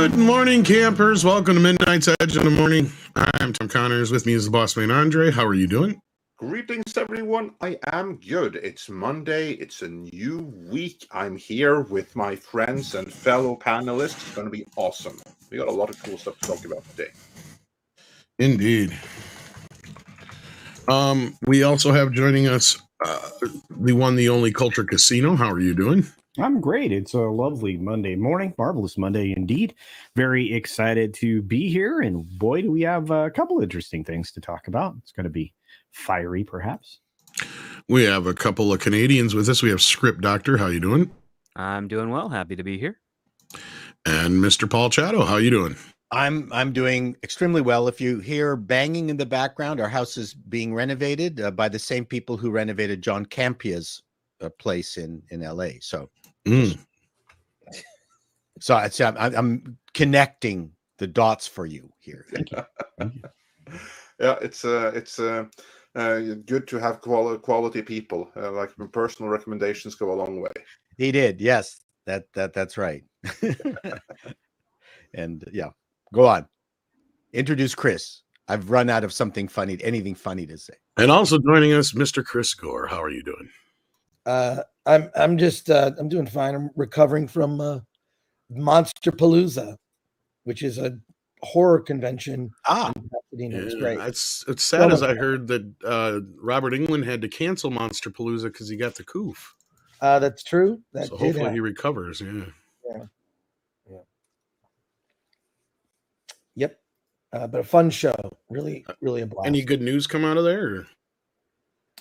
Good morning, campers. Welcome to Midnight's Edge in the morning. I'm Tom Connors. With me is the boss man, Andre. How are you doing? Greetings, everyone. I am good. It's Monday. It's a new week. I'm here with my friends and fellow panelists. It's going to be awesome. We got a lot of cool stuff to talk about today. Indeed. We also have joining us the one, the only Culture Casino. How are you doing? I'm great. It's a lovely Monday morning. Marvelous Monday indeed. Very excited to be here. And boy, do we have a couple of interesting things to talk about. It's going to be fiery, perhaps. We have a couple of Canadians with us. We have Script Doctor. How you doing? I'm doing well. Happy to be here. And Mr. Paul Chato. How you doing? I'm doing extremely well. If you hear banging in the background, our house is being renovated by the same people who renovated John Campea's place in LA. So I'm connecting the dots for you here. Thank you. Yeah, it's good to have quality people. Like personal recommendations go a long way. He did, yes. That's right. And yeah, go on. Introduce Chris. I've run out of anything funny to say. And also joining us, Mr. Chris Gore. How are you doing? I'm doing fine. I'm recovering from Monsterpalooza, which is a horror convention. It's great. It's sad as I heard that Robert Englund had to cancel Monsterpalooza because he got the coof. That's true. So hopefully he recovers. Yeah. Yep. But a fun show. Really a blast. Any good news come out of there? Or?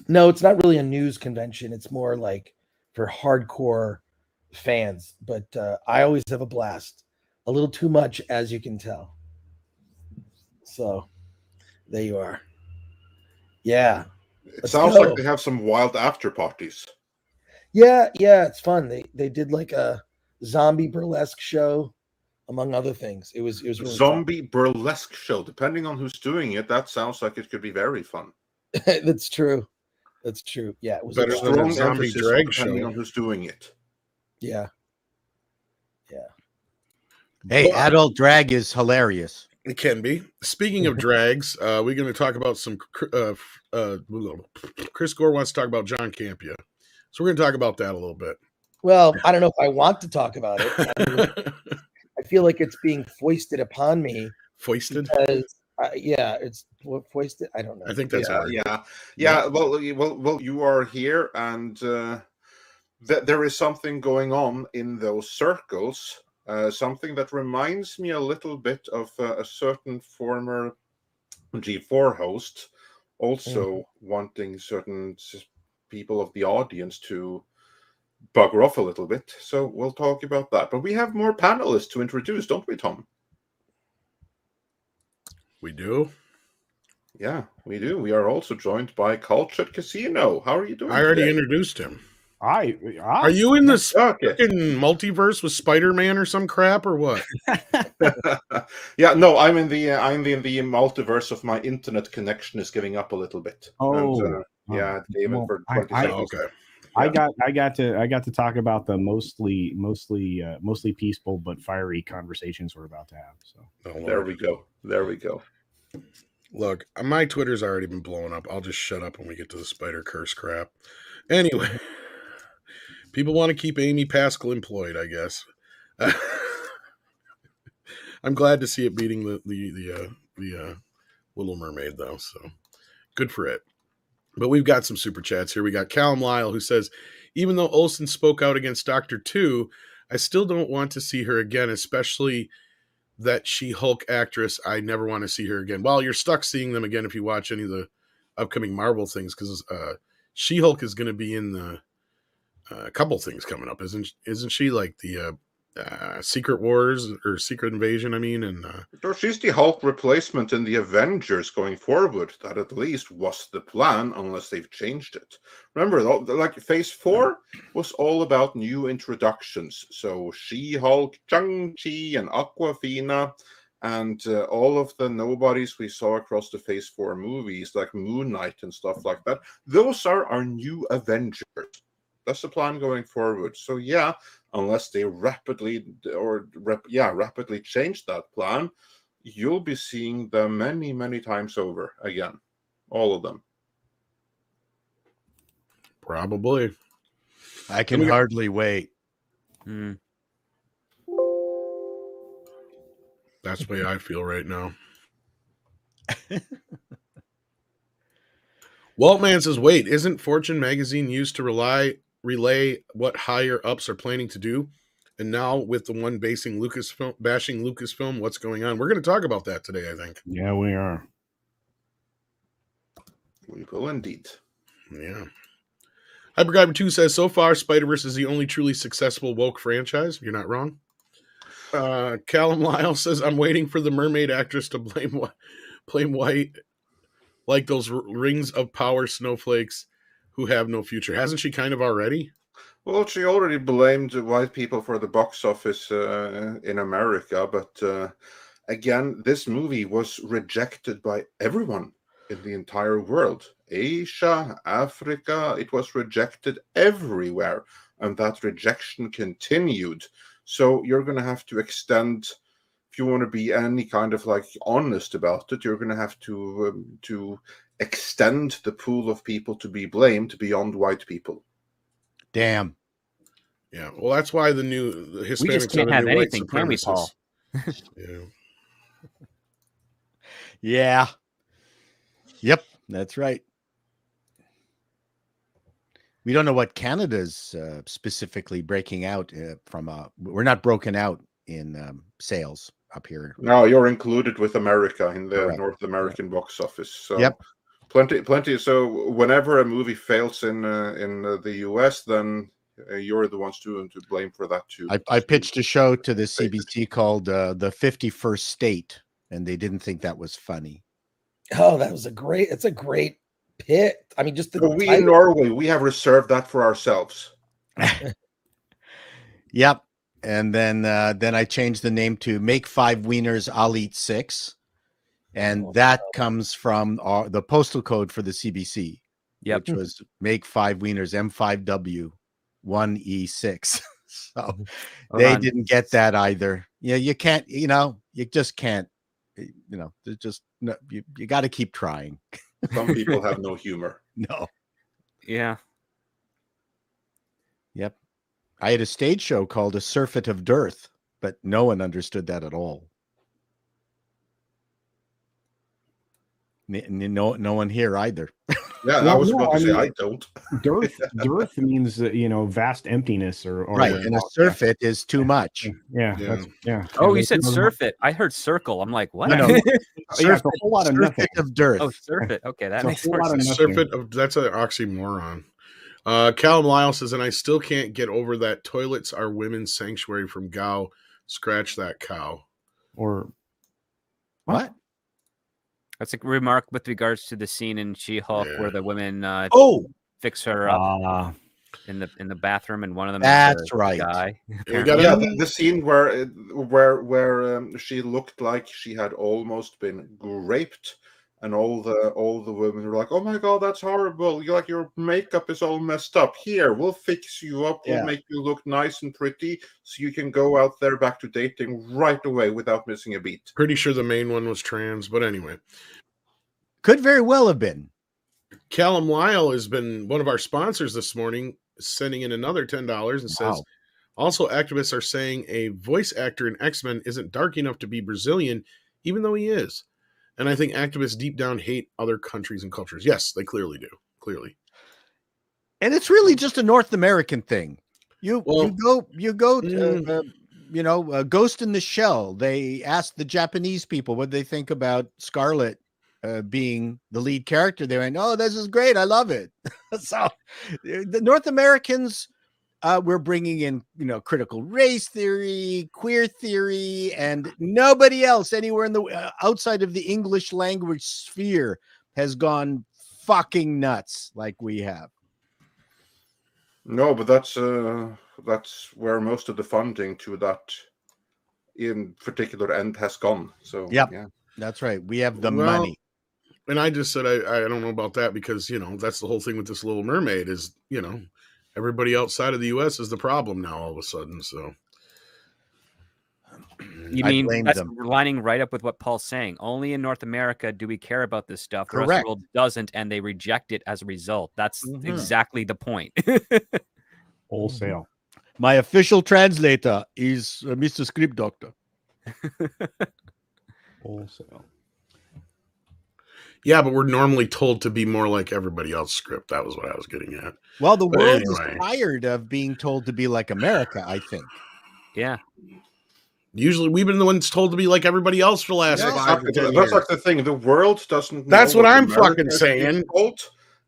No, it's not really a news convention. It's more like for hardcore fans. But I always have a blast. A little too much, as you can tell. So there you are. Yeah. It sounds like they have some wild after parties. Yeah, it's fun. They did like a zombie burlesque show, among other things. It was really zombie fun. Burlesque show. Depending on who's doing it, that sounds like it could be very fun. That's true. Yeah, it was better than a zombie drag show. Depending on who's doing it. Yeah. Hey, adult drag is hilarious. It can be. Speaking of drags, we're going to talk about some. Chris Gore wants to talk about John Campea, so we're going to talk about that a little bit. Well, I don't know if I want to talk about it. I feel like it's being foisted upon me. Foisted? Because, it's foisted. I don't know. I think that's yeah. Well, you are here, and there is something going on in those circles. Something that reminds me a little bit of a certain former G4 host, also wanting certain people of the audience to bugger off a little bit. So we'll talk about that. But we have more panelists to introduce, don't we, Tom? We do? Yeah, we do. We are also joined by Culture Casino. How are you doing? I already introduced him. Are you in the multiverse with Spider-Man or some crap or what? Yeah, no, I'm in the multiverse of my internet connection is giving up a little bit. David for 20 seconds. Okay. I got to talk about the mostly peaceful but fiery conversations we're about to have. So there we go. Look, my Twitter's already been blowing up. I'll just shut up when we get to the spider curse crap. Anyway, people want to keep Amy Pascal employed, I guess. I'm glad to see it beating the Little Mermaid, though. So good for it. But we've got some super chats here. We got Callum Lyle, who says, even though Olsen spoke out against Dr. 2, I still don't want to see her again, especially that She-Hulk actress. I never want to see her again. Well, you're stuck seeing them again if you watch any of the upcoming Marvel things, because She-Hulk is going to be in a couple things coming up. Isn't she like the Secret Wars or Secret Invasion? I mean, and she's the Hulk replacement in the Avengers going forward. That at least was the plan, unless they've changed it. Remember, like Phase 4 was all about new introductions. So She-Hulk, Shang-Chi, and Aquafina, and all of the nobodies we saw across the Phase 4 movies, like Moon Knight and stuff like that. Those are our new Avengers. That's the plan going forward. So yeah, unless they rapidly change that plan, you'll be seeing them many, many times over again. All of them. Probably. I can hardly wait. Mm. That's the way I feel right now. Waltman says, wait, isn't Fortune magazine used to relay what higher ups are planning to do? And now with the one bashing Lucasfilm, what's going on? We're going to talk about that today, I think. Yeah, we are. We will indeed. Yeah. Hyperguyver2 says, so far, Spider-Verse is the only truly successful woke franchise. You're not wrong. Callum Lyle says, I'm waiting for the mermaid actress to blame white like those rings of power snowflakes who have no future. Hasn't she kind of already? Well, she already blamed white people for the box office in America, but again, this movie was rejected by everyone in the entire world. Asia, Africa, it was rejected everywhere, and that rejection continued. So you're going to have to extend, if you want to be any kind of like honest about it, you're going to have to extend the pool of people to be blamed beyond white people. Damn. Yeah, well, that's why the Hispanics We just can't are have the new white anything, can we, supremacists. Paul? Yeah. Yeah. Yep, that's right. We don't know what Canada's specifically breaking out from. We're not broken out in sales up here. No, you're included with America in the Correct. North American box office. So Yep. Plenty. So whenever a movie fails in the US, then you're the ones to blame for that too. I pitched a show to the CBC called The 51st State, and they didn't think that was funny. Oh, it's a great pit. I mean, just the So we title. in Norway, we have reserved that for ourselves. Yep. And then I changed the name to Make 5 Wieners, I'll Eat 6. And that comes from the postal code for the CBC, which was Make 5 Wieners, M5W, 1E6. So they didn't get that either. Yeah, you can't, you just can't, there's just, no, you got to keep trying. Some people have no humor. No. Yeah. Yep. I had a stage show called A Surfeit of Dearth, but no one understood that at all. No one here either. Yeah, I was about to say I don't. Dearth means vast emptiness or right, and a surfeit is too much. Yeah. Oh, you said surfeit. I heard circle. I'm like, what? No. It's a whole lot of nothing. Of dearth. Oh, surfeit. Okay, that makes a more lot of sense. nothing. That's an oxymoron. Callum Lyle says, and I still can't get over that toilets are women's sanctuary from Gao. Scratch that cow. Or what? That's a remark with regards to the scene in She-Hulk where the women fix her up in the bathroom, and one of them that's is a right guy. The scene where she looked like she had almost been raped, and all the women were like, "Oh my god, that's horrible! Your makeup is all messed up. Here, we'll fix you up. We'll make you look nice and pretty, so you can go out there back to dating right away without missing a beat." Pretty sure the main one was trans, but anyway. Could very well have been. Callum Lyle has been one of our sponsors this morning, sending in another $10 and says, also activists are saying a voice actor in X-Men isn't dark enough to be Brazilian, even though he is. And I think activists deep down hate other countries and cultures. Yes, they clearly do. Clearly. And it's really just a North American thing. You go to, Ghost in the Shell. They asked the Japanese people what they think about Scarlet being the lead character. They went, "Oh, this is great. I love it." So the North Americans, we're bringing in, critical race theory, queer theory, and nobody else anywhere in the outside of the English language sphere has gone fucking nuts like we have. No, but that's where most of the funding to that in particular end has gone. So yeah, that's right. We have the money. And I just said I don't know about that because that's the whole thing with this Little Mermaid is everybody outside of the U.S. is the problem now all of a sudden. So you mean that's lining right up with what Paul's saying? Only in North America do we care about this stuff. The rest of the world doesn't, and they reject it as a result. That's exactly the point. Wholesale. My official translator is Mr. Script Doctor. Wholesale. Yeah, but we're normally told to be more like everybody else script. That was what I was getting at. Well, the world is tired of being told to be like America, I think. Yeah. Usually we've been the ones told to be like everybody else for the last 5 to 10 years. That's like the thing. The world doesn't know. That's what I'm America fucking saying. Told,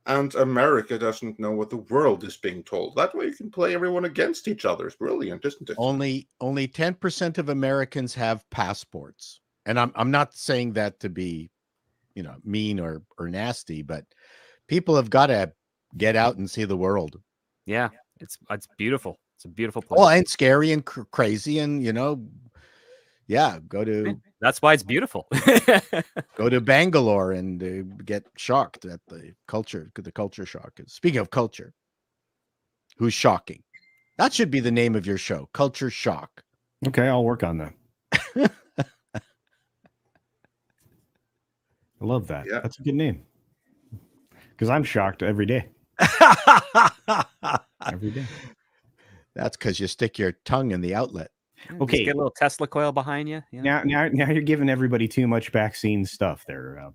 and America doesn't know what the world is being told. That way you can play everyone against each other. It's brilliant, isn't it? Only 10% of Americans have passports. And I'm not saying that to be, mean or nasty, but people have got to get out and see the world. Yeah, it's beautiful. It's a beautiful place. Oh, and scary and crazy, and go to. That's why it's beautiful. Go to Bangalore and get shocked at the culture. The culture shock. Speaking of culture, who's shocking? That should be the name of your show, Culture Shock. Okay, I'll work on that. I love that. Yeah. That's a good name. Because I'm shocked every day. Every day. That's because you stick your tongue in the outlet. Okay. Just get a little Tesla coil behind you. Now you're giving everybody too much vaccine stuff there.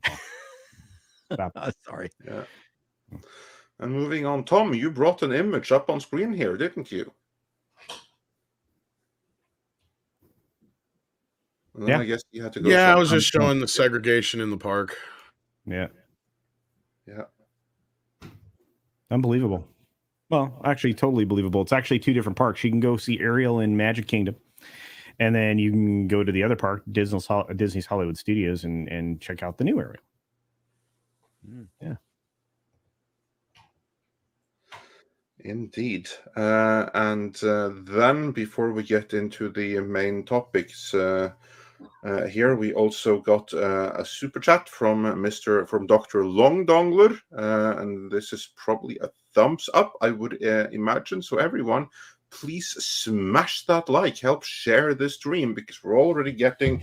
Sorry. Yeah. And moving on, Tom, you brought an image up on screen here, didn't you? Yeah. I guess you had to go. Yeah, I was just showing the segregation in the park. Yeah. Yeah. Unbelievable. Well, actually, totally believable. It's actually 2 different parks. You can go see Ariel in Magic Kingdom, and then you can go to the other park, Disney's Hollywood Studios, and check out the new Ariel. Yeah. Indeed. And then before we get into the main topics, here we also got a super chat from Dr. Long Dongler, and this is probably a thumbs up, I would imagine. So everyone, please smash that like, help share this stream, because we're already getting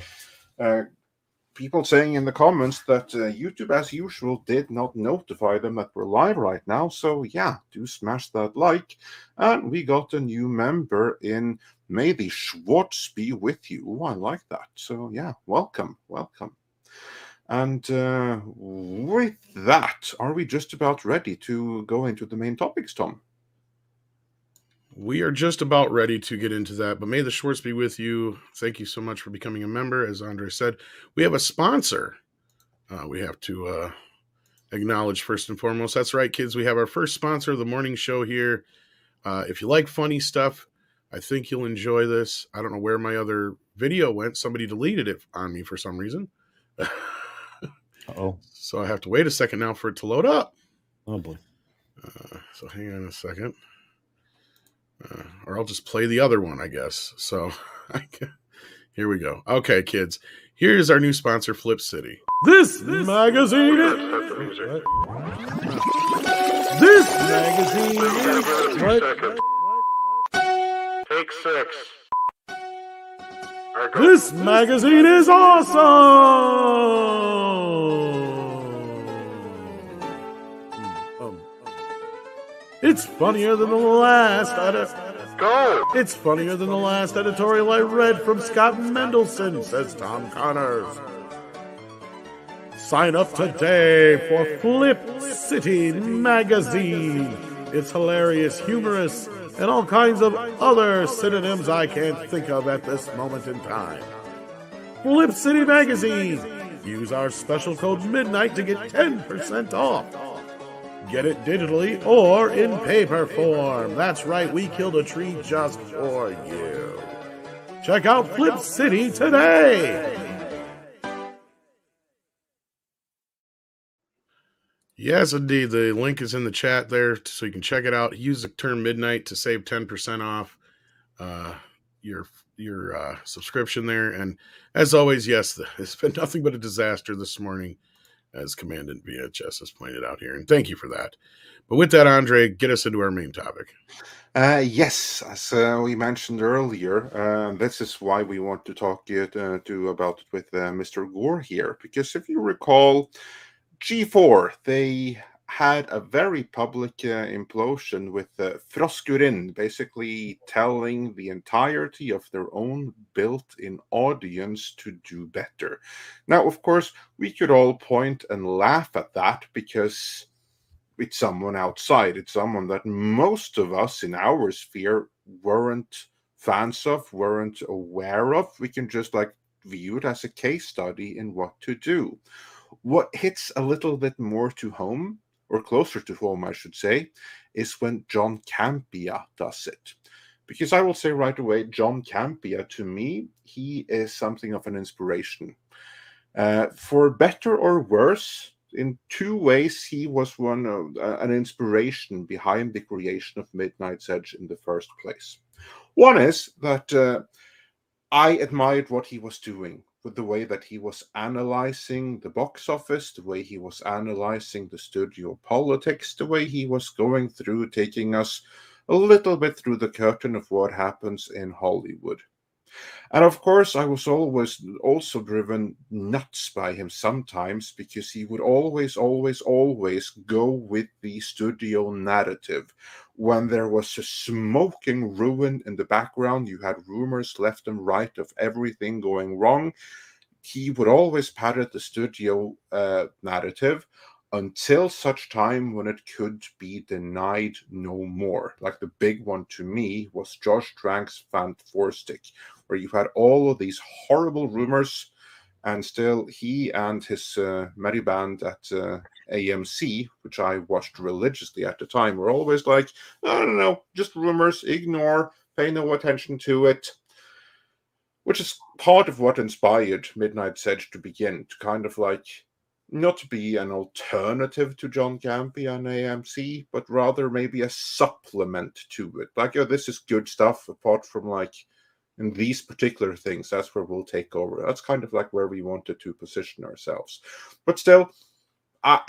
people saying in the comments that YouTube, as usual, did not notify them that we're live right now. So yeah, do smash that like. And we got a new member in May the Schwartz be with you. Ooh, I like that. So yeah, welcome. And with that, are we just about ready to go into the main topics, Tom? We are just about ready to get into that, but may the Schwartz be with you. Thank you so much for becoming a member. As Andre said, we have a sponsor we have to acknowledge first and foremost. That's right, kids. We have our first sponsor of the morning show here. If you like funny stuff, I think you'll enjoy this. I don't know where my other video went. Somebody deleted it on me for some reason. Uh-oh. So I have to wait a second now for it to load up. Oh, boy. So hang on a second. Or I'll just play the other one, I guess. So here we go. Okay, kids. Here's our new sponsor, Flip City. This magazine is... This magazine is... What? Take 6. This magazine is awesome! It's funnier than the last It's funnier than the last editorial I read from Scott Mendelson, says Tom Connors. Sign up today for Flip City Magazine. It's hilarious, humorous, and all kinds of other synonyms I can't think of at this moment in time. Flip City Magazine. Use our special code MIDNIGHT to get 10% off. Get it digitally or in paper form. That's right, we killed a tree just for you. Check out Flip City today. Yes, indeed. The link is in the chat there, so you can check it out. Use the term MIDNIGHT to save 10% off your subscription there. And as always, yes, it's been nothing but a disaster this morning. as Commandant VHS has pointed out here. And thank you for that. But with that, Andre, get us into our main topic. Yes, as we mentioned earlier, this is why we want to talk about it with Mr. Gore here. Because if you recall, G4, they had a very public implosion with Froskurin basically telling the entirety of their own built-in audience to do better. Now, of course, we could all point and laugh at that because it's someone outside. It's someone that most of us in our sphere weren't fans of, weren't aware of. We can just view it as a case study in what to do. What hits a little bit more to home, or closer to home, I should say, is when John Campea does it. Because I will say right away, John Campea, to me, he is something of an inspiration. For better or worse, in two ways, he was an inspiration behind the creation of Midnight's Edge in the first place. One is that I admired what he was doing, with the way that he was analyzing the box office, the way he was analyzing the studio politics, the way he was going through, taking us a little bit through the curtain of what happens in Hollywood. And of course, I was always also driven nuts by him sometimes, because he would always go with the studio narrative. When there was a smoking ruin in the background, you had rumors left and right of everything going wrong. He would always parrot the studio narrative until such time when it could be denied no more. Like the big one to me was Josh Trank's Fantastic, where you had all of these horrible rumors, and still he and his merry band at AMC, which I watched religiously at the time, were always like, no, just rumors, ignore, pay no attention to it. Which is part of what inspired Midnight's Edge to begin, to kind of not be an alternative to John Campea and AMC, but rather maybe a supplement to it. This is good stuff, apart from in these particular things, that's where we'll take over. That's kind of where we wanted to position ourselves. But still, I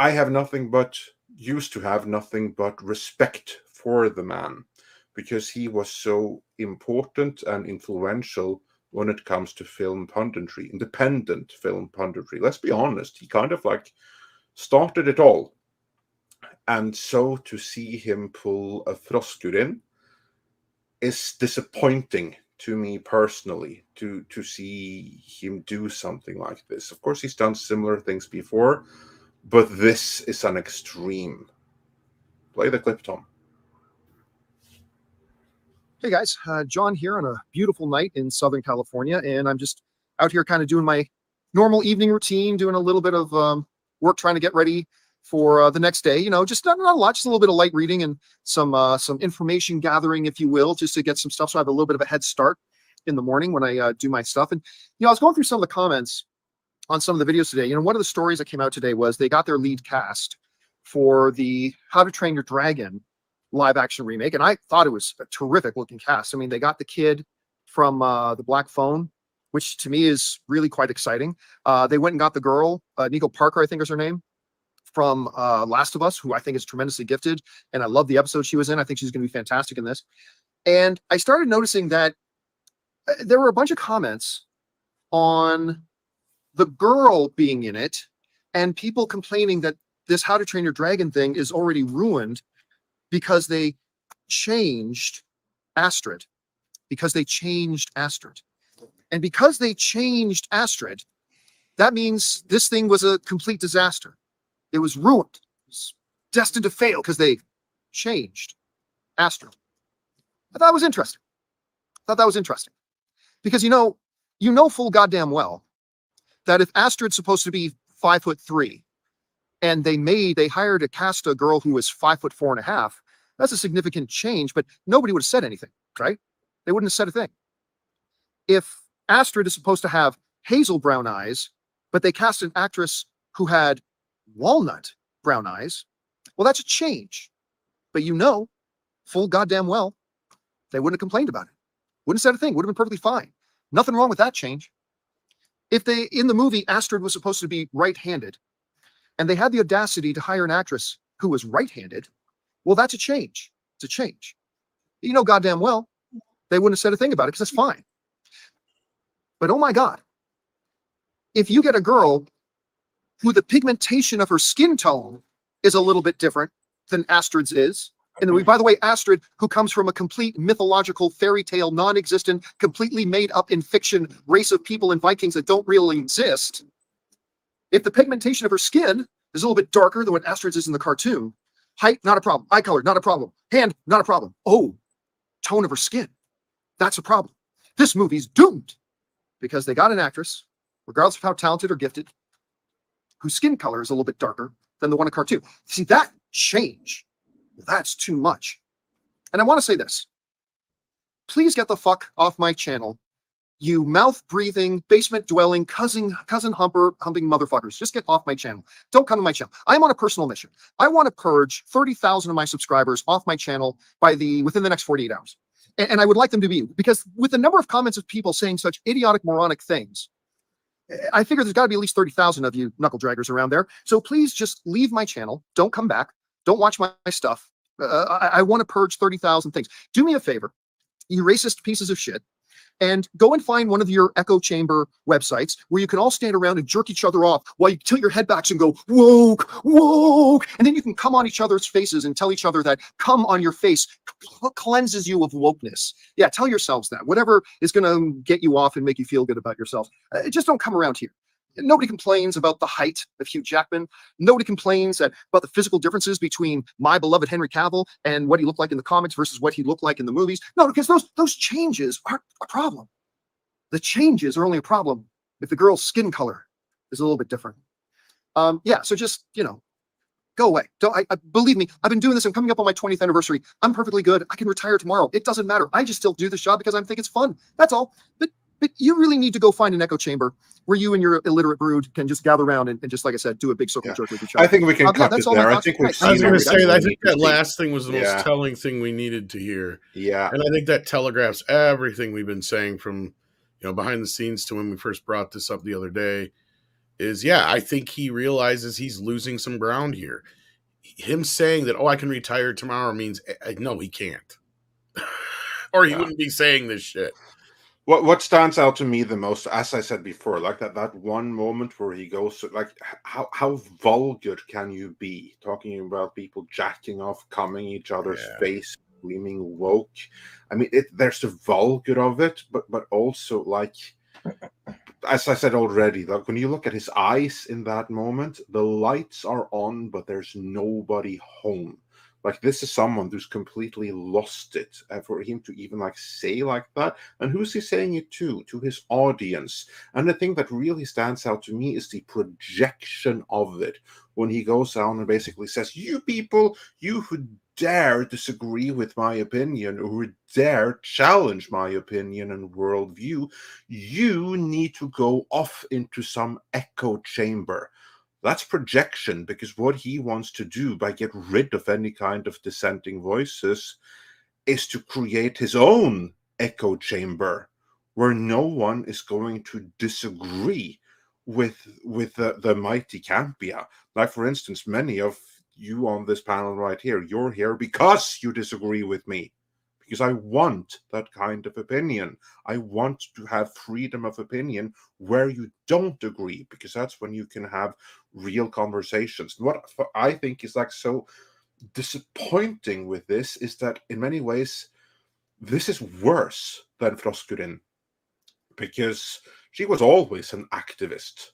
used to have nothing but respect for the man, because he was so important and influential when it comes to film punditry, independent film punditry. Let's be honest, he kind of started it all. And so to see him pull a Froskurin is disappointing to me personally, to see him do something like this. Of course, he's done similar things before, but this is an extreme. Play the clip, Tom. Hey guys, John here on a beautiful night in Southern California, and I'm just out here kind of doing my normal evening routine, doing a little bit of work, trying to get ready for the next day. Just not a lot, just a little bit of light reading and some information gathering, if you will, just to get some stuff. So I have a little bit of a head start in the morning when I do my stuff. And I was going through some of the comments on some of the videos today. One of the stories that came out today was they got their lead cast for the How to Train Your Dragon live action remake, and I thought it was a terrific looking cast. I mean, they got the kid from the Black Phone, which to me is really quite exciting. They went and got the girl, Nico Parker, I think is her name, from Last of Us, who I think is tremendously gifted, and I love the episode she was in. I think she's going to be fantastic in this. And I started noticing that there were a bunch of comments on the girl being in it, and people complaining that this How to Train Your Dragon thing is already ruined because they changed Astrid. And because they changed Astrid, that means this thing was a complete disaster. It was ruined. It was destined to fail because they changed Astrid. I thought that was interesting. Because you know full goddamn well that if Astrid's supposed to be 5'3", and they hired to cast a girl who was 5'4.5", that's a significant change, but nobody would have said anything, right? They wouldn't have said a thing. If Astrid is supposed to have hazel brown eyes, but they cast an actress who had walnut brown eyes, well, that's a change. But full goddamn well, they wouldn't have complained about it. Wouldn't have said a thing. Would have been perfectly fine. Nothing wrong with that change. If in the movie, Astrid was supposed to be right-handed, and they had the audacity to hire an actress who was right-handed, well, that's a change. It's a change. You know goddamn well they wouldn't have said a thing about it because that's fine. But oh my God, if you get a girl who the pigmentation of her skin tone is a little bit different than Astrid's is, and then by the way, Astrid, who comes from a complete mythological fairy tale, non-existent, completely made up in fiction race of people and Vikings that don't really exist. If the pigmentation of her skin is a little bit darker than what Astrid's is in the cartoon, height, not a problem. Eye color, not a problem. Hand, not a problem. Oh, tone of her skin. That's a problem. This movie's doomed because they got an actress, regardless of how talented or gifted, whose skin color is a little bit darker than the one in cartoon. See, that change, that's too much. And I want to say this. Please get the fuck off my channel, you mouth-breathing, basement-dwelling, humping motherfuckers. Just get off my channel. Don't come to my channel. I'm on a personal mission. I want to purge 30,000 of my subscribers off my channel within the next 48 hours. And I would like them to be, because with the number of comments of people saying such idiotic, moronic things, I figure there's got to be at least 30,000 of you knuckle draggers around there. So please just leave my channel. Don't come back. Don't watch my stuff. I want to purge 30,000 things. Do me a favor, you racist pieces of shit, and go and find one of your echo chamber websites where you can all stand around and jerk each other off while you tilt your head backs and go, woke, woke. And then you can come on each other's faces and tell each other that come on your face cleanses you of wokeness. Yeah, tell yourselves that. Whatever is going to get you off and make you feel good about yourself. Just don't come around here. Nobody complains about the height of Hugh Jackman. Nobody complains about the physical differences between my beloved Henry Cavill and what he looked like in the comics versus what he looked like in the movies. No, because those changes aren't a problem. The changes are only a problem if the girl's skin color is a little bit different. Yeah, so just, go away. Believe me, I've been doing this. I'm coming up on my 20th anniversary. I'm perfectly good. I can retire tomorrow. It doesn't matter. I just still do this job because I think it's fun. That's all. But you really need to go find an echo chamber where you and your illiterate brood can just gather around and just, like I said, do a big circle jerk with each other. I think we can cut it there. I think we've seen I was going to say, everything I we think need to that see. last thing was the most telling thing we needed to hear. Yeah. And I think that telegraphs everything we've been saying from, behind the scenes to when we first brought this up the other day is, I think he realizes he's losing some ground here. Him saying that, I can retire tomorrow means, no, he can't. Or he wouldn't be saying this shit. What stands out to me the most, as I said before, like that one moment where he goes, like, how vulgar can you be talking about people jacking off, coming each other's face, screaming woke? I mean, there's the vulgar of it, but also, like, as I said already, like when you look at his eyes in that moment, the lights are on, but there's nobody home. Like, this is someone who's completely lost it. And for him to even say like that, and who's he saying it to? To his audience. And the thing that really stands out to me is the projection of it. When he goes down and basically says, you people, you who dare disagree with my opinion, or who dare challenge my opinion and worldview, you need to go off into some echo chamber. That's projection, because what he wants to do by get rid of any kind of dissenting voices is to create his own echo chamber where no one is going to disagree with the mighty Campea. Like, for instance, many of you on this panel right here, you're here because you disagree with me. Because I want that kind of opinion. I want to have freedom of opinion where you don't agree, because that's when you can have real conversations. What I think is so disappointing with this is that in many ways, this is worse than Froskurin, because she was always an activist.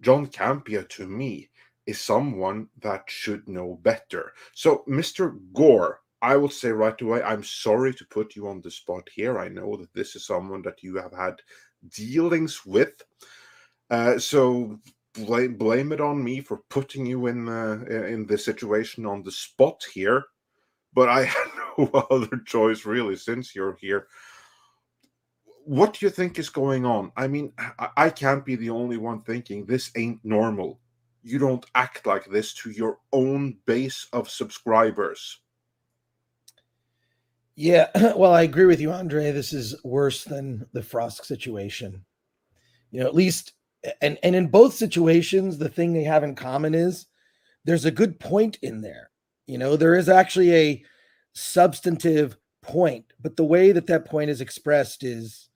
John Campea, to me, is someone that should know better. So, Mr. Gore, I will say right away, I'm sorry to put you on the spot here. I know that this is someone that you have had dealings with. So blame it on me for putting you in this situation on the spot here. But I had no other choice, really, since you're here. What do you think is going on? I mean, I can't be the only one thinking this ain't normal. You don't act like this to your own base of subscribers. Yeah, well, I agree with you, Andre. This is worse than the Frost situation. At least, and in both situations, the thing they have in common is there's a good point in there. You know, there is actually a substantive point, but the way that that point is expressed is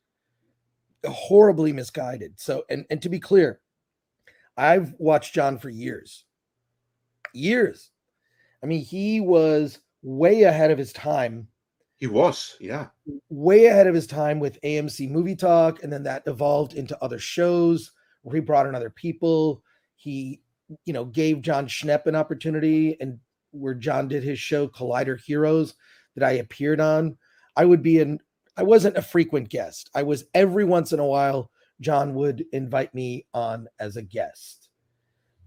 horribly misguided. So, and to be clear, I've watched John for years. I mean, he was way ahead of his time. He was, yeah. Way ahead of his time with AMC Movie Talk, and then that evolved into other shows where he brought in other people. He, you know, gave John Schnepp an opportunity, and where John did his show Collider Heroes that I appeared on. I wasn't a frequent guest. I was every once in a while, John would invite me on as a guest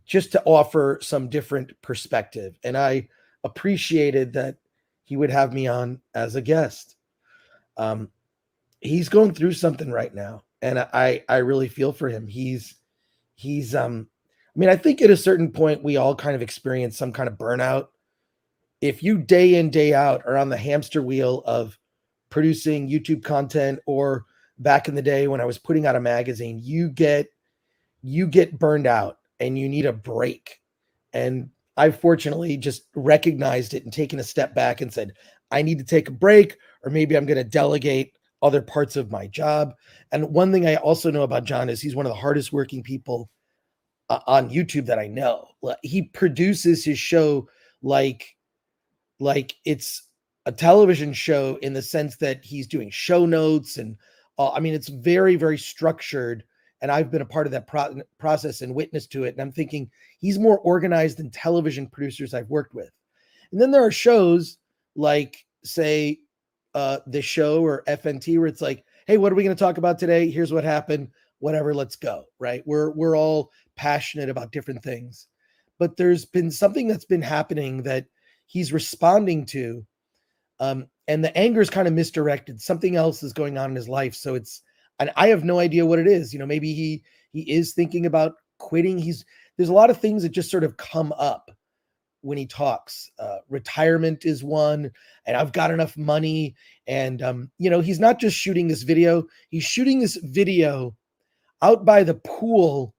just to offer some different perspective. And I appreciated that he would have me on as a guest. He's going through something right now, and I really feel for him. I think at a certain point we all kind of experience some kind of burnout. If you day in, day out are on the hamster wheel of producing YouTube content, or back in the day when I was putting out a magazine, you get burned out and you need a break. And I fortunately just recognized it and taken a step back and said, I need to take a break, or maybe I'm going to delegate other parts of my job. And one thing I also know about John is he's one of the hardest working people on YouTube that I know. He produces his show like it's a television show, in the sense that he's doing show notes, and it's very, very structured. And I've been a part of that process and witness to it. And I'm thinking he's more organized than television producers I've worked with. And then there are shows like, say, The Show or FNT, where it's like, hey, what are we going to talk about today? Here's what happened. Whatever, let's go. Right? We're all passionate about different things. But there's been something that's been happening that he's responding to. And the anger is kind of misdirected. Something else is going on in his life. So and I have no idea what it is. You know, maybe he is thinking about quitting. There's a lot of things that just sort of come up when he talks. Retirement is one, and I've got enough money. And, he's not just shooting this video. He's shooting this video out by the pool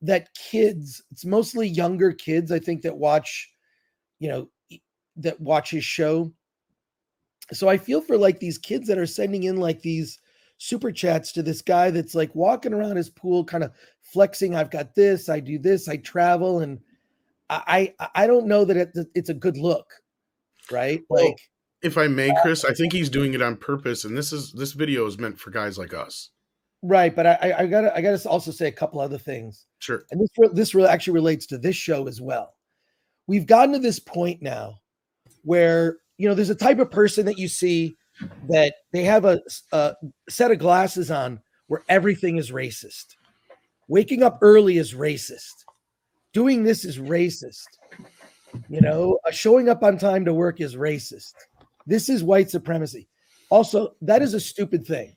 that kids, it's mostly younger kids, I think, that watch his show. So I feel for like these kids that are sending in like these super chats to this guy that's like walking around his pool, kind of flexing. I've got this, I do this, I travel. And I don't know that it's a good look, right? Well, like, if I may, Chris, I think he's doing it on purpose. And this video is meant for guys like us. Right. But I gotta also say a couple other things. Sure. And this really actually relates to this show as well. We've gotten to this point now where, there's a type of person that you see that they have a set of glasses on where everything is racist. Waking up early is racist. Doing this is racist. Showing up on time to work is racist. This is white supremacy. Also, that is a stupid thing.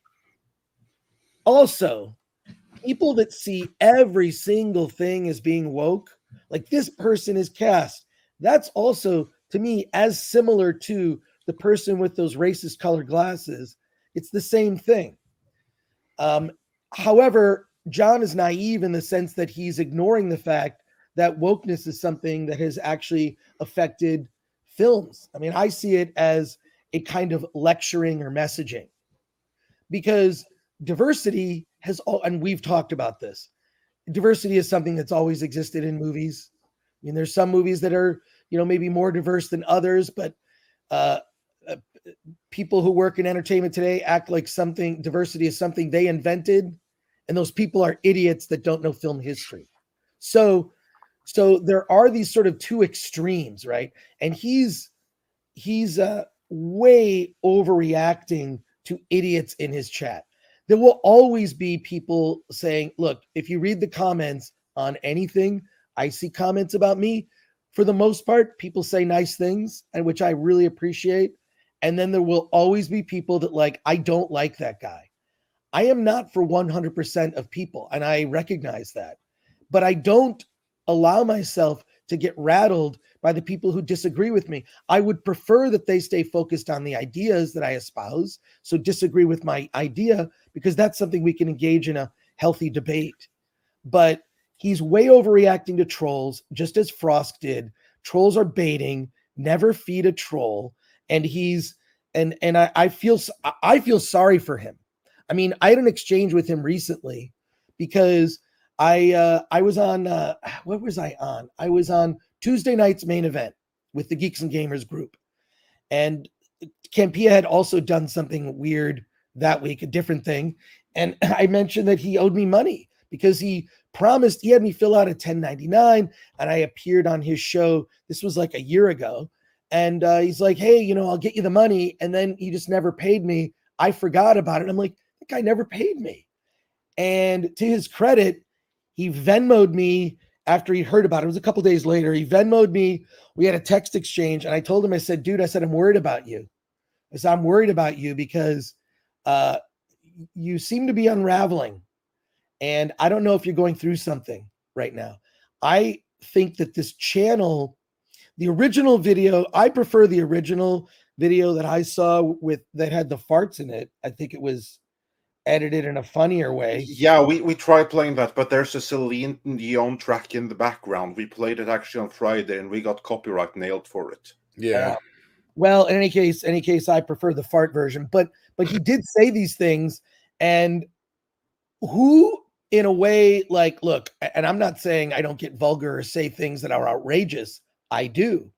Also, people that see every single thing as being woke, like this person is caste, that's also, to me, as similar to the person with those racist colored glasses. It's the same thing. However, John is naive in the sense that he's ignoring the fact that wokeness is something that has actually affected films. I mean, I see it as a kind of lecturing or messaging, because diversity and we've talked about this, diversity is something that's always existed in movies. I mean, there's some movies that are, maybe more diverse than others, but people who work in entertainment today act like diversity is something they invented, and those people are idiots that don't know film history. So there are these sort of two extremes, right? And he's way overreacting to idiots in his chat. There will always be people saying, look, if you read the comments on anything, I see comments about me. For the most part, people say nice things, and which I really appreciate. And then there will always be people that I don't like that guy. I am not for 100% of people, and I recognize that. But I don't allow myself to get rattled by the people who disagree with me. I would prefer that they stay focused on the ideas that I espouse. So disagree with my idea, because that's something we can engage in a healthy debate. But he's way overreacting to trolls, just as Frost did. Trolls are baiting. Never feed a troll. And I feel sorry for him. I mean, I had an exchange with him recently because I was on what was I on? I was on Tuesday night's main event with the Geeks and Gamers group, and Campea had also done something weird that week, a different thing, and I mentioned that he owed me money because he promised he had me fill out a 1099, and I appeared on his show. This was like a year ago, and he's like, "Hey, you know, I'll get you the money," and then he just never paid me. I forgot about it. I'm like, that guy never paid me. And to his credit, he Venmo'd me after he heard about it. It was a couple days later. He Venmo'd me. We had a text exchange, and I told him, I said, "Dude," I said, "I'm worried about you." I said, "I'm worried about you because you seem to be unraveling, and I don't know if you're going through something right now. I think that this channel, the original video, I prefer the original video that I saw that had the farts in it. I think it was edited in a funnier way." Yeah, we tried playing that, but there's a Celine Dion track in the background. We played it actually on Friday, and we got copyright nailed for it. Yeah. Well, in any case, I prefer the fart version. But he did say these things, and who, in a way, like, look, and I'm not saying I don't get vulgar or say things that are outrageous. I do.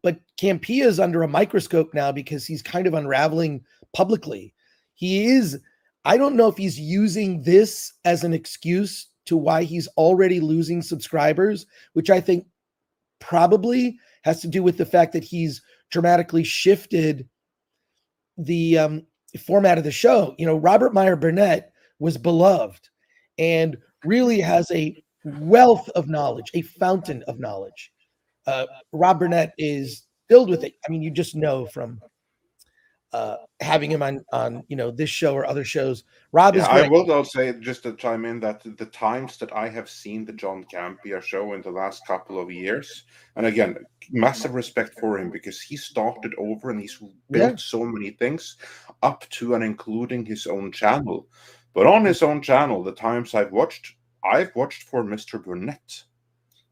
But Campea is under a microscope now because he's kind of unraveling publicly. He is, I don't know if he's using this as an excuse to why he's already losing subscribers, which I think probably has to do with the fact that he's dramatically shifted the format of the show. You know, Robert Meyer Burnett was beloved and really has a wealth of knowledge, a fountain of knowledge. Rob Burnett is filled with it. I mean, you just know from having him on this show or other shows. Rob is great. I will though say, just to chime in, that the times that I have seen the John Campea show in the last couple of years, and again, massive respect for him because he started over and he's built so many things up to and including his own channel. But on his own channel, the times I've watched for Mr. Burnett.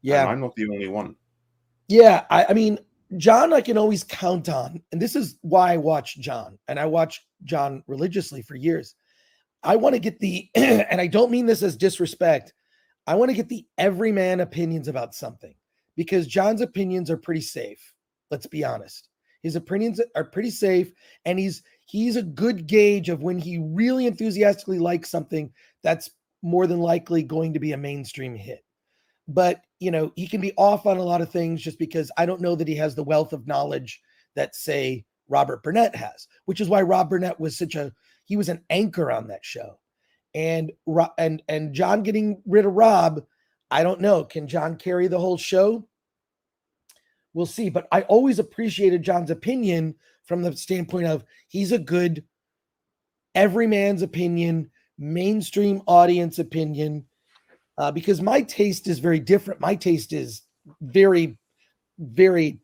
Yeah, and I'm not the only one. Yeah, I mean, John, I can always count on, and this is why I watch John, and I watch John religiously for years. I want to get the, and I don't mean this as disrespect, I want to get the everyman opinions about something because John's opinions are pretty safe. Let's be honest. His opinions are pretty safe, and he's a good gauge of when he really enthusiastically likes something that's more than likely going to be a mainstream hit. But, you know, he can be off on a lot of things just because I don't know that he has the wealth of knowledge that, say, Robert Burnett has, which is why Rob Burnett was he was an anchor on that show. And John getting rid of Rob, I don't know. Can John carry the whole show? We'll see. But I always appreciated John's opinion from the standpoint of he's a good everyman's opinion, mainstream audience opinion. Because my taste is very different. My taste is very, very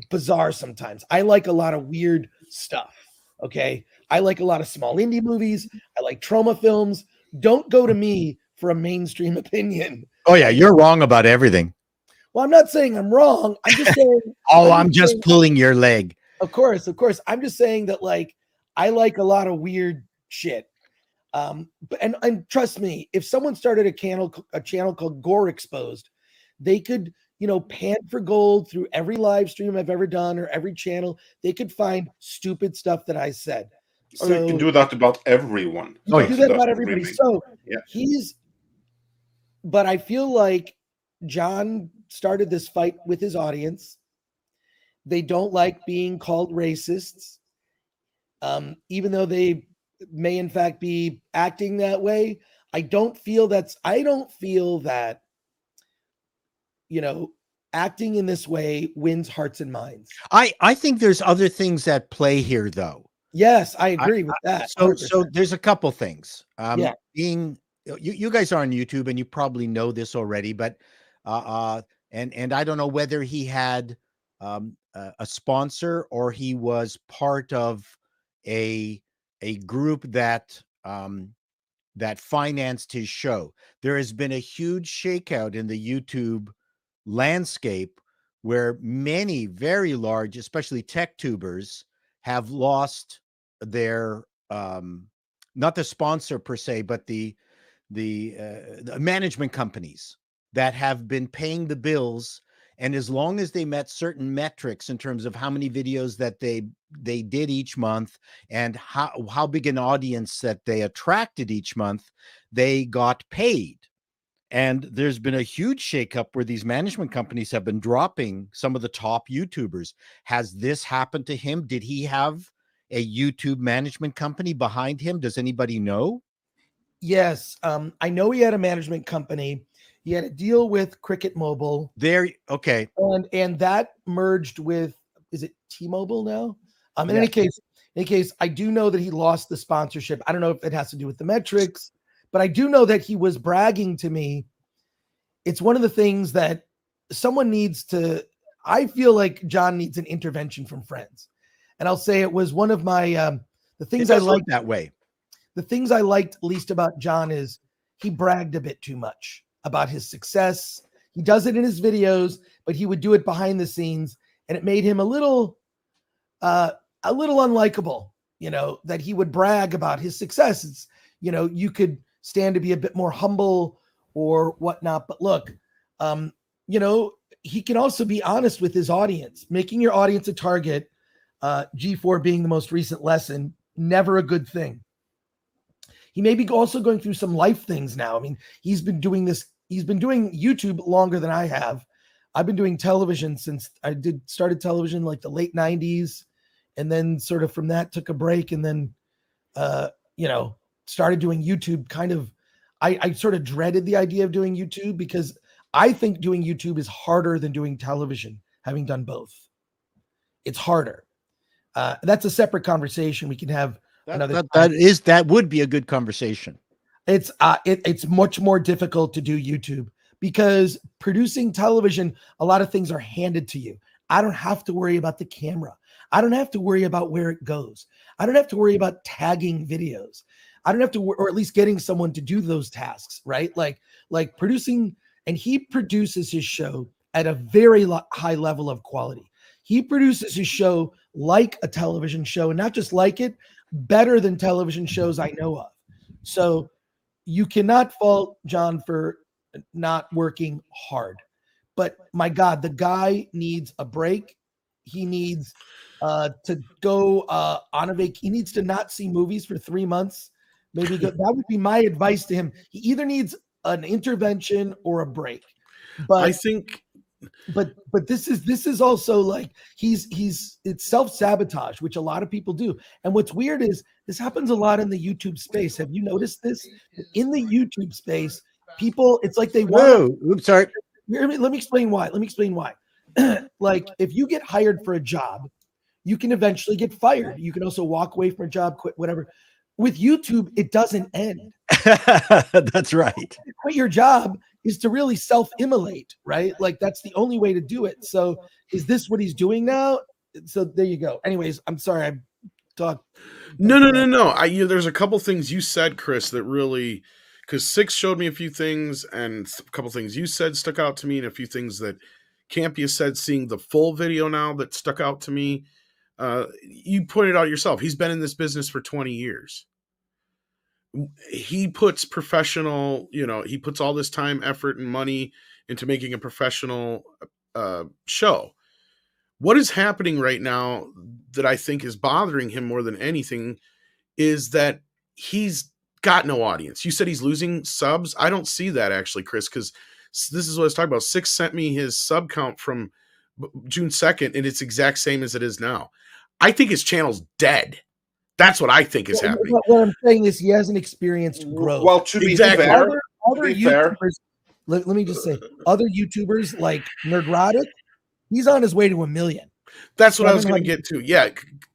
bizarre sometimes. I like a lot of weird stuff, okay? I like a lot of small indie movies. I like trauma films. Don't go to me for a mainstream opinion. Oh, yeah, you're wrong about everything. Well, I'm not saying I'm wrong. I'm just saying... I'm just pulling your leg. Of course. I'm just saying that, like, I like a lot of weird shit. And trust me, if someone started a channel called Gore Exposed, they could, pan for gold through every live stream I've ever done or every channel. They could find stupid stuff that I said. So you can do that about everyone. You can do that about everybody. So but I feel like John started this fight with his audience. They don't like being called racists, even though they may in fact be acting that way. I don't feel that, acting in this way wins hearts and minds. I think there's other things at play here though. Yes, I agree with that. So there's a couple things. Being you guys are on YouTube and you probably know this already, but and I don't know whether he had a sponsor or he was part of a group that that financed his show. There has been a huge shakeout in the YouTube landscape where many very large, especially tech tubers, have lost their not the sponsor per se, but the management companies that have been paying the bills. And as long as they met certain metrics in terms of how many videos that they did each month and how big an audience that they attracted each month, they got paid. And there's been a huge shakeup where these management companies have been dropping some of the top YouTubers. Has this happened to him? Did he have a YouTube management company behind him? Does anybody know? Yes. I know he had a management company. He had a deal with Cricket Mobile. Okay. And that merged with, is it T-Mobile now? In any case, I do know that he lost the sponsorship. I don't know if it has to do with the metrics, but I do know that he was bragging to me. It's one of the things that someone needs to, I feel like John needs an intervention from friends. And I'll say it was one of my, the things I liked that way. The things I liked least about John is he bragged a bit too much about his success. He does it in his videos, but he would do it behind the scenes, and it made him a little unlikable, that he would brag about his success. It's, you could stand to be a bit more humble or whatnot, but look, he can also be honest with his audience, making your audience a target, G4 being the most recent lesson, never a good thing. He may be also going through some life things now. I mean, he's been doing YouTube longer than I have. I've been doing television since I started television like the late 90s, and then sort of from that took a break, and then started doing YouTube. Kind of, I sort of dreaded the idea of doing YouTube because I think doing YouTube is harder than doing television, having done both. It's harder. That's a separate conversation we can have. That would be a good conversation. It's much more difficult to do YouTube because producing television, a lot of things are handed to you. I don't have to worry about the camera. I don't have to worry about where it goes. I don't have to worry about tagging videos. I don't have to, or at least getting someone to do those tasks, right? Like producing, and he produces his show at a very high level of quality. He produces his show like a television show, and not just like it, better than television shows I know of. So you cannot fault John for not working hard. But my God, the guy needs a break. He needs to go on a vacation. He needs to not see movies for 3 months. Maybe that would be my advice to him. He either needs an intervention or a break. But I think but this is also like it's self-sabotage, which a lot of people do. And what's weird is this happens a lot in the YouTube space. Have you noticed this? In the YouTube space, people, it's like they want. Oops, sorry. Let me explain why. Like if you get hired for a job, you can eventually get fired. You can also walk away from a job, quit, whatever. With YouTube, it doesn't end. That's right. To quit your job is to really self-immolate, right? Like that's the only way to do it. So is this what he's doing now? So there you go. Anyways, I'm sorry. I talked. No. There's a couple things you said, Chris, that really, because Six showed me a few things, and a couple things you said stuck out to me, and a few things that Campea said, seeing the full video now, that stuck out to me. You pointed out yourself. He's been in this business for 20 years. He puts he puts all this time, effort, and money into making a professional show. What is happening right now that I think is bothering him more than anything is that he's got no audience. You said he's losing subs. I don't see that actually, Chris, because this is what I was talking about. Six sent me his sub count from June 2nd, and it's exact same as it is now. I think his channel's dead. That's what I think is happening. What I'm saying is he hasn't experienced growth. Well, to be fair, other YouTubers, let me just say, other YouTubers like Nerdrotic, he's on his way to 1 million. That's what I was going to get to. Yeah,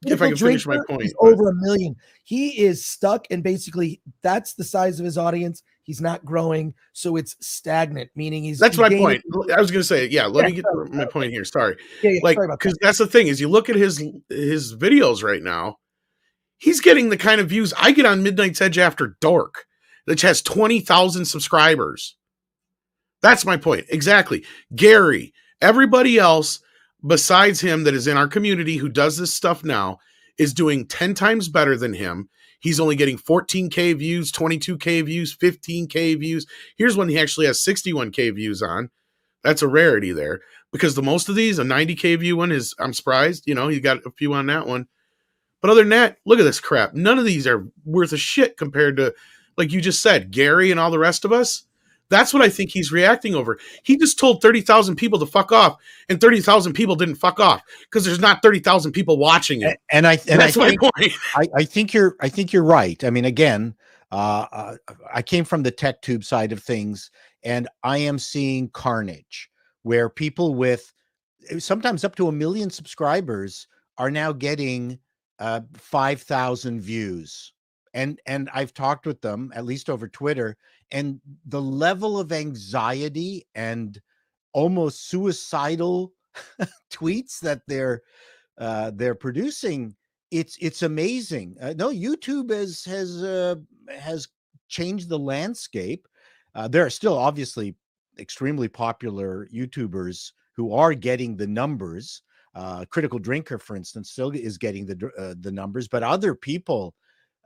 if I can finish my point. He's over 1 million. He is stuck, and basically that's the size of his audience. He's not growing, so it's stagnant, meaning that's my point. I was going to say, let me get to my point here. Sorry. Because that's the thing is you look at his videos right now, he's getting the kind of views I get on Midnight's Edge After Dark. that has 20,000 subscribers. That's my point. Exactly. Gary, everybody else besides him that is in our community who does this stuff now is doing 10 times better than him. He's only getting 14K views, 22K views, 15K views. Here's one he actually has 61K views on. That's a rarity there, because the most of these, a 90K view one is, I'm surprised, he got a few on that one. But other than that, look at this crap. None of these are worth a shit compared to, like you just said, Gary and all the rest of us. That's what I think he's reacting over. He just told 30,000 people to fuck off, and 30,000 people didn't fuck off because there's not 30,000 people watching it. That's my point. I think you're right. I mean, again, I came from the tech tube side of things, and I am seeing carnage where people with sometimes up to 1 million subscribers are now getting 5,000 views. And I've talked with them, at least over Twitter, and the level of anxiety and almost suicidal tweets that they're producing, it's amazing. No, YouTube has changed the landscape. There are still obviously extremely popular YouTubers who are getting the numbers. Critical Drinker, for instance, still is getting the numbers, but other people,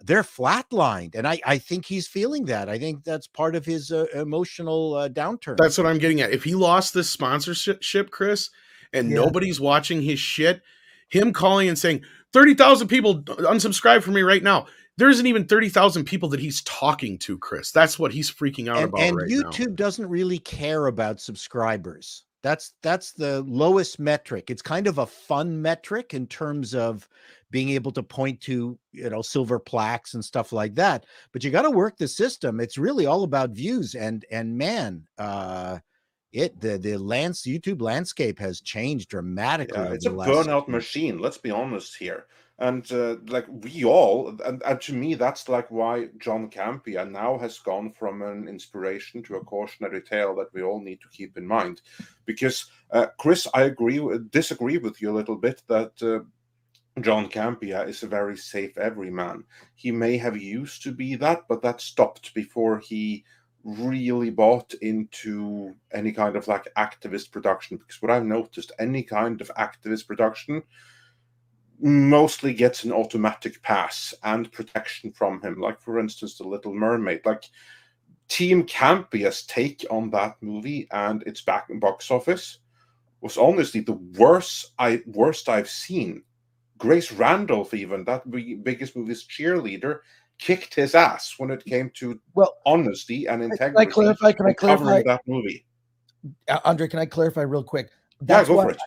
they're flatlined, and I think he's feeling that. I think that's part of his emotional downturn. That's what I'm getting at. If he lost this sponsorship, Chris, and nobody's watching his shit, him calling and saying 30,000 people unsubscribe from me right now, there isn't even 30,000 people that he's talking to, Chris. That's what he's freaking out about right now. And YouTube doesn't really care about subscribers. That's the lowest metric. It's kind of a fun metric in terms of being able to point to, silver plaques and stuff like that. But you got to work the system. It's really all about views. And man, the YouTube landscape has changed dramatically. Yeah, it's a burnout machine. Let's be honest here. And we all, and to me, that's like why John Campea now has gone from an inspiration to a cautionary tale that we all need to keep in mind. Because, Chris, I disagree with you a little bit that John Campea is a very safe everyman. He may have used to be that, but that stopped before he really bought into any kind of activist production. Because what I've noticed, any kind of activist production mostly gets an automatic pass and protection from him. Like, for instance, The Little Mermaid. Team Campea's take on that movie and its box office was honestly the worst I've seen. Grace Randolph, even, that biggest movie's cheerleader, kicked his ass when it came to honesty and integrity. Can I clarify that movie? Andre, can I clarify real quick? Go for it.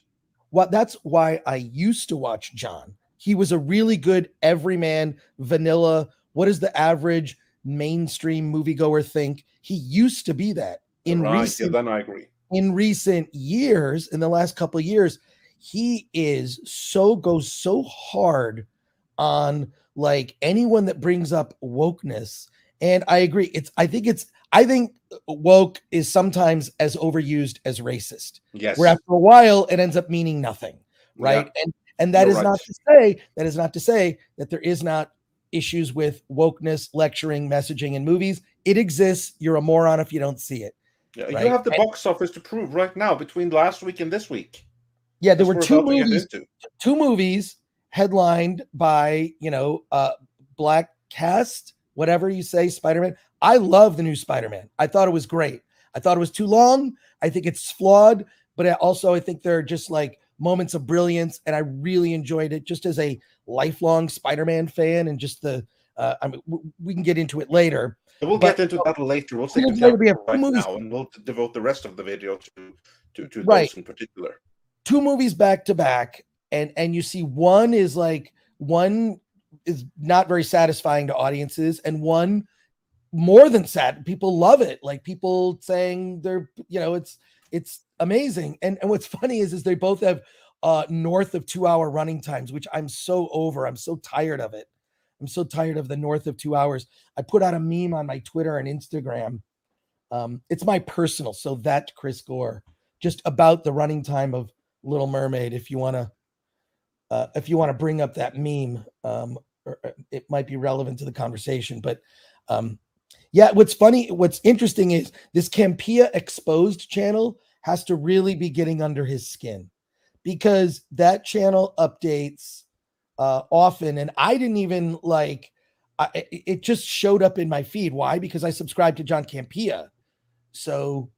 That's why I used to watch John. He was a really good everyman, vanilla. What does the average mainstream moviegoer think? He used to be that. Then I agree. In recent years, in the last couple of years, he goes so hard on anyone that brings up wokeness. And I agree. I think woke is sometimes as overused as racist. Yes. Where after a while it ends up meaning nothing, right? Yeah. And that is not to say that there is not issues with wokeness, lecturing, messaging in movies. It exists. You're a moron if you don't see it. Yeah, right? You have the box office to prove right now between last week and this week. Yeah, there were two movies headlined by black cast, whatever you say, Spider-Man. I love the new Spider-Man. I thought it was great. I thought it was too long. I think it's flawed, but I think there are just moments of brilliance, and I really enjoyed it just as a lifelong Spider-Man fan. And just we can get into it later. We'll get into that later. We'll take it right now, and we'll devote the rest of the video to those in particular. 2 movies back to back, and you see one is not very satisfying to audiences, and one more than sad. People love it. People saying they're, it's amazing. And what's funny is they both have north of 2-hour running times, which I'm so over. I'm so tired of it. I'm so tired of the north of 2 hours. I put out a meme on my Twitter and Instagram. It's my personal, so that Chris Gore, just about the running time of Little Mermaid. If you want to bring up that meme, or it might be relevant to the conversation. But Yeah, what's interesting is this Campea Exposed channel has to really be getting under his skin, because that channel updates often, and I didn't even like it just showed up in my feed. Why? Because I subscribed to John Campea. So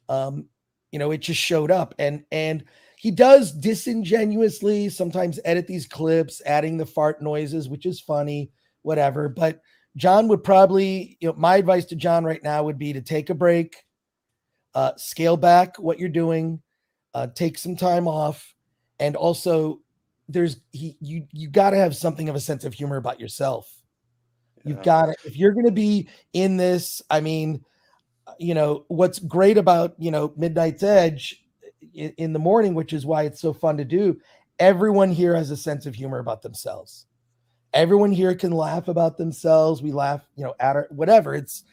it just showed up, and he does disingenuously sometimes edit these clips, adding the fart noises, which is funny, whatever. But John would probably, my advice to John right now would be to take a break, scale back what you're doing, take some time off. And also you got to have something of a sense of humor about yourself. You've got to, if you're going to be in this, I mean, what's great about, Midnight's Edge in the morning, which is why it's so fun to do. Everyone here has a sense of humor about themselves. Everyone here can laugh about themselves. We laugh, at our, whatever. It's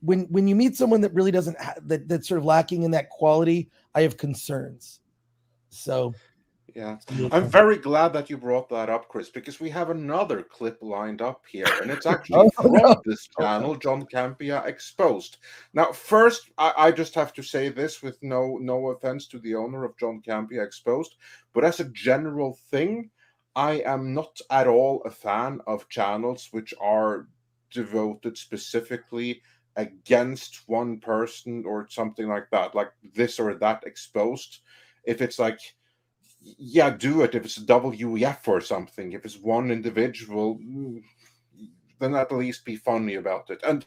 when you meet someone that really doesn't that's sort of lacking in that quality, I have concerns. So, yeah, I'm very glad that you brought that up, Chris, because we have another clip lined up here, and it's actually from this channel, John Campea Exposed. Now, first, I just have to say this with no offense to the owner of John Campea Exposed, but as a general thing, I am not at all a fan of channels which are devoted specifically against one person or something like that, like this or that exposed. If it's like, yeah, do it. If it's a WEF or something, if it's one individual, then at least be funny about it. And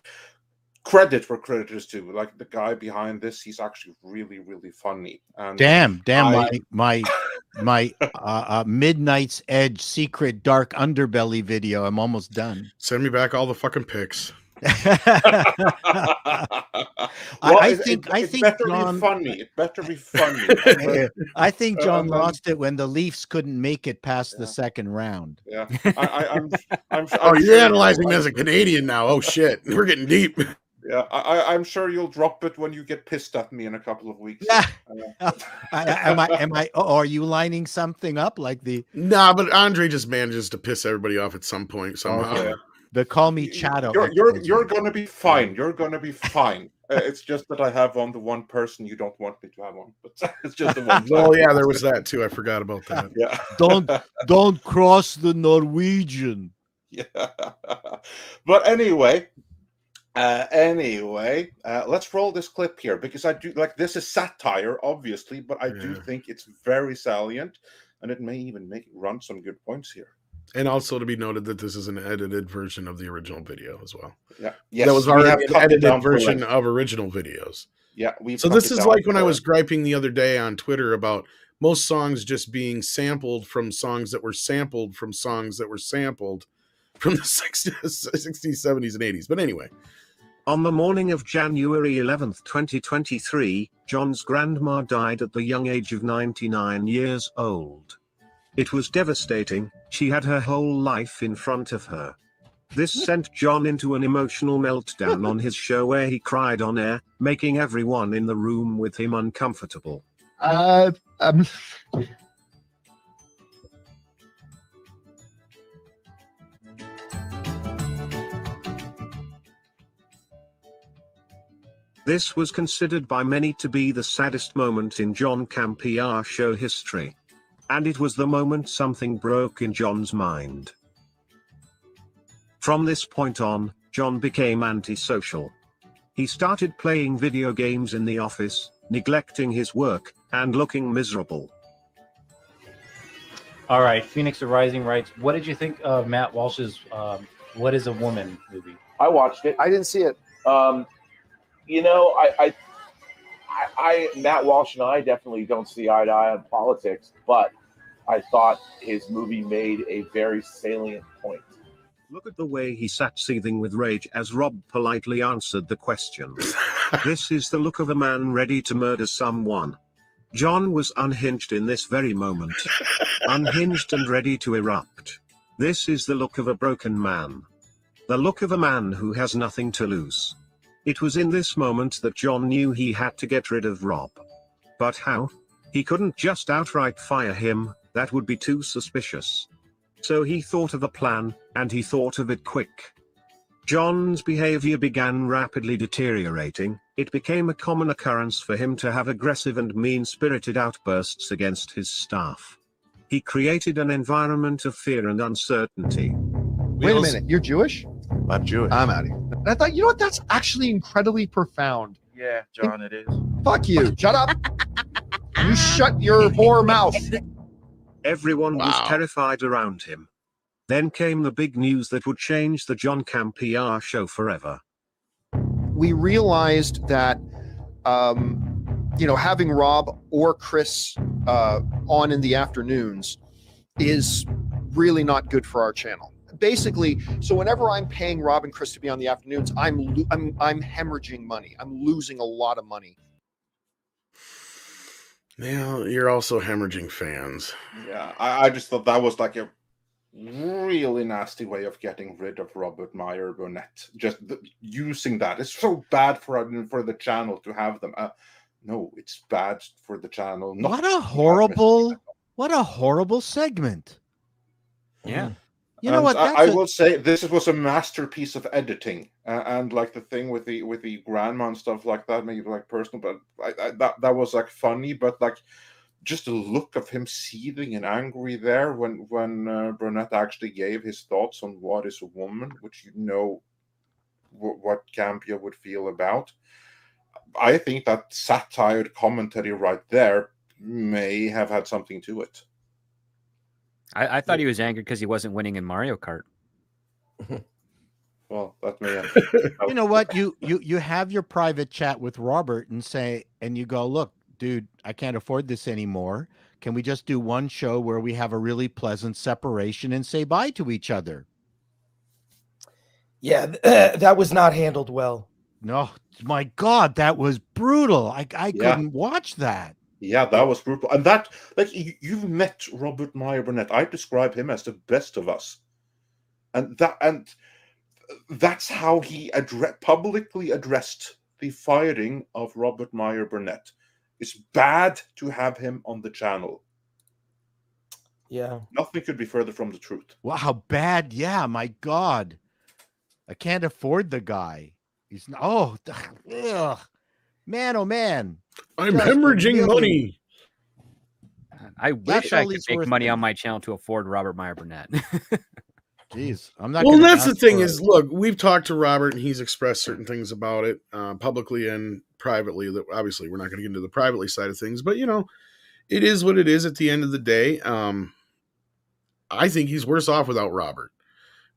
credit where credit is due. Like the guy behind this, he's actually really, really funny. And damn, my Midnight's Edge secret dark underbelly video. I'm almost done. Send me back all the fucking pics. I think better John, be funny. It better be funny. I think John lost it when the Leafs couldn't make it past the second round. Yeah, I'm you're sure analyzing me as a Canadian now. Oh shit, we're getting deep. Yeah, I'm sure you'll drop it when you get pissed at me in a couple of weeks. Am I? Oh, are you lining something up like the? Nah, but Andre just manages to piss everybody off at some point somehow. Okay. They call me Chato. You're gonna be fine. You're gonna be fine. It's just that I have on the one person you don't want me to have on, but it's just the one. Oh yeah, there was that too. I forgot about that. Yeah. Don't cross the Norwegian. Yeah. But anyway, let's roll this clip here, because I do like, this is satire, obviously, but I do think it's very salient, and it may even run some good points here. And also to be noted that this is an edited version of the original video as well. Yeah, yes, that was already an edited version of original videos. Yeah, so this is like when I was griping the other day on Twitter about most songs just being sampled from songs that were sampled from songs that were sampled from the 60s, 70s, and 80s. But anyway. On the morning of January 11th, 2023, John's grandma died at the young age of 99 years old. It was devastating. She had her whole life in front of her. This sent John into an emotional meltdown on his show, where he cried on air, making everyone in the room with him uncomfortable. This was considered by many to be the saddest moment in John Campea show history. And it was the moment something broke in John's mind. From this point on, John became antisocial. He started playing video games in the office, neglecting his work, and looking miserable. All right, Phoenix Rising writes, what did you think of Matt Walsh's What is a Woman movie? I watched it. I didn't see it. Matt Walsh and I definitely don't see eye to eye on politics, but I thought his movie made a very salient point. Look at the way he sat seething with rage as Rob politely answered the question. This is the look of a man ready to murder someone. John was unhinged in this very moment. Unhinged and ready to erupt. This is the look of a broken man. The look of a man who has nothing to lose. It was in this moment that John knew he had to get rid of Rob. But how? He couldn't just outright fire him, that would be too suspicious. So he thought of a plan, and he thought of it quick. John's behavior began rapidly deteriorating. It became a common occurrence for him to have aggressive and mean-spirited outbursts against his staff. He created an environment of fear and uncertainty. Wait a minute, you're Jewish? I'm Jewish. I'm out of here. And I thought, you know what? That's actually incredibly profound. Yeah, John, it is. Fuck you. Shut up. You shut your whore mouth. Everyone was terrified around him. Then came the big news that would change the John Campea show forever. We realized that, having Rob or Chris on in the afternoons is really not good for our channel. Basically, so whenever I'm paying Rob and Chris to be on the afternoons, I'm hemorrhaging money. I'm losing a lot of money. Yeah, you're also hemorrhaging fans. Yeah, I just thought that was like a really nasty way of getting rid of Robert Meyer Burnett. Just using that. It's so bad for the channel to have them. No, it's bad for the channel. What a horrible segment. Yeah. You know what? I will say this was a masterpiece of editing, and like the thing with the grandma and stuff like that, maybe like personal, but that was like funny, but like just the look of him seething and angry there when Burnett actually gave his thoughts on what is a woman, which what Campea would feel about. I think that satire commentary right there may have had something to it. I thought he was angry because he wasn't winning in Mario Kart. Well, that may have. You know what? You have your private chat with Robert and you go, look, dude, I can't afford this anymore. Can we just do one show where we have a really pleasant separation and say bye to each other? Yeah, that was not handled well. No, my God, that was brutal. I couldn't watch that. Yeah, that was brutal. And that, like, you've met Robert Meyer Burnett. I describe him as the best of us. And that's how he publicly addressed the firing of Robert Meyer Burnett. It's bad to have him on the channel. Yeah. Nothing could be further from the truth. Wow, how bad. Yeah, my God. I can't afford the guy. He's ugh. Man, oh man. I'm hemorrhaging money. I wish I could make money on my channel to afford Robert Meyer Burnett. Jeez, I'm not. Well, that's the thing is, look, we've talked to Robert and he's expressed certain things about it publicly and privately. That obviously we're not going to get into the privately side of things, but it is what it is at the end of the day. I think he's worse off without Robert.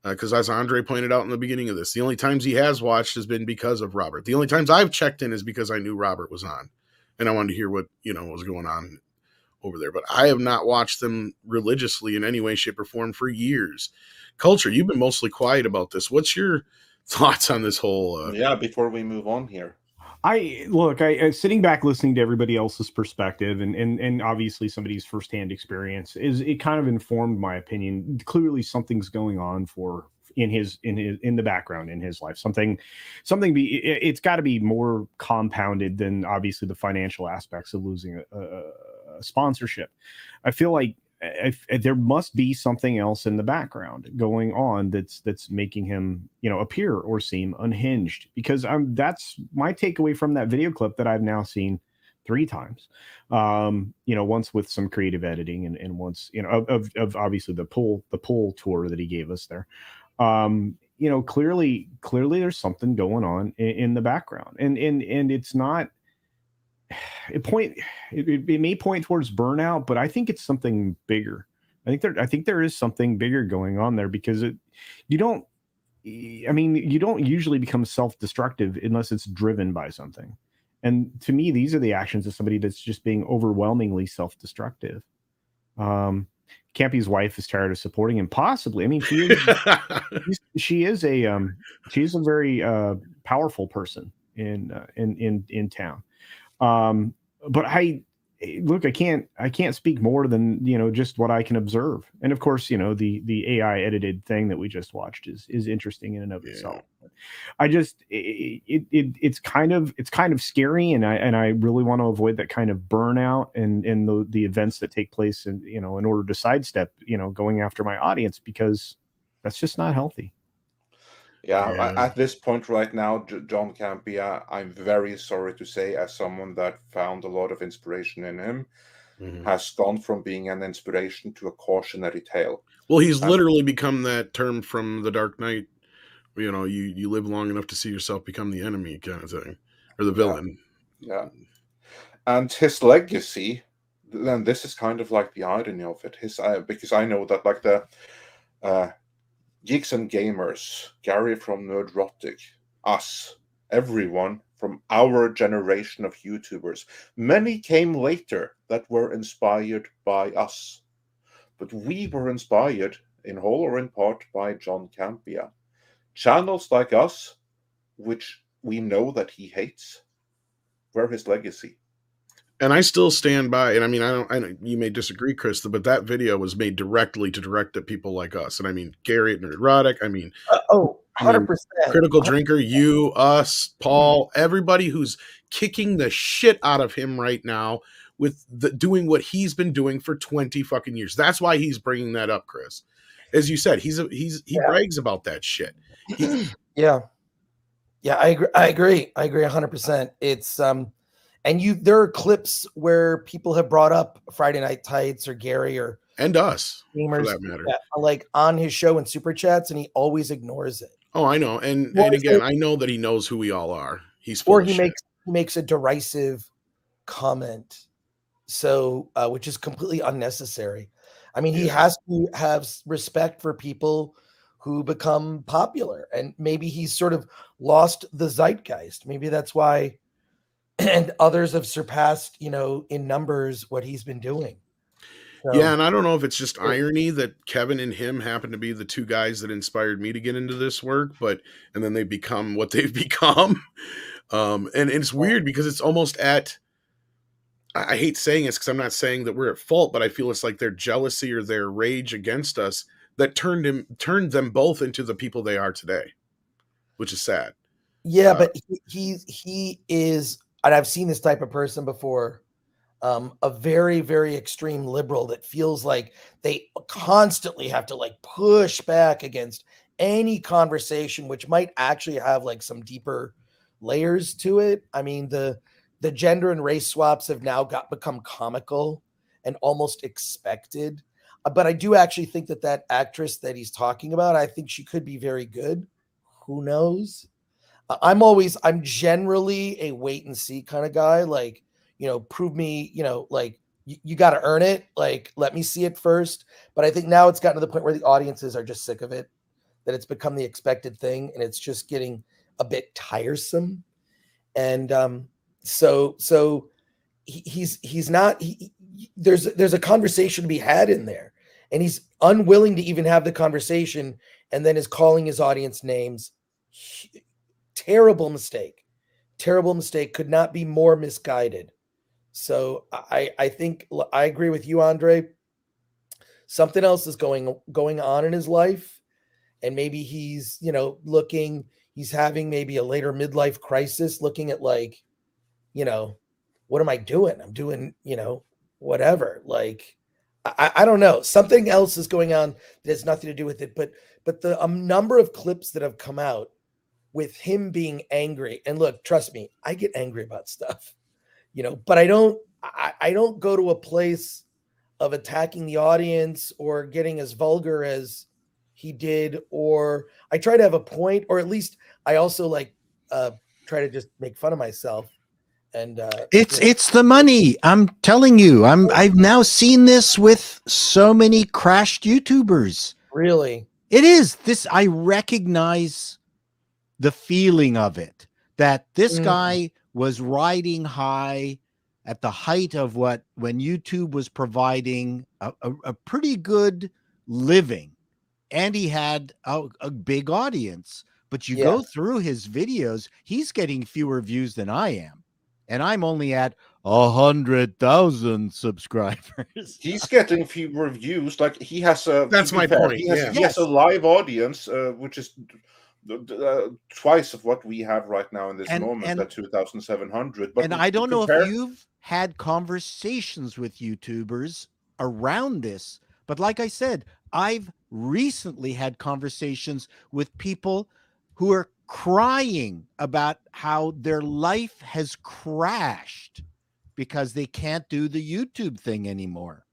Because as Andre pointed out in the beginning of this, the only times he has watched has been because of Robert. The only times I've checked in is because I knew Robert was on and I wanted to hear what was going on over there. But I have not watched them religiously in any way, shape, or form for years. Culture, you've been mostly quiet about this. What's your thoughts on this whole? Before we move on here. I sitting back listening to everybody else's perspective and obviously somebody's firsthand experience it kind of informed my opinion. Clearly something's going on in the background in his life. It's got to be more compounded than obviously the financial aspects of losing a sponsorship. I feel like there must be something else in the background going on that's making him appear or seem unhinged, because that's my takeaway from that video clip that I've now seen 3 times. Once with some creative editing and once of obviously the pool tour that he gave us there. Clearly there's something going on in the background, and it's not. It may point towards burnout, but I think it's something bigger. I think there is something bigger going on there, because you don't usually become self-destructive unless it's driven by something. And to me, these are the actions of somebody that's just being overwhelmingly self-destructive. Campea's wife is tired of supporting him, possibly. I mean, she is a very powerful person in town. But I can't speak more than just what I can observe. And of course, the AI edited thing that we just watched is interesting in and of itself. I just it's kind of scary, and I really want to avoid that kind of burnout and the events that take place in order to sidestep going after my audience, because that's just not healthy. Yeah, at this point right now, John Campea, I'm very sorry to say, as someone that found a lot of inspiration in him, has gone from being an inspiration to a cautionary tale. Well, he's literally become that term from The Dark Knight. You know, you live long enough to see yourself become the enemy kind of thing, or the villain. Yeah. And his legacy, then this is kind of like the irony of it. Because I know that like the Geeks and Gamers, Gary from Nerdrotic, us, everyone from our generation of YouTubers, many came later that were inspired by us. But we were inspired, in whole or in part, by John Campea. Channels like us, which we know that he hates, were his legacy. And I still stand by, and I mean, I know you may disagree, Chris, but that video was made directly to direct at people like us. And I mean, Gary at Nerdrotic, I mean, 100%. Critical Drinker, you, us, Paul, everybody who's kicking the shit out of him right now with doing what he's been doing for 20 fucking years. That's why he's bringing that up, Chris. As you said, he brags about that shit. Yeah, I agree 100%. It's and there are clips where people have brought up Friday Night Tights or Gary and us gamers, for that matter, like on his show in Super Chats, and he always ignores it. Oh, I know, and again, I know that he knows who we all are. He's full of shit. Makes a derisive comment, so which is completely unnecessary. I mean, he has to have respect for people who become popular, and maybe he's sort of lost the zeitgeist. Maybe that's why, and others have surpassed, in numbers what he's been doing. So, yeah, and I don't know if it's just irony that Kevin and him happen to be the two guys that inspired me to get into this work, and then they become what they've become. And it's weird because it's almost I hate saying this because I'm not saying that we're at fault, but I feel it's like their jealousy or their rage against us that turned them both into the people they are today, which is sad. Yeah, but he is, and I've seen this type of person before, a very, very extreme liberal that feels like they constantly have to like push back against any conversation, which might actually have like some deeper layers to it. I mean, the gender and race swaps have now become comical and almost expected. But I do actually think that actress that he's talking about, I think she could be very good. Who knows? I'm generally a wait and see kind of guy. Like, prove me, like you got to earn it. Like, let me see it first. But I think now it's gotten to the point where the audiences are just sick of it, that it's become the expected thing, and it's just getting a bit tiresome. And so he's not. There's a conversation to be had in there, and he's unwilling to even have the conversation, and then is calling his audience names. Terrible mistake. Could not be more misguided. So I think I agree with you, Andre. Something else is going on in his life, and maybe he's he's having maybe a later midlife crisis, looking at like, what am I doing? I'm doing whatever. Like I don't know. Something else is going on that has nothing to do with it. But the number of clips that have come out with him being angry, and look, trust me, I get angry about stuff, but I don't go to a place of attacking the audience or getting as vulgar as he did, or I try to have a point, or at least I also like try to just make fun of myself. And it's the money. I'm telling you, I've now seen this with so many crashed YouTubers. Really? It is this. I recognize the feeling of it, that this guy was riding high at the height of when YouTube was providing a pretty good living, and he had a big audience. But you go through his videos, he's getting fewer views than I am, and I'm only at 100,000 subscribers. He's getting fewer views. Like he has a. That's my point. He has a live audience, which is twice of what we have right now in this moment at 2,700. But I don't know if you've had conversations with YouTubers around this, but like I said, I've recently had conversations with people who are crying about how their life has crashed because they can't do the YouTube thing anymore.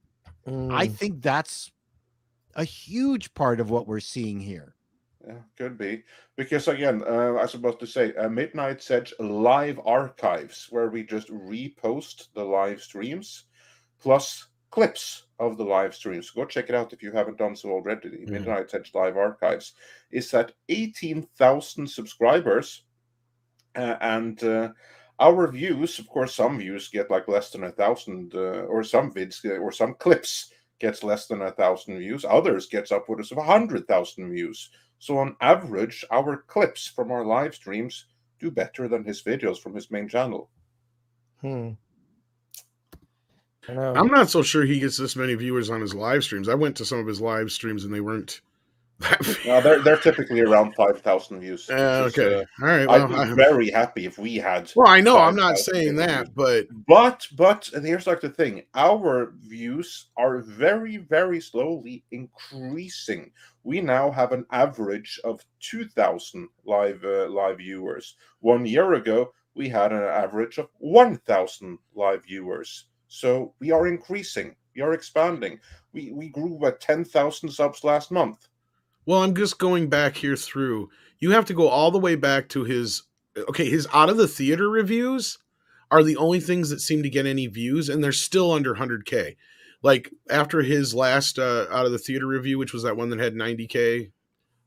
I think that's a huge part of what we're seeing here. Yeah, could be. Because again, I was supposed to say, Midnight Edge live archives, where we just repost the live streams, plus clips of the live streams. Go check it out if you haven't done so already. The Midnight Edge live archives is at 18,000 subscribers. And our views, of course, some views get like less than 1,000, or some vids or some clips gets less than 1,000 views. Others gets upwards of 100,000 views. So on average, our clips from our live streams do better than his videos from his main channel. I know. I'm not so sure he gets this many viewers on his live streams. I went to some of his live streams and they weren't that No, they're typically around 5,000 views. okay. All right. Well, I'd be very happy if we had. Well, I know I'm not saying that, but and here's like the thing: our views are very, very slowly increasing. We now have an average of 2,000 live viewers. 1 year ago, we had an average of 1,000 live viewers. So we are increasing. We are expanding. We grew at 10,000 subs last month. Well, I'm just going back here through. You have to go all the way back to his out of the theater reviews are the only things that seem to get any views, and they're still under 100K. Like after his last out of the theater review, which was that one that had 90K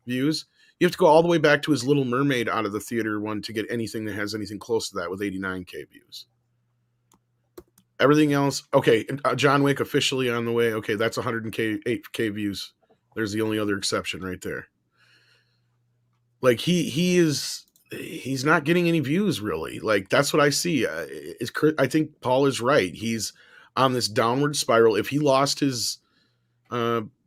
views, you have to go all the way back to his Little Mermaid out of the theater one to get anything that has anything close to that with 89K views. Everything else, okay, John Wick officially on the way. Okay, that's 108K views. There's the only other exception right there. Like he's not getting any views really. Like that's what I see. I think Paul is right. He's on this downward spiral. If he lost his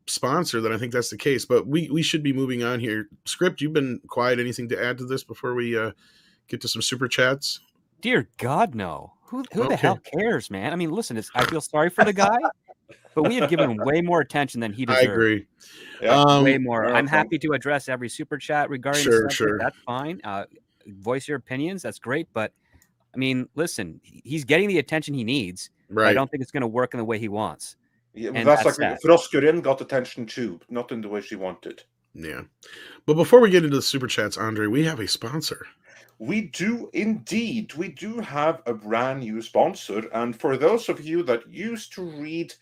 sponsor, then I think that's the case. But we should be moving on here. Script, you've been quiet. Anything to add to this before we get to some super chats? Dear God, no. Who the hell cares, man? I mean, listen, I feel sorry for the guy, but we have given him way more attention than he deserves. I agree. Way more. I'm happy to address every super chat regarding the subject. That's fine. Voice your opinions. That's great. But I mean, listen, he's getting the attention he needs. Right. I don't think it's going to work in the way he wants. Yeah, well, that's like Froskurin got attention too, but not in the way she wanted. Yeah. But before we get into the super chats, Andre, we have a sponsor. We do indeed. We do have a brand new sponsor. And for those of you that used to read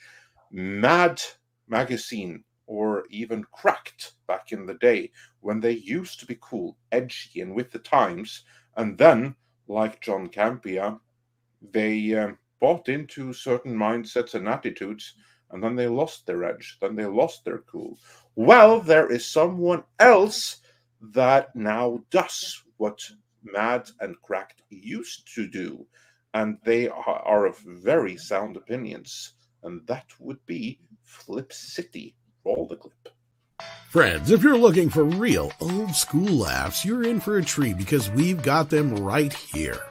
Mad magazine or even Cracked back in the day, when they used to be cool, edgy, and with the times, and then, like John Campea, they bought into certain mindsets and attitudes, and then they lost their edge, then they lost their cool. Well, there is someone else that now does what Mad and Cracked used to do, and they are of very sound opinions, and that would be Flip City. Roll the clip. Friends, if you're looking for real old school laughs, you're in for a treat because we've got them right here.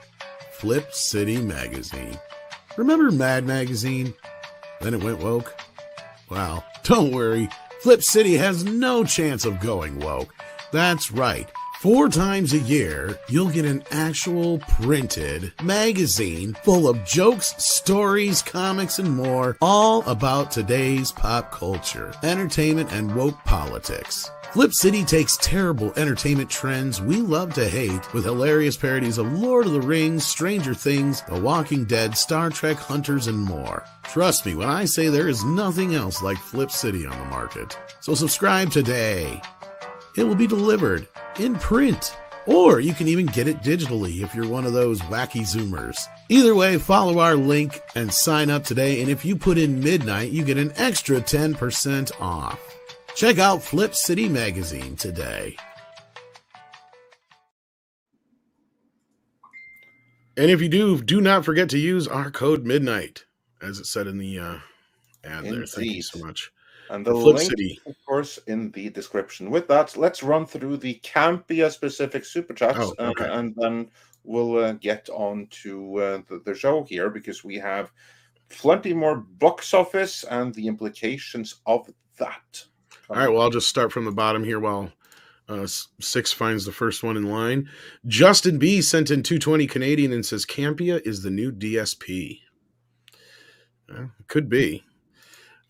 Flip City Magazine. Remember Mad Magazine? Then it went woke? Well, don't worry. Flip City has no chance of going woke. That's right. 4 times a year, you'll get an actual printed magazine full of jokes, stories, comics, and more, all about today's pop culture, entertainment, and woke politics. Flip City takes terrible entertainment trends we love to hate with hilarious parodies of Lord of the Rings, Stranger Things, The Walking Dead, Star Trek, Hunters, and more. Trust me when I say there is nothing else like Flip City on the market. So subscribe today. It will be delivered in print, or you can even get it digitally if you're one of those wacky Zoomers. Either way, follow our link and sign up today, and if you put in midnight, you get an extra 10% off. Check out Flip City Magazine today. And if you do not forget to use our code midnight, as it said in the ad there. Thank you so much. And the link, of course, in the description. With that, let's run through the Campea specific super chats, and then we'll get on to the show here, because we have plenty more box office and the implications of that. All right, well, I'll just start from the bottom here while 6 finds the first one in line. Justin B sent in 220 Canadian and says Campea is the new DSP. Could be.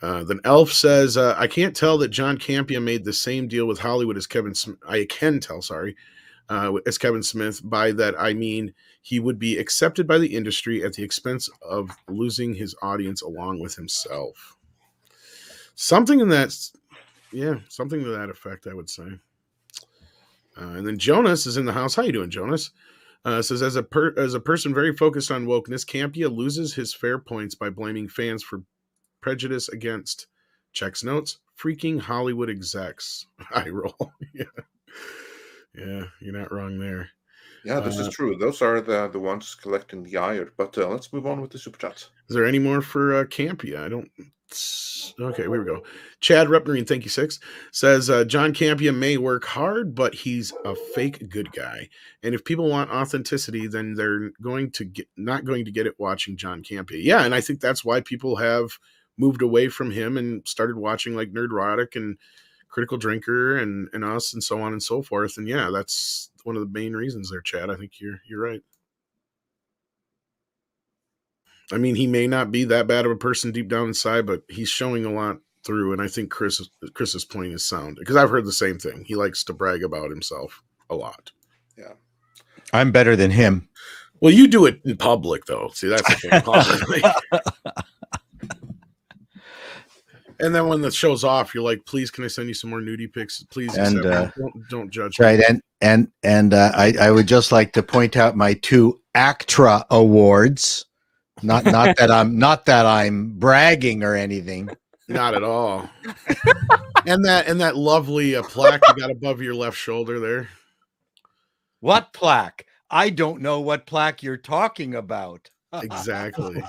Then Elf says, I can't tell that John Campea made the same deal with Hollywood as Kevin Smith. I can tell, as Kevin Smith. By that, I mean he would be accepted by the industry at the expense of losing his audience along with himself. Something to that effect, I would say. And then Jonas is in the house. How you doing, Jonas? Says, as a person very focused on wokeness, Campea loses his fair points by blaming fans for prejudice against, checks notes, freaking Hollywood execs. I roll. Yeah, you're not wrong there. Yeah, this is true. Those are the ones collecting the ire. But let's move on with the super chats. Is there any more for Campea? I don't. Okay, here we go. Chad Repmarine, thank you, 6, says John Campea may work hard, but he's a fake good guy. And if people want authenticity, then they're not going to get it watching John Campea. Yeah, and I think that's why people have moved away from him and started watching like Nerdrotic and Critical Drinker and us and so on and so forth. And yeah, that's one of the main reasons there, Chad. I think you're right. I mean, he may not be that bad of a person deep down inside, but he's showing a lot through. And I think Chris's point is sound, because I've heard the same thing. He likes to brag about himself a lot. Yeah. I'm better than him. Well, you do it in public, though. See, that's the thing. Publicly. And then when the show's off, you're like, please, can I send you some more nudie pics? Please, and don't judge. Right. Me. And I would just like to point out my 2 ACTRA awards. Not that I'm bragging or anything. Not at all. and that lovely plaque you got above your left shoulder there. What plaque? I don't know what plaque you're talking about. Exactly.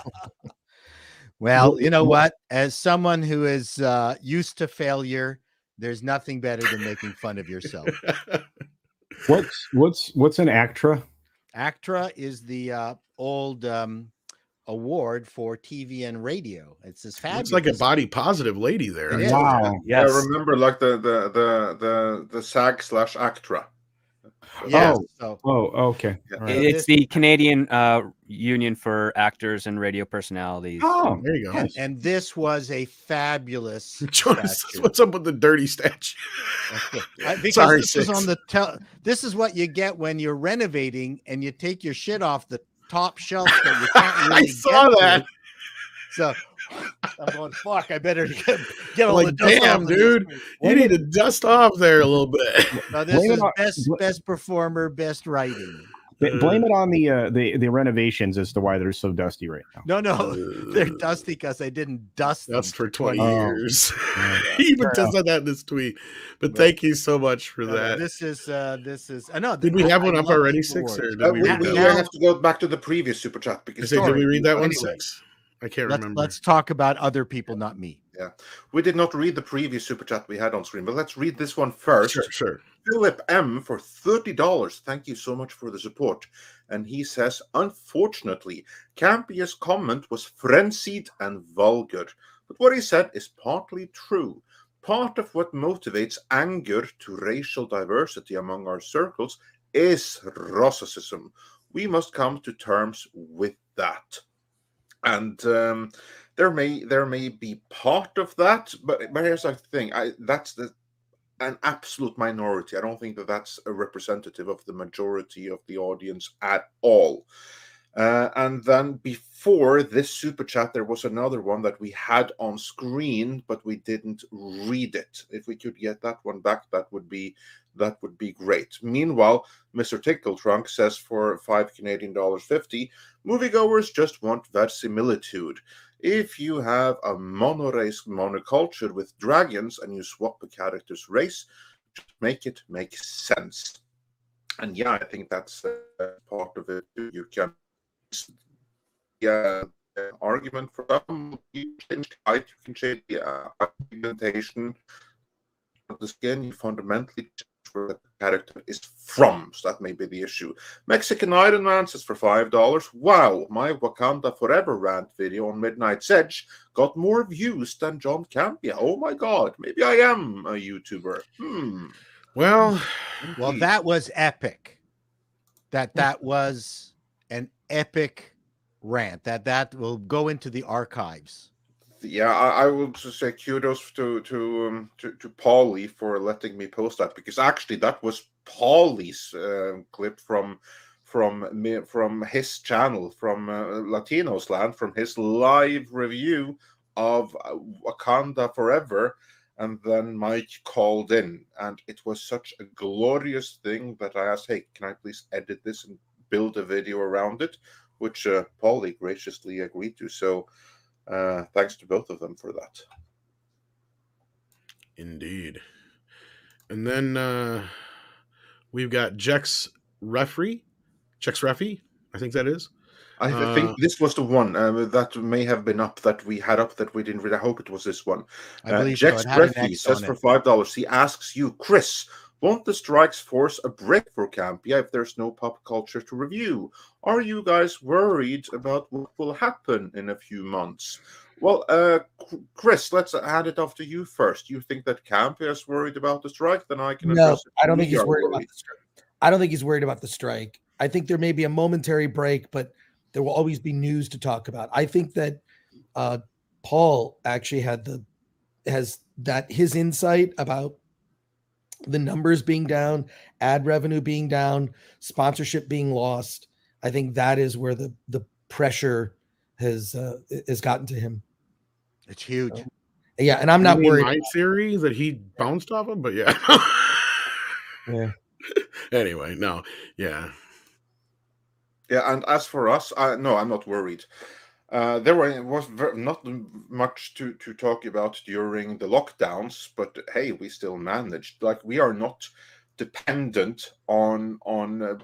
Well, you know what? As someone who is used to failure, there's nothing better than making fun of yourself. What's an ACTRA? ACTRA is the old award for TV and radio. It's this fabulous. It's like a body positive lady there. Wow. Yes. I remember like the SAG/ACTRA. Yeah. Okay. Right. It's the Canadian Union for Actors and Radio Personalities. Oh, there you go. And this was a fabulous Jonas, statue. What's up with the dirty statue? Because Sorry, this is on the this is what you get when you're renovating and you take your shit off the top shelf that you can't really I saw that. So I'm going, fuck, I better get all the dust damn, off dude. You need to dust off there a little bit. No, this is best performer, best writing. Blame it on the renovations as to why they're so dusty right now. No, they're dusty because I didn't dust them for 20 years. He even said that in this tweet. But thank you so much for that. This is I know. Did we have one up already, 6? Or did we have to go back to the previous super chat because did we read that one, 6? I can't remember. Let's talk about other people, not me. Yeah, we did not read the previous super chat we had on screen, but let's read this one first. Sure. Philip M for $30. Thank you so much for the support. And he says, unfortunately, Campea's comment was frenzied and vulgar. But what he said is partly true. Part of what motivates anger to racial diversity among our circles is Rossism. We must come to terms with that. And there may be part of that, but here's the thing: that's an absolute minority. I don't think that's a representative of the majority of the audience at all. And then before this super chat, there was another one that we had on screen, but we didn't read it. If we could get that one back, that would be great. Meanwhile, Mr. Tickle Trunk says for $5 Canadian dollars 50, moviegoers just want verisimilitude. If you have a monorace monoculture with dragons and you swap a character's race, just make it make sense. And yeah, I think that's part of it. You can argument for them. You can change the argumentation of the skin. You fundamentally change where the character is from. So that may be the issue. Mexican Ironman says for $5. Wow, my Wakanda Forever rant video on Midnight's Edge got more views than John Campea. Oh my god, maybe I am a YouTuber. Well, that was epic. That was an epic rant. That will go into the archives. Yeah, I will just say kudos to Paulie for letting me post that, because actually that was Paulie's clip from his channel, from Latinos Land, from his live review of Wakanda Forever. And then Mike called in, and it was such a glorious thing that I asked, hey, can I please edit this and build a video around it? Which Paulie graciously agreed to. So thanks to both of them for that. Indeed. And then we've got Jex Referee, I think that is. I think this was the one that may have been up that we had up that we didn't read. I hope it was this one. I believe Jex so. Referee says for $5, he asks you, Chris, won't the strikes force a break for Campea if there's no pop culture to review? Are you guys worried about what will happen in a few months? Well, Chris, let's hand it off to you first. You think that Campea is worried about the strike? Then I can address it. I don't think he's worried about the strike. I don't think he's worried about the strike. I think there may be a momentary break, but there will always be news to talk about. I think that Paul actually has his insight about the numbers being down, ad revenue being down, sponsorship being lost. I think that is where the pressure has gotten to him. It's huge. Yeah, and I'm not worried. My theory that he bounced off him, but yeah. Yeah. Anyway, no, yeah. Yeah, and as for us, no, I'm not worried. There was not much to talk about during the lockdowns, but hey, we still managed. Like, we are not dependent on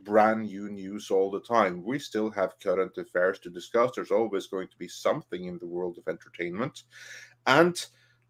brand new news all the time. We still have current affairs to discuss. There's always going to be something in the world of entertainment. And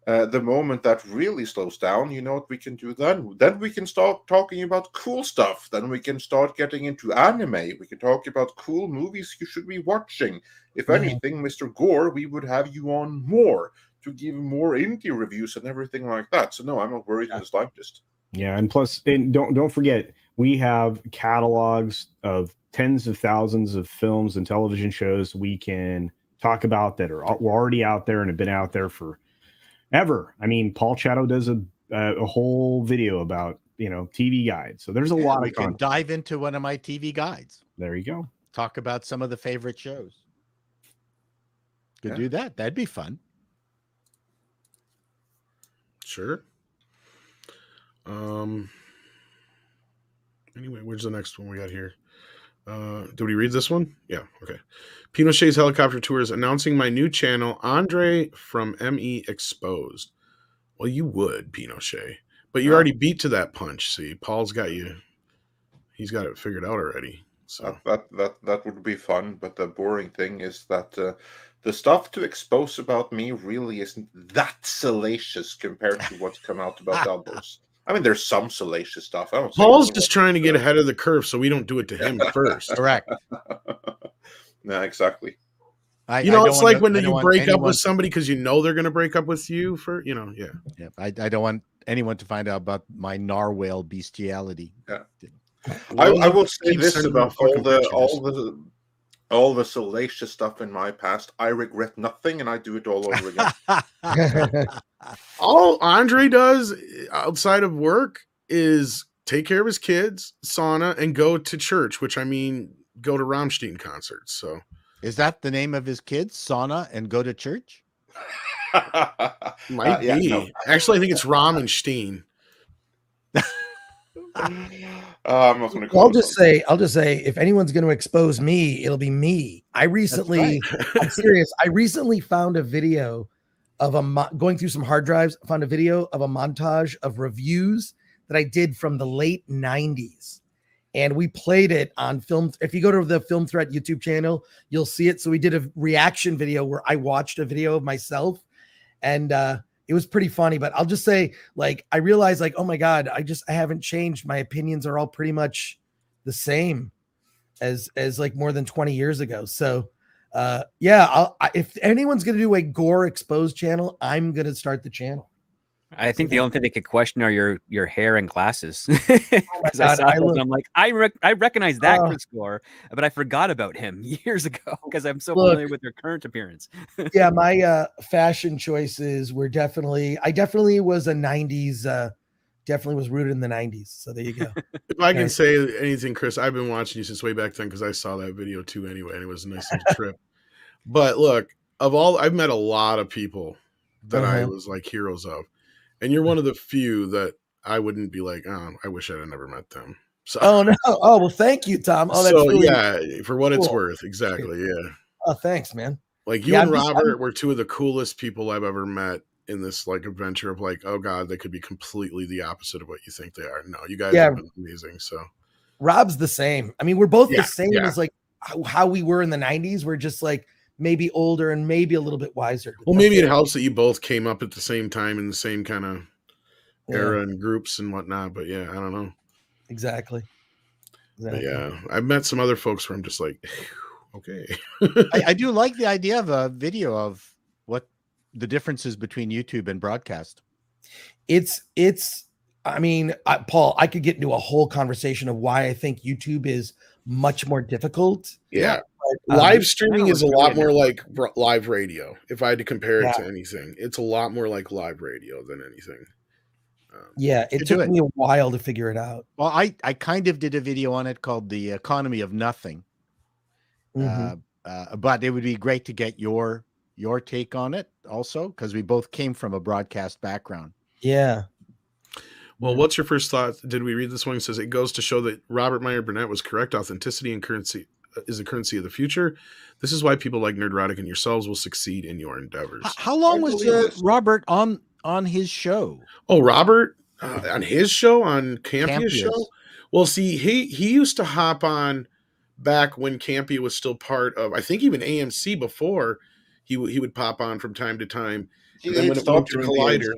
the moment that really slows down, you know what we can do then? Then we can start talking about cool stuff. Then we can start getting into anime. We can talk about cool movies you should be watching. If anything, Mr. Gore, we would have you on more to give more indie reviews and everything like that. So no, I'm not worried in the slightest. Yeah, and plus, don't forget, we have catalogs of tens of thousands of films and television shows we can talk about that were already out there and have been out there for ever. I mean, Paul Chato does a whole video about, TV guides. So there's a lot we of can content. dive into one of my TV guides. There you go. Talk about some of the favorite shows. Could do that. That'd be fun. Sure. Anyway, where's the next one we got here? Did we read this one? Yeah, okay. Pinochet's Helicopter Tour is announcing my new channel, Andre from ME Exposed. Well, you would, Pinochet. But you already beat to that punch, see. Paul's got you. He's got it figured out already. So that would be fun, but the boring thing is that the stuff to expose about me really isn't that salacious compared to what's come out about others. I mean, there's some salacious stuff. Paul's just trying to get ahead of the curve so we don't do it to him first. Correct. Yeah, exactly. It's like when you break up with somebody because they're going to break up with you for, yeah. Yeah, I don't want anyone to find out about my narwhal bestiality. Yeah. I will say this about all the salacious stuff in my past. I regret nothing, and I do it all over again. All Andre does outside of work is take care of his kids, sauna, and go to church, which I mean, go to Rammstein concerts. So, is that the name of his kids? Sauna and go to church? Might be. No. Actually, I think it's Ramenstein. I'm not going to. I'll just say, if anyone's going to expose me, it'll be me. I'm serious. I recently found a video of going through some hard drives. Found a video of a montage of reviews that I did from the late 90s, and we played it on film. If you go to the Film Threat YouTube channel, you'll see it. So we did a reaction video where I watched a video of myself, and it was pretty funny. But I'll just say, I realized, oh my God, I haven't changed. My opinions are all pretty much the same as more than 20 years ago. So if anyone's going to do a gore exposed channel, I'm going to start the channel. I think the only thing they could question are your hair and glasses. Oh my God, I'm like, I recognize that Chris Gore, but I forgot about him years ago because I'm so familiar with your current appearance. Yeah, my fashion choices were I definitely was a 90s, definitely was rooted in the 90s. So there you go. If I can say anything, Chris, I've been watching you since way back then because I saw that video too anyway, and it was a nice little trip. But look, I've met a lot of people that I was like heroes of. And you're one of the few that I wouldn't be like, oh, I wish I'd have never met them. So, oh no! Oh well, thank you, Tom. Oh, that's really for what it's worth, exactly. Yeah. Oh, thanks, man. Like you and Robert were two of the coolest people I've ever met in this like adventure of like, oh God, they could be completely the opposite of what you think they are. No, you guys have been amazing. So Rob's the same. I mean, we're both the same as like how we were in the 90s. We're just like maybe older and maybe a little bit wiser. Well, maybe it helps that you both came up at the same time in the same kind of era and groups and whatnot. But yeah, I don't know. Exactly. But yeah, I've met some other folks where I'm just like, okay. I do like the idea of a video of what the differences between YouTube and broadcast. I mean, Paul, I could get into a whole conversation of why I think YouTube is much more difficult. Yeah. Live streaming is a lot more like live radio. If I had to compare it to anything, it's a lot more like live radio than anything. It took me a while to figure it out. Well, I kind of did a video on it called The Economy of Nothing. But it would be great to get your take on it also, because we both came from a broadcast background. Yeah. Well, what's your first thought? Did we read this one? It says it goes to show that Robert Meyer Burnett was correct. Authenticity and currency is the currency of the future. This is why people like Nerdrotic and yourselves will succeed in your endeavors. How long was Robert on his show? Oh, Robert on his show, on Campea's show? Well, see, he used to hop on back when Campea was still part of, I think even AMC before, he would pop on from time to time. And then when it moved to Collider,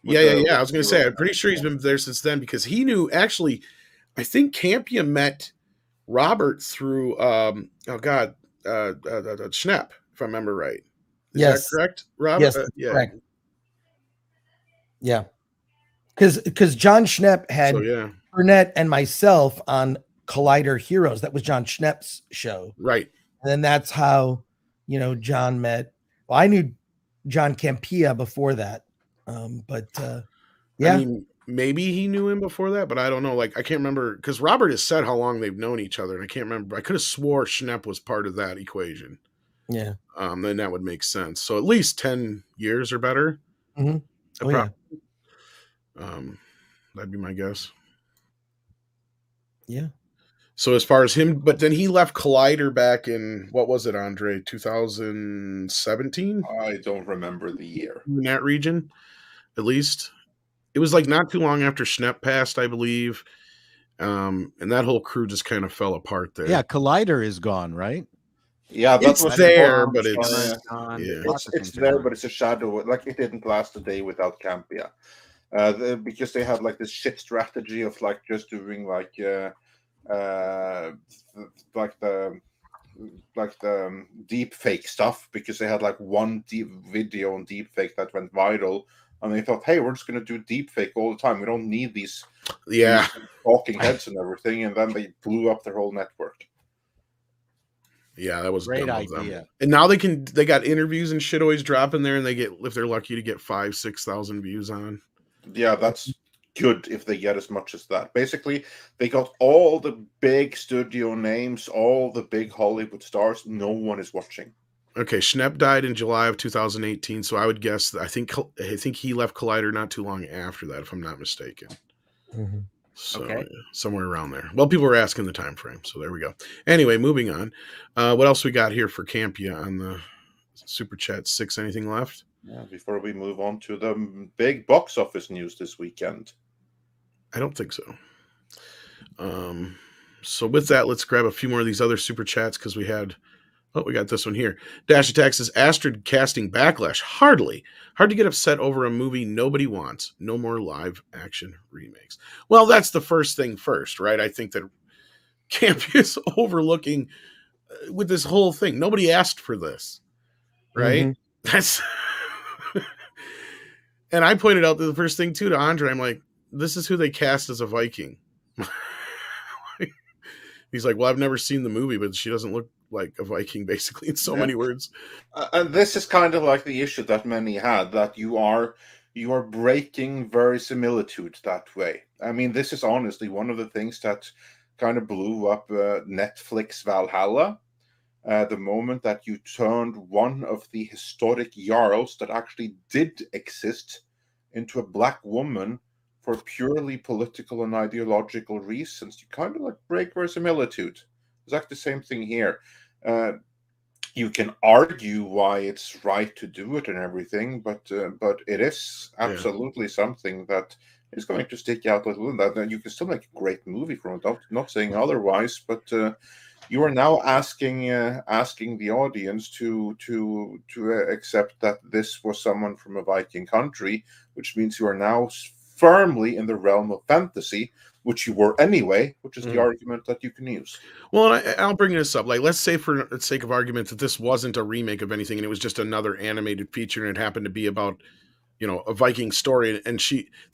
I was going to say, I'm pretty sure he's been there since then because he knew, actually, I think Campea met Robert through, Schnepp, if I remember right. Is that correct, Robert? Yes, correct. Yeah. Because John Schnepp had Burnett and myself on Collider Heroes. That was John Schnepp's show. Right. And then that's how, John met. Well, I knew John Campea before that. I mean, maybe he knew him before that, but I don't know. Like, I can't remember because Robert has said how long they've known each other, and I can't remember. I could have swore Schnepp was part of that equation. Yeah. Then that would make sense. So at least 10 years or better. Mm-hmm. That'd be my guess. Yeah. So as far as him, but then he left Collider back in, what was it, Andre, 2017? I don't remember the year. In that region, at least. It was like not too long after Schnepp passed, I believe. And that whole crew just kind of fell apart there. Yeah, Collider is gone, right? Yeah, it's there, but it's it's there, but it's a shadow. Like it didn't last a day without Campea, because they had like this shit strategy of like just doing like the deep fake stuff, because they had like one deep video on deep fake that went viral, and they thought, hey, we're just going to do deep fake all the time. We don't need these talking heads and everything, and then they blew up their whole network. Yeah, that was a great idea. And now they got interviews and shit always dropping there, and they get, if they're lucky, to get 5,000-6,000 views on. Yeah, that's good if they get as much as that. Basically, they got all the big studio names, all the big Hollywood stars. No one is watching. Okay, Schnepp died in July of 2018, so I would guess that I think he left Collider not too long after that, if I'm not mistaken. Mm-hmm. So somewhere around there. Well, people were asking the time frame, so there we go. Anyway, moving on. What else we got here for Campea on the Super Chat 6? Anything left? Yeah, before we move on to the big box office news this weekend. I don't think so. So with that, let's grab a few more of these other Super Chats because we got this one here. Dash Attack says, Astrid casting backlash. Hardly. Hard to get upset over a movie nobody wants. No more live action remakes. Well, that's the first thing first, right? I think that Campea is overlooking with this whole thing. Nobody asked for this, right? Mm-hmm. That's... And I pointed out the first thing too to Andre. I'm like, this is who they cast as a Viking. He's like, well, I've never seen the movie, but she doesn't look like a Viking, basically, in so many words. And this is kind of like the issue that many had, that you are breaking verisimilitude that way. I mean, this is honestly one of the things that kind of blew up Netflix Valhalla. The moment that you turned one of the historic jarls that actually did exist into a black woman for purely political and ideological reasons, you kind of like break verisimilitude. It's like the same thing here. You can argue why it's right to do it and everything, but it is absolutely something that is going to stick out a little. That you can still make a great movie from it. Not saying otherwise, but you are now asking the audience to accept that this was someone from a Viking country, which means you are now firmly in the realm of fantasy, which you were anyway, which is the argument that you can use. Well, I'll bring this up. Like, let's say for the sake of argument that this wasn't a remake of anything and it was just another animated feature and it happened to be about, a Viking story, and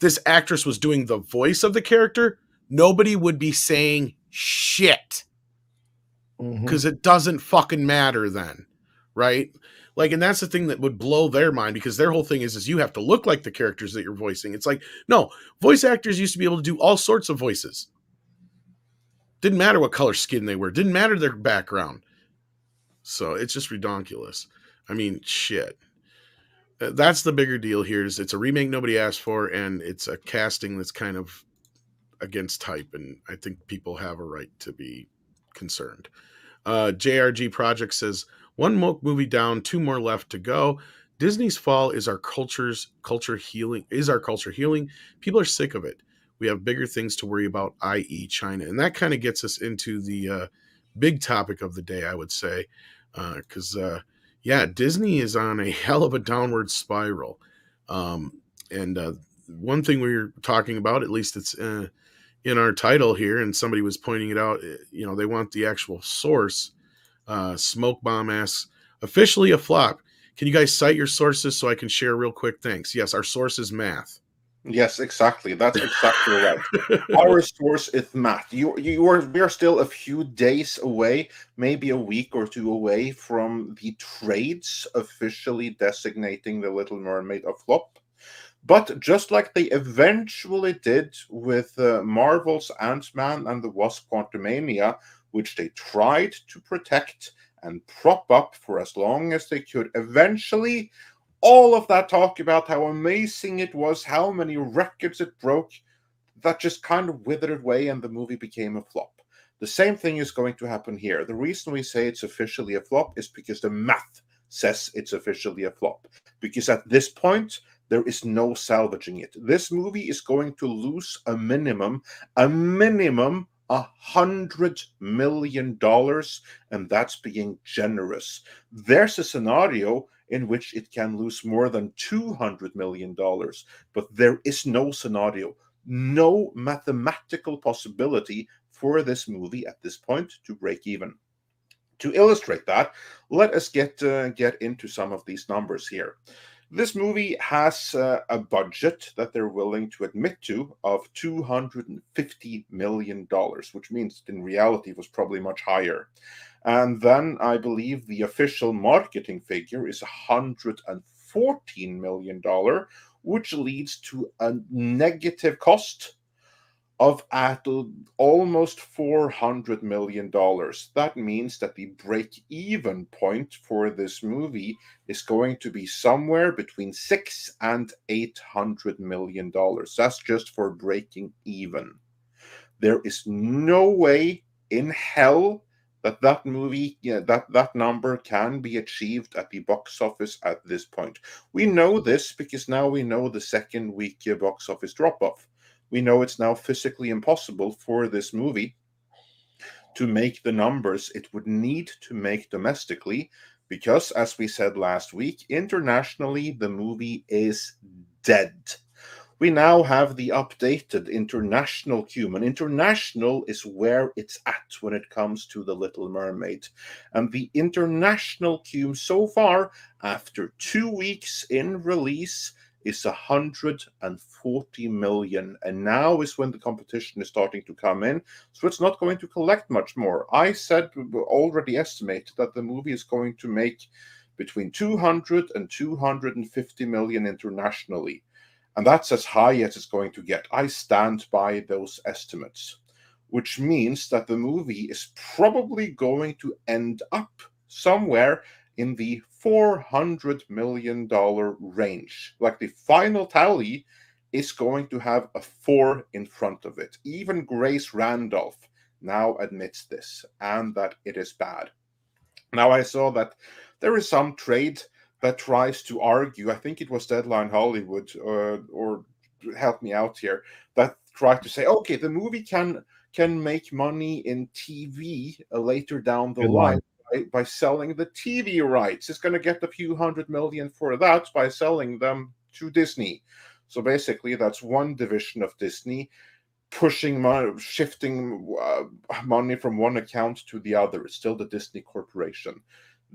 this actress was doing the voice of the character, nobody would be saying shit. Because it doesn't fucking matter then, right? Like, and that's the thing that would blow their mind, because their whole thing is you have to look like the characters that you're voicing. It's like, no, voice actors used to be able to do all sorts of voices. Didn't matter what color skin they were. Didn't matter their background. So it's just redonkulous. I mean, shit. That's the bigger deal here, is it's a remake nobody asked for, and it's a casting that's kind of against type, and I think people have a right to be concerned. JRG Project says, one movie down, 2 more left to go. Disney's fall is our culture healing. People are sick of it. We have bigger things to worry about, i.e. China. And that kind of gets us into the big topic of the day, I would say. Because, Disney is on a hell of a downward spiral. And one thing we were talking about, at least it's in our title here, and somebody was pointing it out, they want the actual source. Smoke Bomb asks, officially a flop. Can you guys cite your sources so I can share real quick? Thanks. Yes, our source is math. Yes, exactly. That's exactly right. Our source is math. We are still a few days away, maybe a week or 2 away from the trades officially designating The Little Mermaid a flop. But just like they eventually did with Marvel's Ant-Man and the Wasp: Quantumania, which they tried to protect and prop up for as long as they could, eventually all of that talk about how amazing it was, how many records it broke, that just kind of withered away and the movie became a flop. The same thing is going to happen here. The reason we say it's officially a flop is because the math says it's officially a flop. Because at this point, there is no salvaging it. This movie is going to lose a minimum $100 million, and that's being generous. There's a scenario in which it can lose more than $200 million, but there is no scenario, no mathematical possibility for this movie at this point to break even. To illustrate that, let us get into some of these numbers here. This movie has a budget that they're willing to admit to of $250 million, which means in reality it was probably much higher. And then I believe the official marketing figure is $114 million, which leads to a negative cost of at almost $400 million. That means that the break-even point for this movie is going to be somewhere between $600 and $800 million. That's just for breaking even. There is no way in hell that movie, that number can be achieved at the box office at this point. We know this because now we know the second week box office drop-off. We know it's now physically impossible for this movie to make the numbers it would need to make domestically, because, as we said last week, internationally the movie is dead. We now have the updated international cume, and international is where it's at when it comes to The Little Mermaid. And the international cume so far, after 2 weeks in release, is 140 million. And now is when the competition is starting to come in. So it's not going to collect much more. I said, already estimated that the movie is going to make between 200 and 250 million internationally. And that's as high as it's going to get. I stand by those estimates, which means that the movie is probably going to end up somewhere in the $400 million range. Like, the final tally is going to have a 4 in front of it. Even Grace Randolph now admits this, and that it is bad. Now, I saw that there is some trade that tries to argue, I think it was Deadline Hollywood, or help me out here, that tried to say, okay, the movie can make money in TV later down the line by selling the TV rights. It's going to get a few $100 million for that by selling them to Disney. So basically, that's one division of Disney pushing money, shifting money from one account to the other. It's still the Disney Corporation.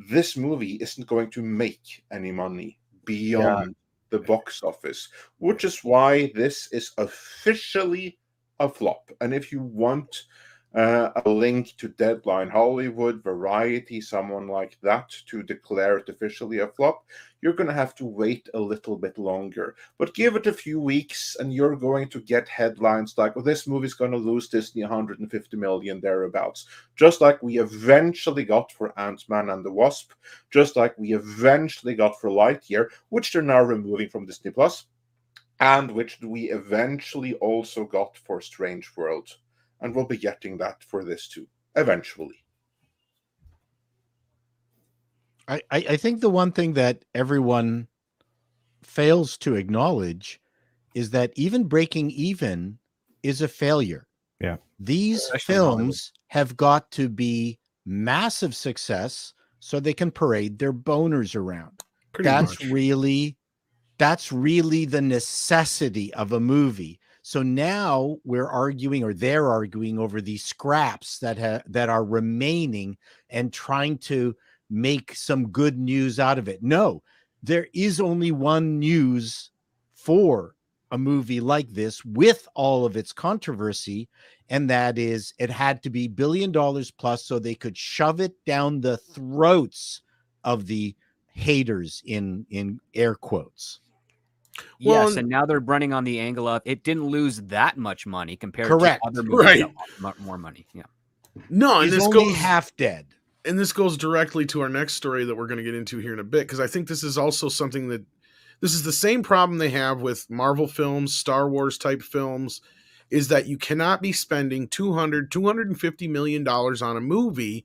This movie isn't going to make any money beyond the box office, which is why this is officially a flop. And if you want a link to Deadline Hollywood, Variety, someone like that, to declare it officially a flop, you're going to have to wait a little bit longer. But give it a few weeks and you're going to get headlines like, well, this movie's going to lose Disney 150 million thereabouts. Just like we eventually got for Ant-Man and the Wasp, just like we eventually got for Lightyear, which they're now removing from Disney+, and which we eventually also got for Strange World. And we'll be getting that for this too, eventually. I think the one thing that everyone fails to acknowledge is that even breaking even is a failure. Yeah. These films have got to be massive success so they can parade their boners around. That's really the necessity of a movie. So now we're arguing, or they're arguing, over these scraps that are remaining and trying to make some good news out of it. No, there is only one news for a movie like this with all of its controversy, and that is it had to be $1 billion plus so they could shove it down the throats of the haters in air quotes. Yes, and now they're running on the angle of it didn't lose that much money compared Correct. to other movies that lost more money. Yeah. No, and He's this only goes half dead. And this goes directly to our next story that we're going to get into here in a bit, because I think this is also something that this is the same problem they have with Marvel films, Star Wars type films, is that you cannot be spending $250 million on a movie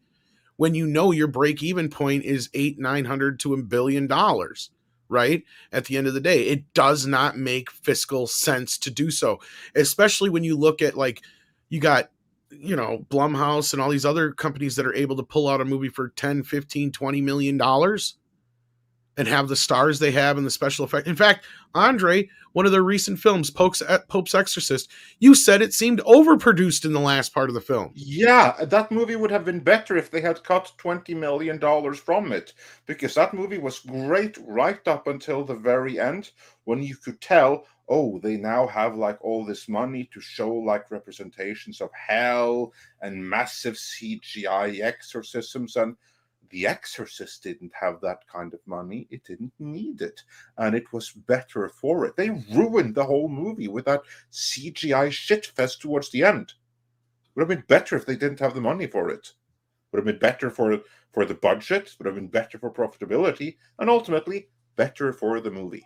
when you know your break-even point is $800-900 to $1 billion, right? At the end of the day, it does not make fiscal sense to do so, especially when you look at, like, you got, you know, Blumhouse and all these other companies that are able to pull out a movie for 10, 15, 20 million dollars and have the stars they have and the special effect. In fact, Andre, one of their recent films, Pope's Exorcist, you said it seemed overproduced in the last part of the film. Yeah, that movie would have been better if they had cut $20 million from it, because that movie was great right up until the very end, when you could tell, oh, they now have like all this money to show like representations of hell and massive CGI exorcisms, and The Exorcist didn't have that kind of money. It didn't need it, and it was better for it. They ruined the whole movie with that CGI shitfest towards the end. Would have been better if they didn't have the money for it. Would have been better for the budget. Would have been better for profitability, and ultimately better for the movie.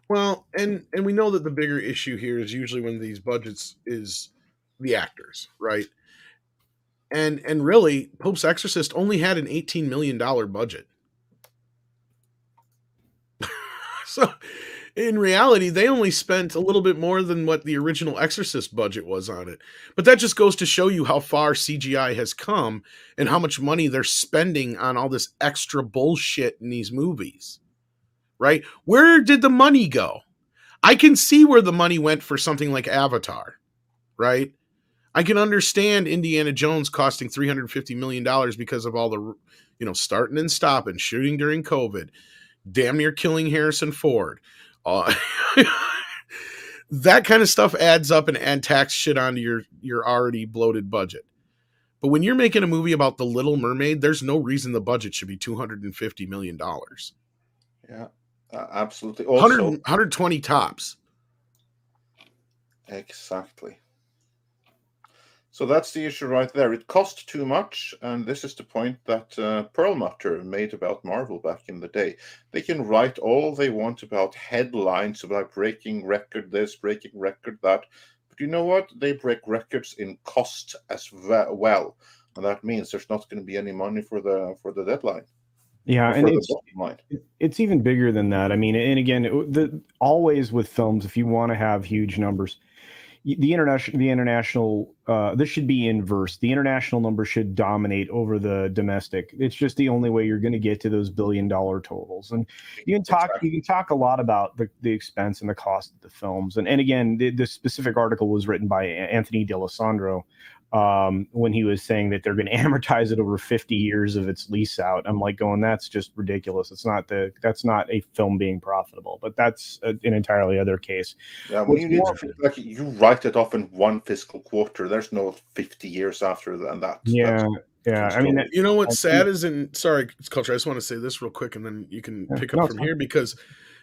Well, and we know that the bigger issue here is usually when these budgets is the actors, right? And really, Pope's Exorcist only had an $18 million budget. So in reality, they only spent a little bit more than what the original Exorcist budget was on it. But that just goes to show you how far CGI has come and how much money they're spending on all this extra bullshit in these movies, right? Where did the money go? I can see where the money went for something like Avatar, right? I can understand Indiana Jones costing $350 million because of all the, you know, starting and stopping, shooting during COVID, damn near killing Harrison Ford, That kind of stuff adds up and tax shit onto your already bloated budget. But when you're making a movie about the Little Mermaid, there's no reason the budget should be $250 million. Yeah, absolutely. Also, 120 tops. Exactly. So that's the issue right there. It cost too much, and this is the point that Perlmutter made about Marvel back in the day. They can write all they want about headlines, about breaking record this, breaking record that, but you know what? They break records in cost as well, and that means there's not going to be any money for the deadline. Yeah, and it's even bigger than that. I mean, and again, always with films, if you want to have huge numbers, the international this should be inverse. The international number should dominate over the domestic. It's just the only way you're going to get to those $1 billion totals. And you can talk a lot about the expense and the cost of the films. And again, the specific article was written by Anthony D'Alessandro when he was saying that they're going to amortize it over 50 years of its lease out. I'm like going, that's just ridiculous. That's not a film being profitable, but that's an entirely other case. Yeah, when you write it off in one fiscal quarter, there's no 50 years after that. Yeah. I mean, you know what's sad is sorry, Culture, I just want to say this real quick and then you can pick up from here, because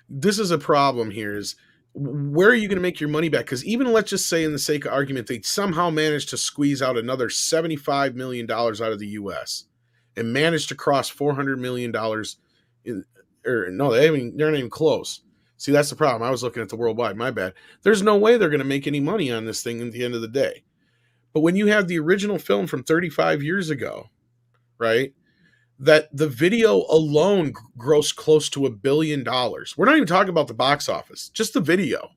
this is a problem here is, where are you going to make your money back? Because even let's just say, in the sake of argument, they somehow managed to squeeze out another $75 million out of the U.S. and managed to cross $400 million. They're not even close. See, that's the problem. I was looking at the worldwide. My bad. There's no way they're going to make any money on this thing at the end of the day. But when you have the original film from 35 years ago, right, that the video alone grossed close to $1 billion. We're not even talking about the box office, just the video.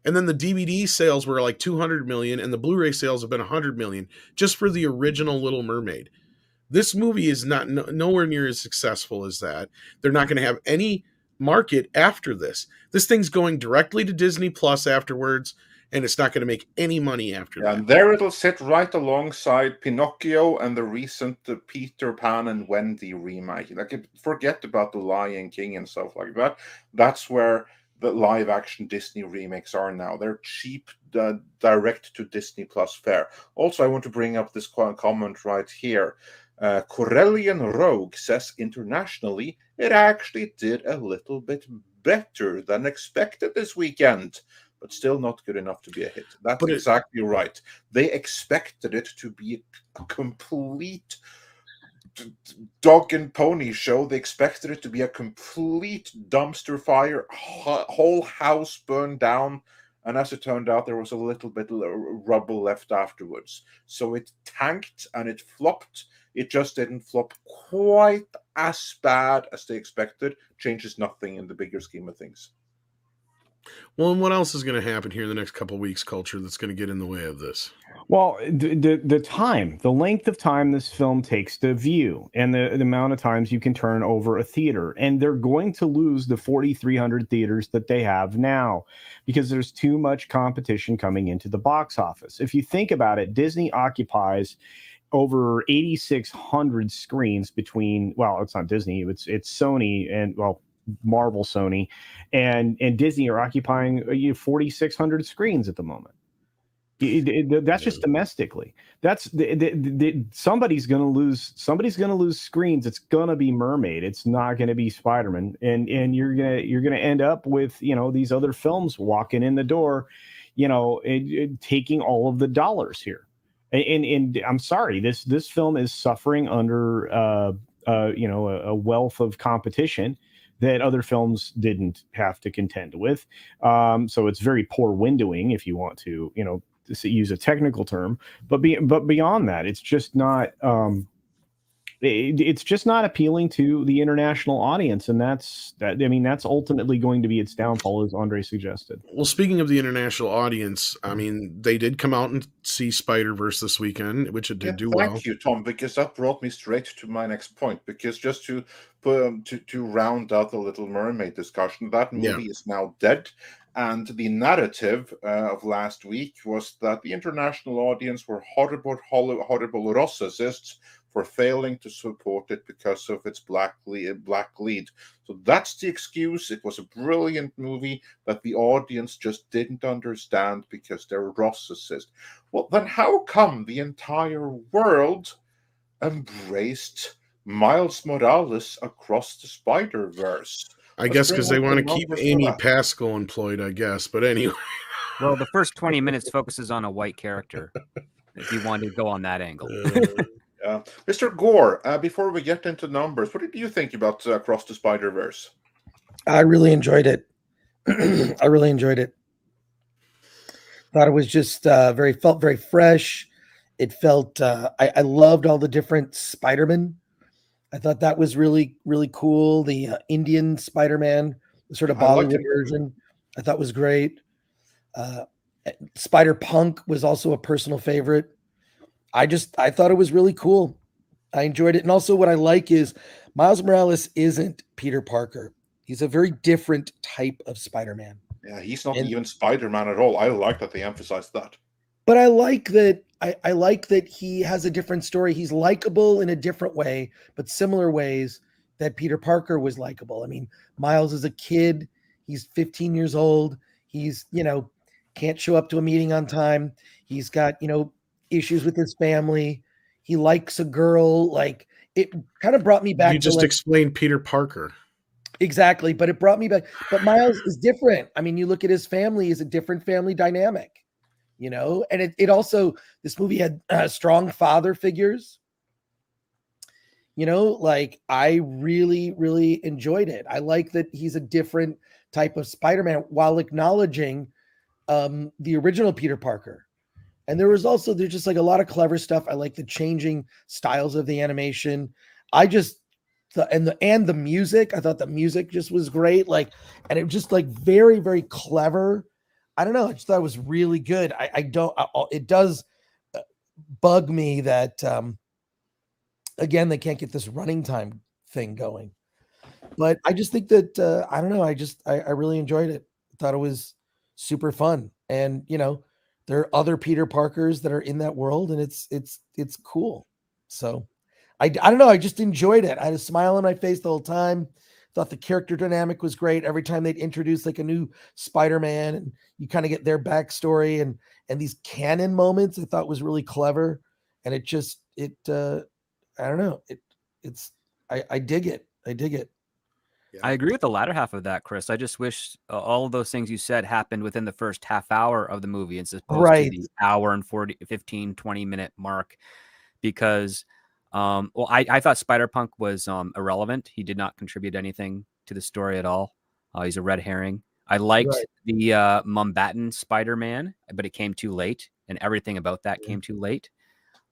And then the DVD sales were like 200 million, and the Blu-ray sales have been 100 million just for the original Little Mermaid. This movie is not nowhere near as successful as that. They're not going to have any market after this. This thing's going directly to Disney Plus afterwards, and it's not going to make any money after that. And there it'll sit right alongside Pinocchio and the recent Peter Pan and Wendy remake. Like, forget about the Lion King and stuff like that. That's where the live-action Disney remakes are now. They're cheap, direct to Disney Plus fare. Also, I want to bring up this comment right here. Corellian Rogue says internationally, it actually did a little bit better than expected this weekend, but still not good enough to be a hit. That's exactly right. They expected it to be a complete dog and pony show. They expected it to be a complete dumpster fire, whole house burned down, and as it turned out, there was a little bit of rubble left afterwards. So it tanked and it flopped. It just didn't flop quite as bad as they expected. Changes nothing in the bigger scheme of things. Well, and what else is going to happen here in the next couple of weeks, Culture, that's going to get in the way of this? Well, the length of time this film takes to view, and the amount of times you can turn over a theater. And they're going to lose the 4,300 theaters that they have now because there's too much competition coming into the box office. If you think about it, Disney occupies over 8,600 screens between, well, it's not Disney, it's Sony and, well, Marvel, Sony, and Disney are occupying 4,600 screens at the moment. That's just domestically. That's somebody's going to lose. Somebody's going to lose screens. It's going to be Mermaid. It's not going to be Spider-Man, and you're gonna end up with these other films walking in the door, taking all of the dollars here. And I'm sorry, this film is suffering under a wealth of competition that other films didn't have to contend with. So it's very poor windowing, if you want to, to use a technical term. But beyond that, it's just not. It's just not appealing to the international audience, and that's ultimately going to be its downfall, as Andre suggested. Well, speaking of the international audience, I mean, they did come out and see Spider-Verse this weekend, which it did do well. Thank you, Tom, because that brought me straight to my next point. Because just to round out the Little Mermaid discussion, that movie is now dead, And the narrative of last week was that the international audience were horrible racists for failing to support it because of its black lead. So that's the excuse. It was a brilliant movie that the audience just didn't understand because they're racist. Well, then how come the entire world embraced Miles Morales across the Spider-Verse? I guess because they want to keep Amy Pascal employed, I guess. But anyway. Well, the first 20 minutes focuses on a white character, if you want to go on that angle. Mr. Gore, before we get into numbers, what did you think about Across the Spider-Verse? I really enjoyed it. I really enjoyed it. Thought it was just felt very fresh. It felt I loved all the different Spider-Man. I thought that was really, really cool. The Indian Spider-Man, the sort of Bollywood version, I thought was great. Spider-Punk was also a personal favorite. I thought it was really cool. I enjoyed it. And also what I like is Miles Morales isn't Peter Parker. He's a very different type of Spider-Man. Yeah, he's not even Spider-Man at all. I like that they emphasized that. But I like that I like that he has a different story. He's likable in a different way, but similar ways that Peter Parker was likable. I mean, Miles is a kid. He's 15 years old. He's, can't show up to a meeting on time. He's got, issues with his family. He likes a girl. Like, it kind of brought me back. You just explained Peter Parker. Exactly. But it brought me back. But Miles is different. I mean, you look at his family, is a different family dynamic, and it also, this movie had strong father figures, like I really, really enjoyed it. I like that he's a different type of Spider-Man while acknowledging the original Peter Parker. And there's just like a lot of clever stuff. I like the changing styles of the animation. And the music, I thought the music just was great. Like, and it was just like very, very clever. I don't know. I just thought it was really good. It does bug me that, again, they can't get this running time thing going, but I just think that, I don't know. I really enjoyed it. I thought it was super fun. And, there are other Peter Parkers that are in that world, and it's cool. So I don't know. I just enjoyed it. I had a smile on my face the whole time. Thought the character dynamic was great. Every time they'd introduce like a new Spider-Man, and you kind of get their backstory and these canon moments, I thought was really clever. And I don't know. I dig it. I dig it. I agree with the latter half of that, Chris. I just wish all of those things you said happened within the first half hour of the movie, as opposed to the hour and 20 minute mark, because I thought Spider-Punk was irrelevant. He did not contribute anything to the story at all. He's a red herring. I liked the Mumbattan Spider-Man, but it came too late, and everything about that came too late.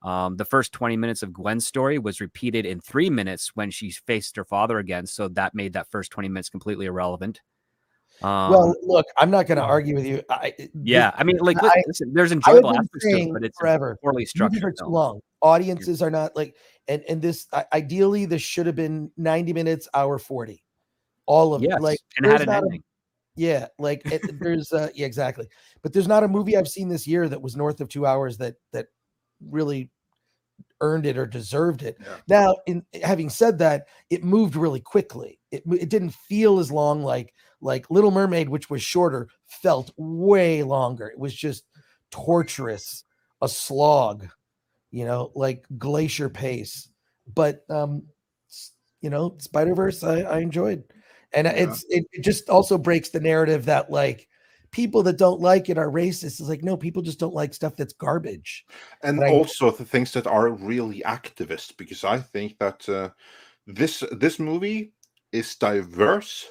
The first 20 minutes of Gwen's story was repeated in 3 minutes when she faced her father again, so that made that first 20 minutes completely irrelevant. Well, look, I'm not going to argue with you. Listen, there's enjoyable aspects to it, but it's forever poorly structured. Too long. Audiences are not like, and this ideally this should have been 90 minutes, hour 40, all of it. Like, and had an ending. There's exactly. But there's not a movie I've seen this year that was north of 2 hours that really earned it or deserved it. Yeah. Now, in having said that, it moved really quickly. It didn't feel as long. Like Little Mermaid, which was shorter, felt way longer. It was just torturous, a slog, like glacier pace. But Spider-Verse, I enjoyed, and it just also breaks the narrative that like people that don't like it are racist. It's like, no, people just don't like stuff that's garbage. And also the things that are really activist, because I think that this movie is diverse,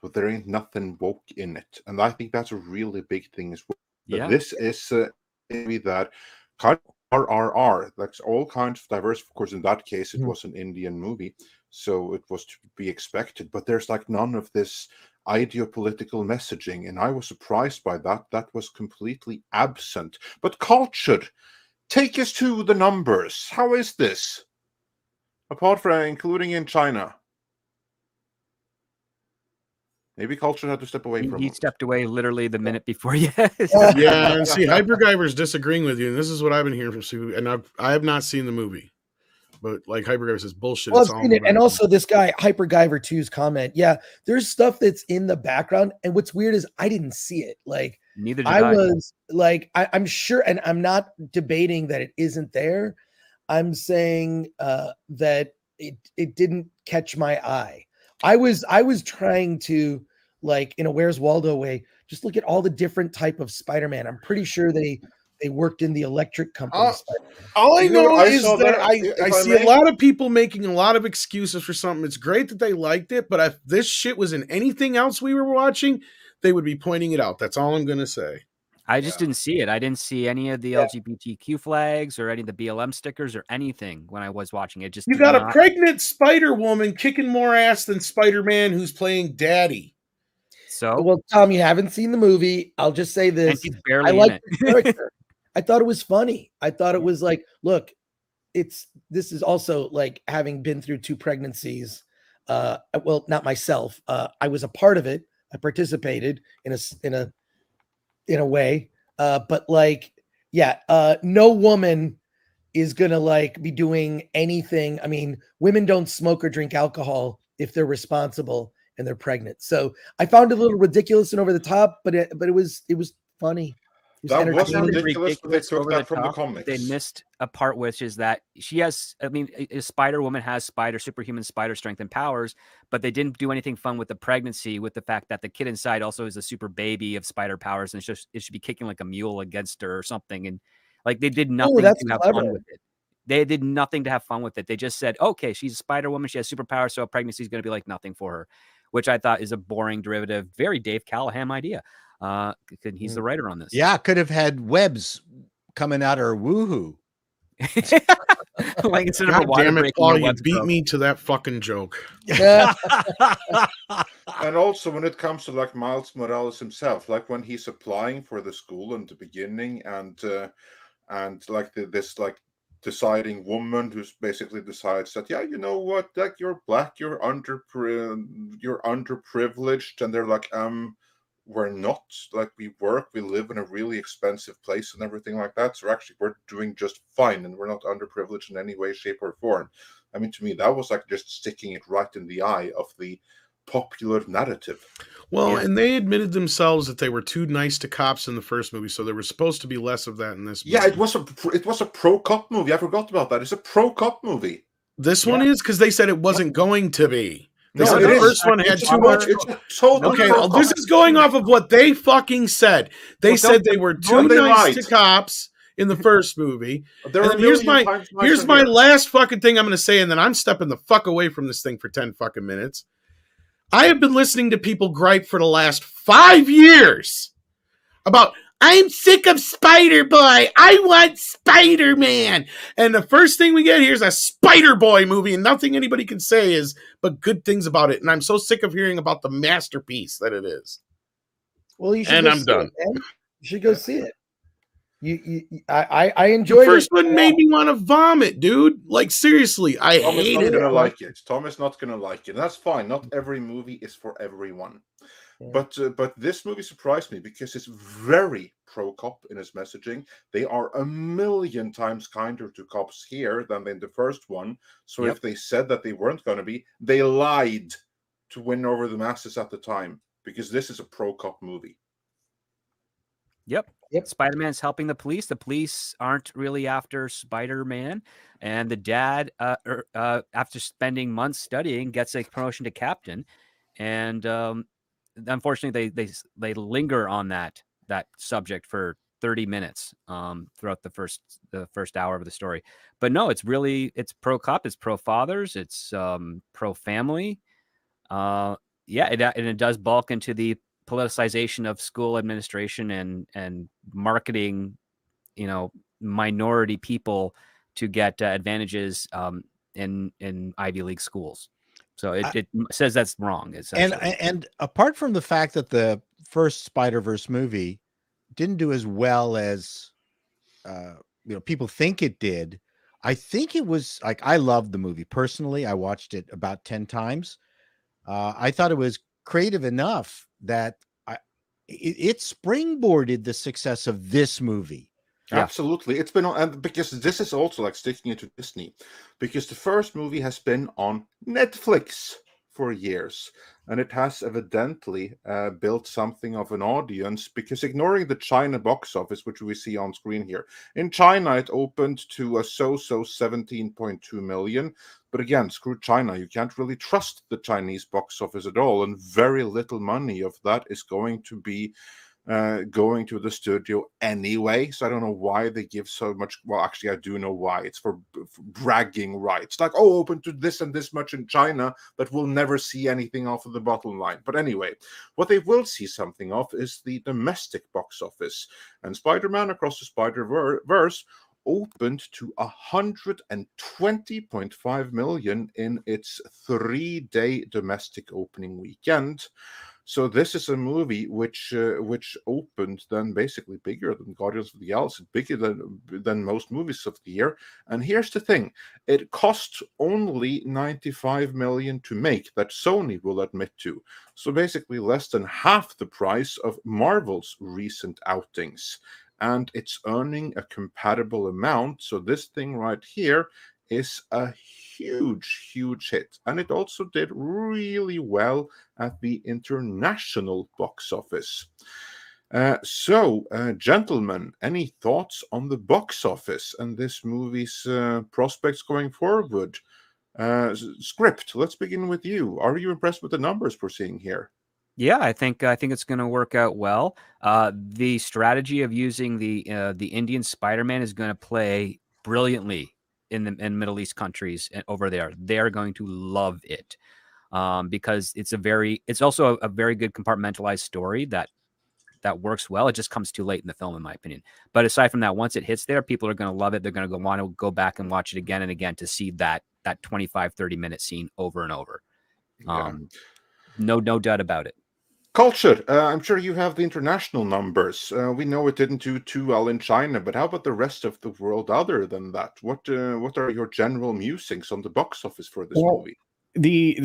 but there ain't nothing woke in it. And I think that's a really big thing as well. Yeah. This is a movie that kind of RRR, that's all kinds of diverse. Of course, in that case, it was an Indian movie, so it was to be expected. But there's like none of this ideopolitical messaging, and I was surprised by that. That was completely absent. But culture, take us to the numbers. How is this? Apart from including in China. Maybe culture had to step away from He it. stepped away literally the minute before. Yeah, yeah. And see, Hyperguyver's disagreeing with you, and this is what I've been hearing from Sue. And I have not seen the movie, but like Hyperguyver says, bullshit. Well, it's I've all seen it. And also this guy Hyperguyver 2's comment. Yeah, there's stuff that's in the background, and what's weird is I didn't see it. Like neither did I. Was like I'm sure, and I'm not debating that it isn't there. I'm saying that it didn't catch my eye. I was trying to, like, in a Where's Waldo way, just look at all the different type of Spider-Man. I'm pretty sure they worked in the electric company. All I know is that I see a lot of people making a lot of excuses for something. It's great that they liked it, but if this shit was in anything else we were watching, they would be pointing it out. That's all I'm going to say. I just didn't see it. I didn't see any of the LGBTQ flags or any of the BLM stickers or anything when I was watching it. Just you got a pregnant Spider-Woman kicking more ass than Spider-Man who's playing daddy. So, well, Tom, you haven't seen the movie. I'll just say this. And he's barely I like in it. the character. I thought it was funny. I thought it was like, look, this is also like having been through 2 pregnancies. Well, not myself. I was a part of it. I participated in a way. But like, no woman is gonna like be doing anything. I mean, women don't smoke or drink alcohol if they're responsible and they're pregnant. So I found it a little ridiculous and over the top, but it was funny. That wasn't ridiculous, but they took that from the comics. They missed a part, which is that she has, I mean, a Spider-Woman has superhuman spider strength and powers, but they didn't do anything fun with the pregnancy, with the fact that the kid inside also is a super baby of spider powers, and it should be kicking like a mule against her or something. And like, they did nothing to have fun with it. They did nothing to have fun with it. They just said, okay, she's a Spider-Woman, she has superpowers, so a pregnancy is going to be like nothing for her, which I thought is a boring derivative, very Dave Callahan idea. He's the writer on this. Yeah, could have had webs coming out or woohoo. Like instead God of a water damn it, break, Paul, you beat me to that fucking joke. And also when it comes to like Miles Morales himself, like when he's applying for the school in the beginning, and like this like deciding woman who's basically decides that, yeah, you know what, like you're black, you're underprivileged, and they're like, we're not, like we live in a really expensive place and everything like that. So actually we're doing just fine and we're not underprivileged in any way, shape, or form. I mean, to me, that was like just sticking it right in the eye of the popular narrative. Well, and they admitted themselves that they were too nice to cops in the first movie, so there was supposed to be less of that in this movie. Yeah, it was a pro cop movie. I forgot about that. It's a pro cop movie. This one is, because they said it wasn't going to be. They No, said it the is. first one had It's too much. It's a total Okay, pro well, cop. this is going off of what they fucking said. They said they were too nice to cops in the first movie. And then here's my last fucking thing I'm going to say, and then I'm stepping the fuck away from this thing for 10 fucking minutes. I have been listening to people gripe for the last 5 years about, I'm sick of Spider-Boy. I want Spider-Man. And the first thing we get here is a Spider-Boy movie, and nothing anybody can say is but good things about it. And I'm so sick of hearing about the masterpiece that it is. Well, you should. And I'm done. You should go see it. I enjoyed the first one made me want to vomit, dude. Like, seriously, I hated it. Like it. Tom is not gonna like it. And that's fine. Not every movie is for everyone. Yeah. But this movie surprised me because it's very pro cop in its messaging. They are a million times kinder to cops here than in the first one. So if they said that they weren't going to be, they lied to win over the masses at the time, because this is a pro cop movie. Yep. Spider-Man's helping the police. The police aren't really after Spider-Man, and the dad, after spending months studying, gets a promotion to captain, and unfortunately, they linger on that subject for 30 minutes throughout the first hour of the story. But no, it's pro cop, it's pro fathers, it's pro family. And it does bulk into the politicization of school administration and marketing, minority people to get advantages in Ivy League schools. So it says that's wrong. And apart from the fact that the first Spider-Verse movie didn't do as well as people think it did, I think it was like, I loved the movie personally. I watched it about 10 times. I thought it was creative enough that it springboarded the success of this movie. Yeah. Absolutely. It's been on, and because this is also like sticking it to Disney, because the first movie has been on Netflix for years, and it has evidently built something of an audience, because ignoring the China box office, which we see on screen here, in China it opened to a so-so 17.2 million. But again, screw China. You can't really trust the Chinese box office at all, and very little money of that is going to be going to the studio anyway. So I don't know why they give so much. Well, actually, I do know why. It's for bragging rights. Like, oh, open to this and this much in China, but we'll never see anything off of the bottom line. But anyway, what they will see something of is the domestic box office. And Spider-Man Across the Spider-Verse opened to 120.5 million in its 3-day domestic opening weekend. So this is a movie which opened then basically bigger than Guardians of the Galaxy, bigger than most movies of the year. And here's the thing: it cost only 95 million to make, that Sony will admit to. So basically less than half the price of Marvel's recent outings, and it's earning a compatible amount. So this thing right here is a huge hit, and it also did really well at the international box office. So, gentlemen, any thoughts on the box office and this movie's prospects going forward? Script, let's begin with you. Are you impressed with the numbers we're seeing here? Yeah, I think it's going to work out well. The strategy of using the Indian Spider-Man is going to play brilliantly in Middle East countries over there. They're going to love it because it's also a very good compartmentalized story that works well. It just comes too late in the film, in my opinion. But aside from that, once it hits there, people are going to love it. They're going to want to go back and watch it again and again to see that 25, 30-minute scene over and over. Yeah. No doubt about it. Culture, I'm sure you have the international numbers. We know it didn't do too well in China, but how about the rest of the world other than that? What are your general musings on the box office for this movie? The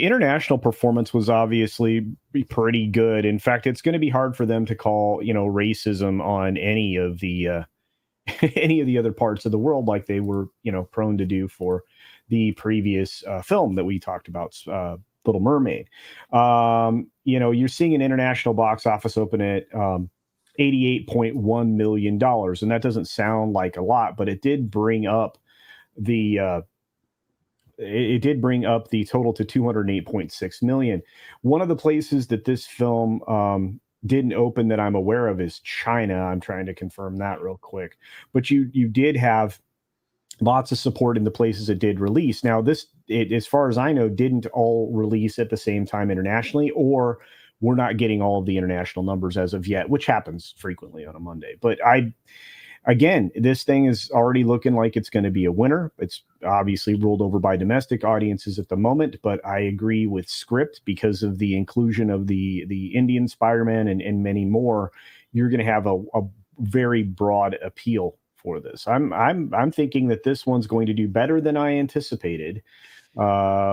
international performance was obviously pretty good. In fact, it's going to be hard for them to call, racism on any of the other parts of the world like they were, prone to do for the previous film that we talked about, Little Mermaid. You're seeing an international box office open at $88.1 million, and that doesn't sound like a lot, but it did bring up the total to 208.6 million. One of the places that this film didn't open that I'm aware of is China. I'm trying to confirm that real quick, but you did have lots of support in the places it did release. Now, as far as I know, didn't all release at the same time internationally, or we're not getting all of the international numbers as of yet, which happens frequently on a Monday. But again, this thing is already looking like it's going to be a winner. It's obviously ruled over by domestic audiences at the moment, but I agree with Script because of the inclusion of the Indian Spider-Man and many more. You're going to have a very broad appeal for this. I'm thinking that this one's going to do better than I anticipated,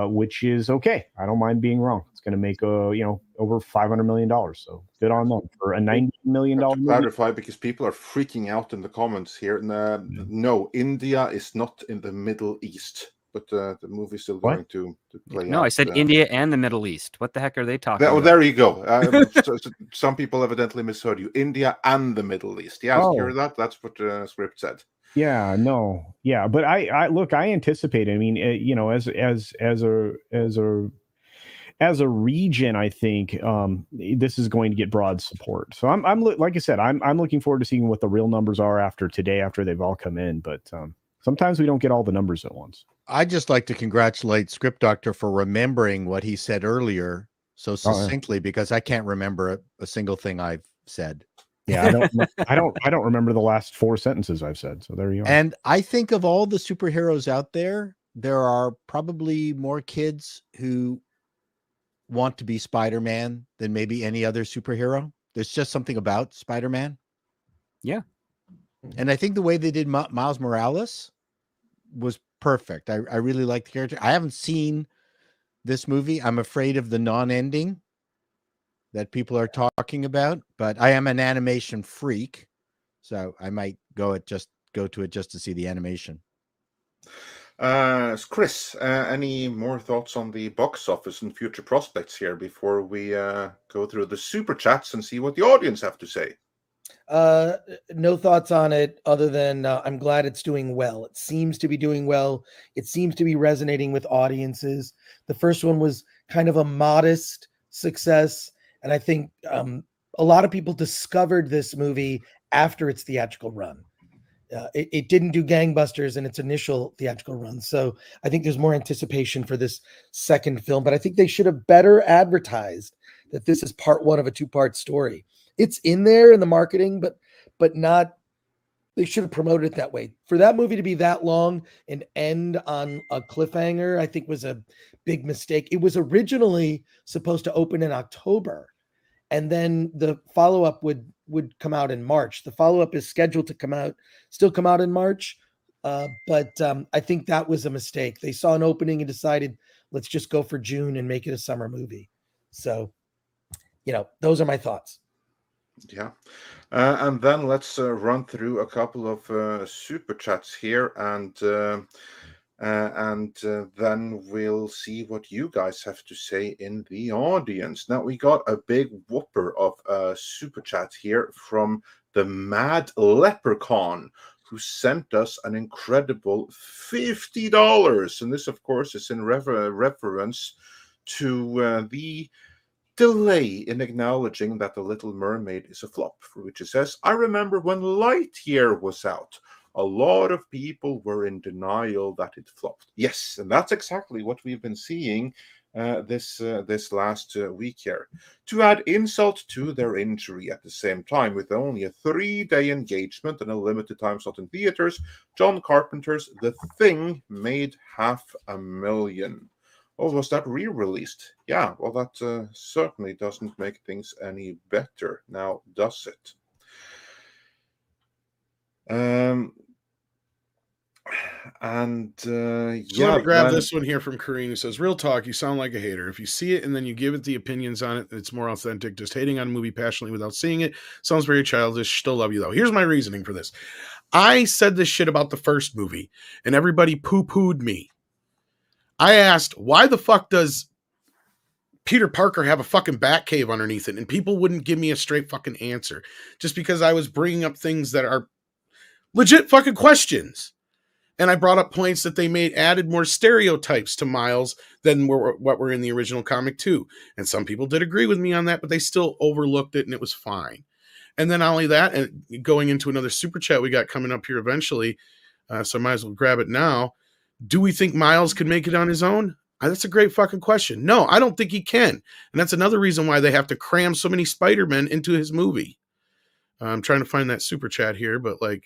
which is okay. I don't mind being wrong. It's going to make over $500 million. So good on them for a $90 million movie. Clarify, because people are freaking out in the comments here. No, India is not in the Middle East, but the movie's still going to play. No, I said India and the Middle East. What the heck are they talking about? There you go. Some people evidently misheard you. India and the Middle East. Yeah, you hear that? That's what the Script said. Yeah, no, yeah, but I look, I anticipate. I mean, as a region, I think this is going to get broad support. So I'm like I said, I'm looking forward to seeing what the real numbers are after today, after they've all come in. But sometimes we don't get all the numbers at once. I'd just like to congratulate Script Doctor for remembering what he said earlier so succinctly, because I can't remember a single thing I've said. Yeah, I don't remember the last 4 sentences I've said. So there you are. And I think of all the superheroes out there, there are probably more kids who want to be Spider-Man than maybe any other superhero. There's just something about Spider-Man. Yeah. And I think the way they did Miles Morales was perfect. I really like the character. I haven't seen this movie. I'm afraid of the non-ending. that people are talking about, but I am an animation freak, so I might go to it just to see the animation. Chris, any more thoughts on the box office and future prospects here before we go through the super chats and see what the audience have to say? No thoughts on it other than I'm glad it's doing well. It seems to be doing well. It seems to be resonating with audiences. The first one was kind of a modest success, and I think a lot of people discovered this movie after its theatrical run. It didn't do gangbusters in its initial theatrical run, so I think there's more anticipation for this second film, but I think they should have better advertised that this is part one of a two-part story. It's in there in the marketing, but not, they should have promoted it that way. For that movie to be that long and end on a cliffhanger, I think was a big mistake. It was originally supposed to open in October, and then the follow-up would come out in March. The follow-up is scheduled to still come out in March, but I think that was a mistake. They saw an opening and decided, let's just go for June and make it a summer movie. So, those are my thoughts. Yeah. And then let's run through a couple of super chats here, and then we'll see what you guys have to say in the audience. Now, we got a big whopper of super chat here from the Mad Leprechaun, who sent us an incredible $50. And this, of course, is in reference to the delay in acknowledging that The Little Mermaid is a flop, for which it says, I remember when Lightyear was out, a lot of people were in denial that it flopped. Yes, and that's exactly what we've been seeing this last week here. To add insult to their injury at the same time, with only a 3-day engagement and a limited time slot in theaters, John Carpenter's The Thing made $500,000. Oh, was that re-released? Yeah, well, that certainly doesn't make things any better now, does it? Yeah, let me grab this one here from Karine, who says, real talk, you sound like a hater. If you see it and then you give it the opinions on it, it's more authentic. Just hating on a movie passionately without seeing it sounds very childish. Still love you, though. Here's my reasoning for this. I said this shit about the first movie, and everybody poo-pooed me. I asked, why the fuck does Peter Parker have a fucking bat cave underneath it? And people wouldn't give me a straight fucking answer, just because I was bringing up things that are legit fucking questions. And I brought up points that they added more stereotypes to Miles than what were in the original comic too. And some people did agree with me on that, but they still overlooked it and it was fine. And then not only that, and going into another super chat we got coming up here eventually, so I might as well grab it now. Do we think Miles could make it on his own? That's a great fucking question. No, I don't think he can. And that's another reason why they have to cram so many Spider-Men into his movie. I'm trying to find that super chat here, but I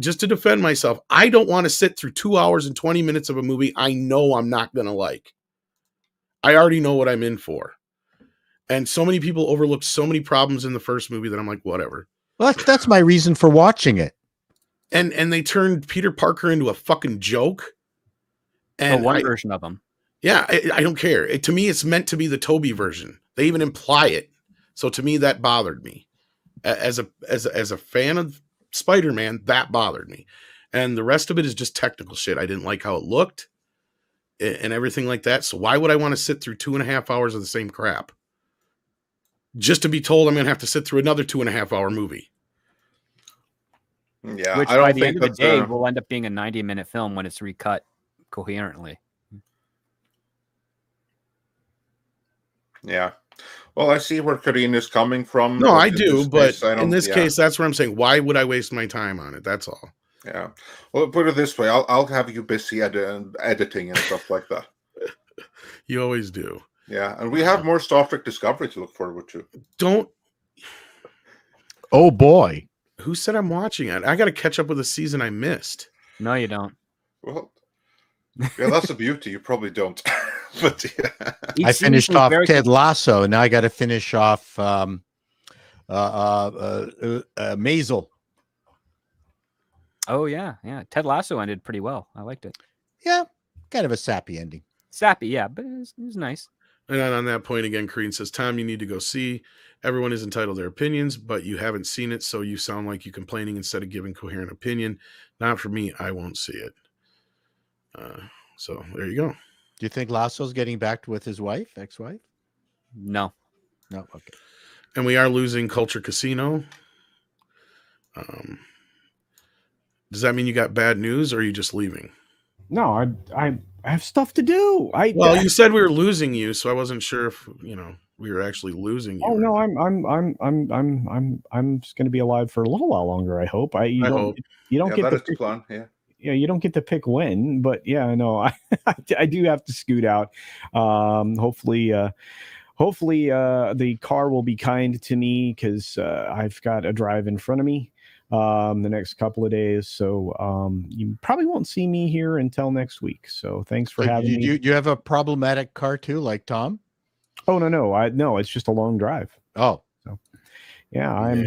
just to defend myself, I don't want to sit through 2 hours and 20 minutes of a movie I know I'm not going to like. I already know what I'm in for. And so many people overlooked so many problems in the first movie that I'm like, whatever. Well, that's my reason for watching it. And they turned Peter Parker into a fucking joke. And one version of him. Yeah, I don't care. To me, it's meant to be the Toby version. They even imply it. So to me, that bothered me. As a fan of Spider-Man, that bothered me. And the rest of it is just technical shit. I didn't like how it looked and everything like that. So why would I want to sit through 2.5 hours of the same crap? Just to be told I'm going to have to sit through another 2.5 hour movie. Yeah, which I don't by the think end of the day will end up being a 90-minute film when it's recut coherently. Yeah. Well, I see where Karine is coming from. No, I do, but in this case, that's where I'm saying, why would I waste my time on it? That's all. Yeah. Well, put it this way, I'll have you busy editing and stuff like that. You always do. Yeah, and we have more Star Trek Discovery to look forward to. Don't. Oh boy. Who said I'm watching it? I got to catch up with a season I missed. No, you don't. Well, yeah, that's the beauty. You probably don't. But yeah. I finished off Ted Lasso, and now I got to finish off Maisel. Oh yeah. Ted Lasso ended pretty well. I liked it. Yeah, kind of a sappy ending. Sappy, yeah, but it was nice. And then on that point again, Kareen says, Tom, you need to go see. Everyone is entitled to their opinions, but you haven't seen it, so you sound like you're complaining instead of giving coherent opinion. Not for me. I won't see it. So there you go. Do you think Lasso's getting back with his wife, ex-wife? No. Okay. And we are losing Culture Casino. Does that mean you got bad news, or are you just leaving? No, I have stuff to do. You said we were losing you, so I wasn't sure if we were actually losing you. Oh no, I'm just going to be alive for a little while longer. I hope. You don't get that to is the plan. Yeah. Yeah, you don't get to pick when, but yeah, no, I do have to scoot out. Hopefully, the car will be kind to me because I've got a drive in front of me the next couple of days. So you probably won't see me here until next week. So thanks for having me. You have a problematic car too, like Tom? Oh no, it's just a long drive. Oh. So yeah, I'm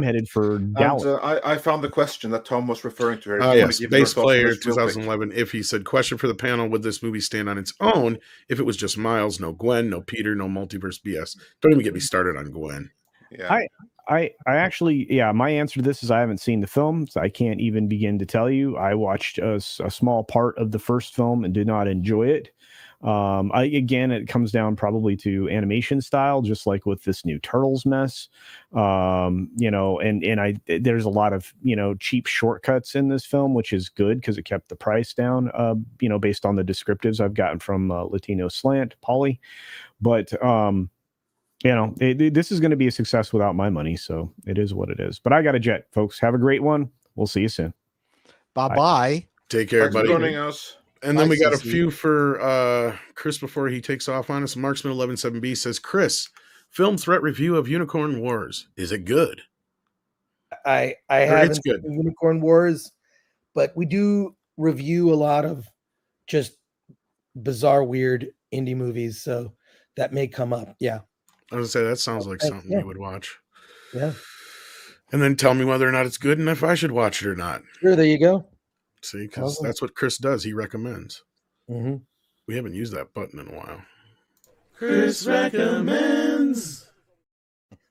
headed for Dallas. I found the question that Tom was referring to here. Oh yes, Base Player 2011. If he said, question for the panel, would this movie stand on its own if it was just Miles, no Gwen, no Peter, no multiverse BS? Don't even get me started on Gwen. Yeah. I actually, my answer to this is I haven't seen the film, so I can't even begin to tell you. I watched a small part of the first film and did not enjoy it. Again, it comes down probably to animation style, just like with this new Turtles mess. There's a lot of, cheap shortcuts in this film, which is good because it kept the price down, based on the descriptives I've gotten from Latino Slant, Polly. But, this is going to be a success without my money. So it is what it is. But I got a jet, folks. Have a great one. We'll see you soon. Bye-bye. Take care, Thanks buddy. for joining us. And then we got a few for Chris before he takes off on us. Marksman 117B says, Chris, film threat review of Unicorn Wars. Is it good? I haven't seen Unicorn Wars, but we do review a lot of just bizarre, weird indie movies, so that may come up. Yeah. I was gonna say that sounds like something you would watch. Yeah. And then tell me whether or not it's good and if I should watch it or not. Sure, there you go. See, because that's what Chris does. He recommends. Mm-hmm. We haven't used that button in a while. Chris recommends.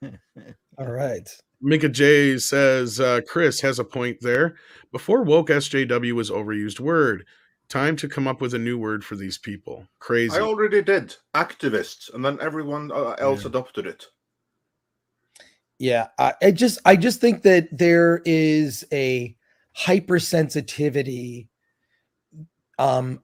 All right. Mika J says, Chris has a point there. Before woke SJW was overused word. Time to come up with a new word for these people. Crazy. I already did. Activists. And then everyone else adopted it. Yeah. I just think that there is a hypersensitivity on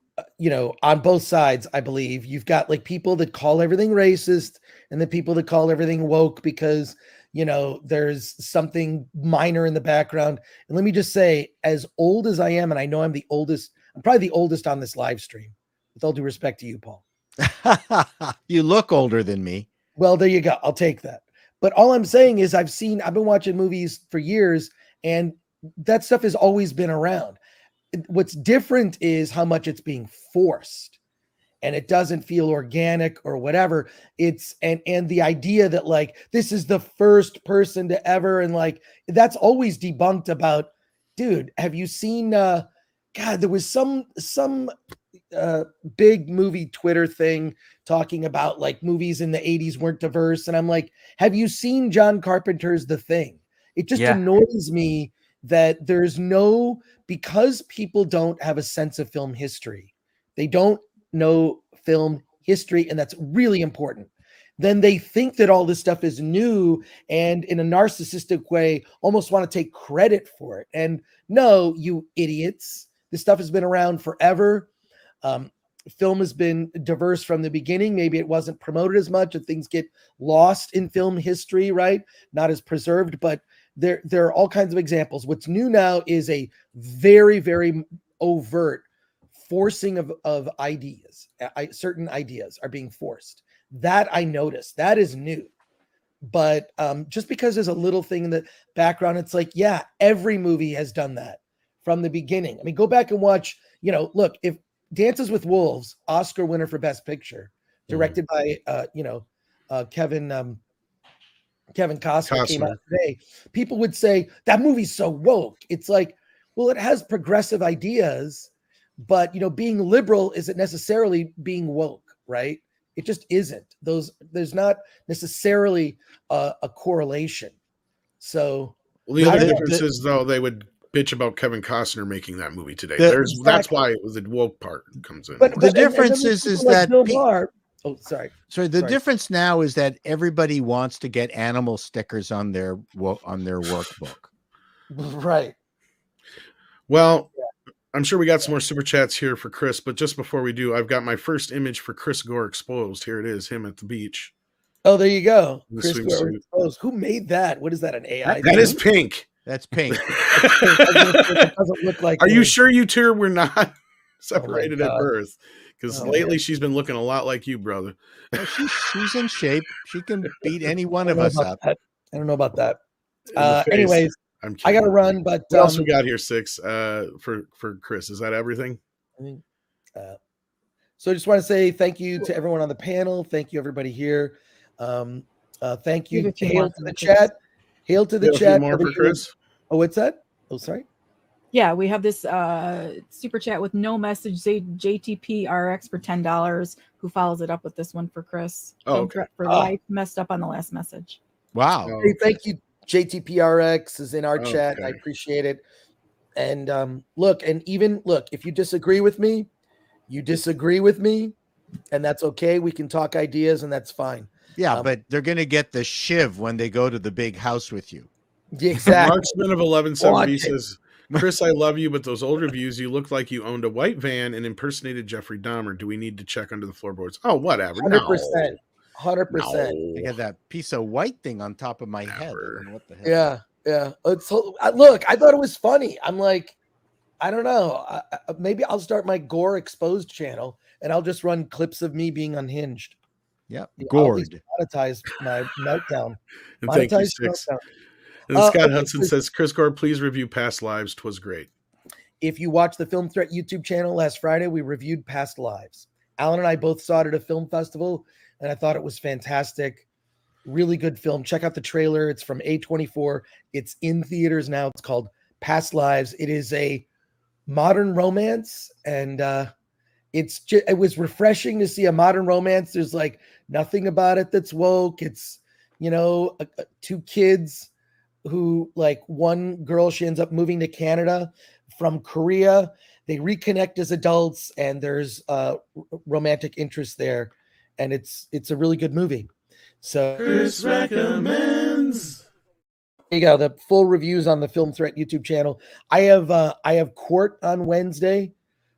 both sides. I believe you've got like people that call everything racist and the people that call everything woke because there's something minor in the background. And let me just say, as old as I am, and I know I'm probably the oldest on this live stream, with all due respect to you, Paul. You look older than me. Well, there you go. I'll take that. But all I'm saying is I've been watching movies for years, and that stuff has always been around. What's different is how much it's being forced, and it doesn't feel organic or whatever. It's and the idea that like this is the first person to ever, and like that's always debunked about. Dude, have you seen? God, there was some big movie Twitter thing talking about like movies in the 80s weren't diverse, and I'm like, have you seen John Carpenter's The Thing? It just annoys me that because people don't have a sense of film history, they don't know film history, and that's really important. Then they think that all this stuff is new and in a narcissistic way almost want to take credit for it. And no, you idiots, this stuff has been around forever. Film has been diverse from the beginning. Maybe it wasn't promoted as much and things get lost in film history, right? Not as preserved, but there are all kinds of examples. What's new now is a very, very overt forcing of ideas. Certain ideas are being forced. That I noticed. That is new. But just because there's a little thing in the background, it's like, yeah, every movie has done that from the beginning. I mean, go back and watch, look, if Dances with Wolves, Oscar winner for Best Picture, directed by, Kevin Costner came out today, people would say that movie's so woke. It's like, well, it has progressive ideas, but being liberal isn't necessarily being woke, right? It just isn't. There's not necessarily a correlation. So the other difference is though they would bitch about Kevin Costner making that movie today. That's why the woke part comes in. But the difference is that Bill Maher. Oh, sorry. The difference now is that everybody wants to get animal stickers on their workbook. Right. Well, I'm sure we got some more super chats here for Chris, but just before we do, I've got my first image for Chris Gore exposed. Here it is, him at the beach. Oh, there you go. Chris Gore exposed. Who made that? What is that? An AI? That is pink. That's pink. It doesn't look like. Are you sure you two were not separated at birth? Because lately she's been looking a lot like you, brother. Well, she's in shape. She can beat any one of us up. I don't know about that. Anyways, I got to run. But what else we got here? 6 for Chris. Is that everything? So I just want to say thank you to everyone on the panel. Thank you, everybody here. Thank you. Hail to the chat. Hail to the chat. More for Chris. Oh, what's that? Oh, sorry. Yeah, we have this super chat with no message. JTP RX for $10. Who follows it up with this one for Chris? Okay. For life, messed up on the last message. Wow. Hey, thank you. JTPRX is in our chat. I appreciate it. And look, if you disagree with me, you disagree with me, and that's okay. We can talk ideas, and that's fine. Yeah, but they're going to get the shiv when they go to the big house with you. Exactly. Marksman of 1170 says, Chris, I love you, but those old reviews, you look like you owned a white van and impersonated Jeffrey Dahmer. Do we need to check under the floorboards? Oh, whatever. 100%. 100%. I got that piece of white thing on top of my head. I don't know what the hell. Yeah. Look, I thought it was funny. I'm like, I don't know. Maybe I'll start my Gore Exposed channel, and I'll just run clips of me being unhinged. Yeah, gored. Monetize my meltdown. And thank you, 6. And Scott Hudson says, Chris Gore, please review Past Lives. 'Twas great. If you watch the Film Threat YouTube channel last Friday, we reviewed Past Lives. Alan and I both saw it at a film festival, and I thought it was fantastic. Really good film. Check out the trailer. It's from A24. It's in theaters now. It's called Past Lives. It is a modern romance, and it was refreshing to see a modern romance. There's like nothing about it that's woke. It's, two kids who, like, one girl, she ends up moving to Canada from Korea. They reconnect as adults, and there's romantic interest there, and it's a really good movie. So Chris recommends. There you go. The full reviews on the Film Threat YouTube channel. I have Court on Wednesday,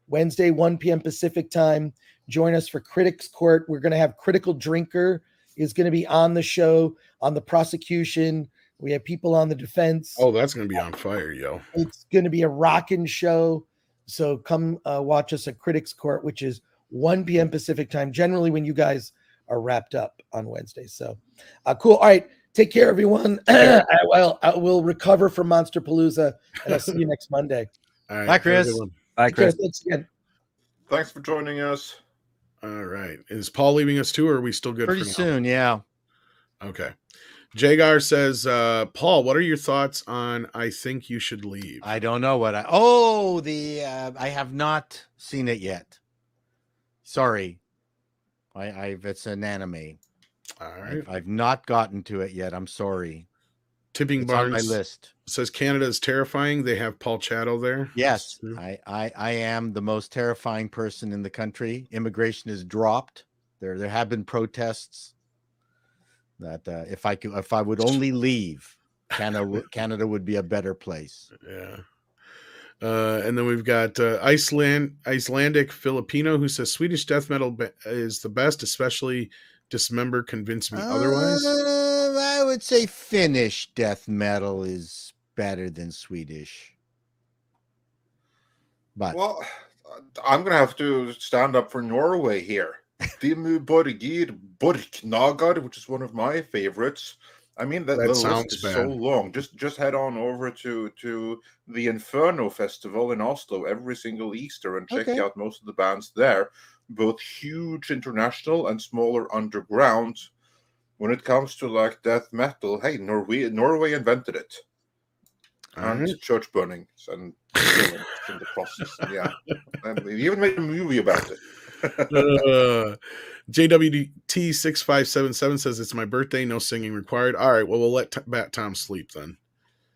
1 p.m. Pacific time. Join us for Critics Court. We're going to have Critical Drinker is going to be on the show, on the prosecution. We have people on the defense. Oh, that's going to be on fire, yo. It's going to be a rockin' show. So come watch us at Critics Court, which is 1 p.m. Pacific time, generally when you guys are wrapped up on Wednesday. So cool. All right. Take care, everyone. I will recover from Monster Palooza, and I'll see you next Monday. All right. Bye, Chris. Bye, Chris. Thanks again. Thanks for joining us. All right. Is Paul leaving us too, or are we still good pretty for now? soon? Yeah. Okay. Jagar says, Paul, what are your thoughts on I Think You Should Leave? I don't know what I have not seen it yet. Sorry. It's an anime. All right. I've not gotten to it yet. I'm sorry. Tipping It's Barnes on my list. says Canada is terrifying. They have Paul Chato there. Yes, I am the most terrifying person in the country. Immigration is dropped. There have been protests that if I would only leave, Canada would be a better place. Yeah. And then we've got Icelandic Filipino who says Swedish death metal is the best, especially Dismember convinced me otherwise. I would say Finnish death metal is better than Swedish. But I'm gonna have to stand up for Norway here. Dimmu Borgir Borknagar, which is one of my favorites. I mean, the list is so long. Just head on over to the Inferno Festival in Oslo every single Easter and check out most of the bands there, both huge international and smaller underground. When it comes to like death metal, hey, Norway invented it. And church burnings and killings in the process. Yeah. And they even made a movie about it. JWT6577 says it's my birthday, no singing required. All right, well, we'll let Bat Tom sleep then,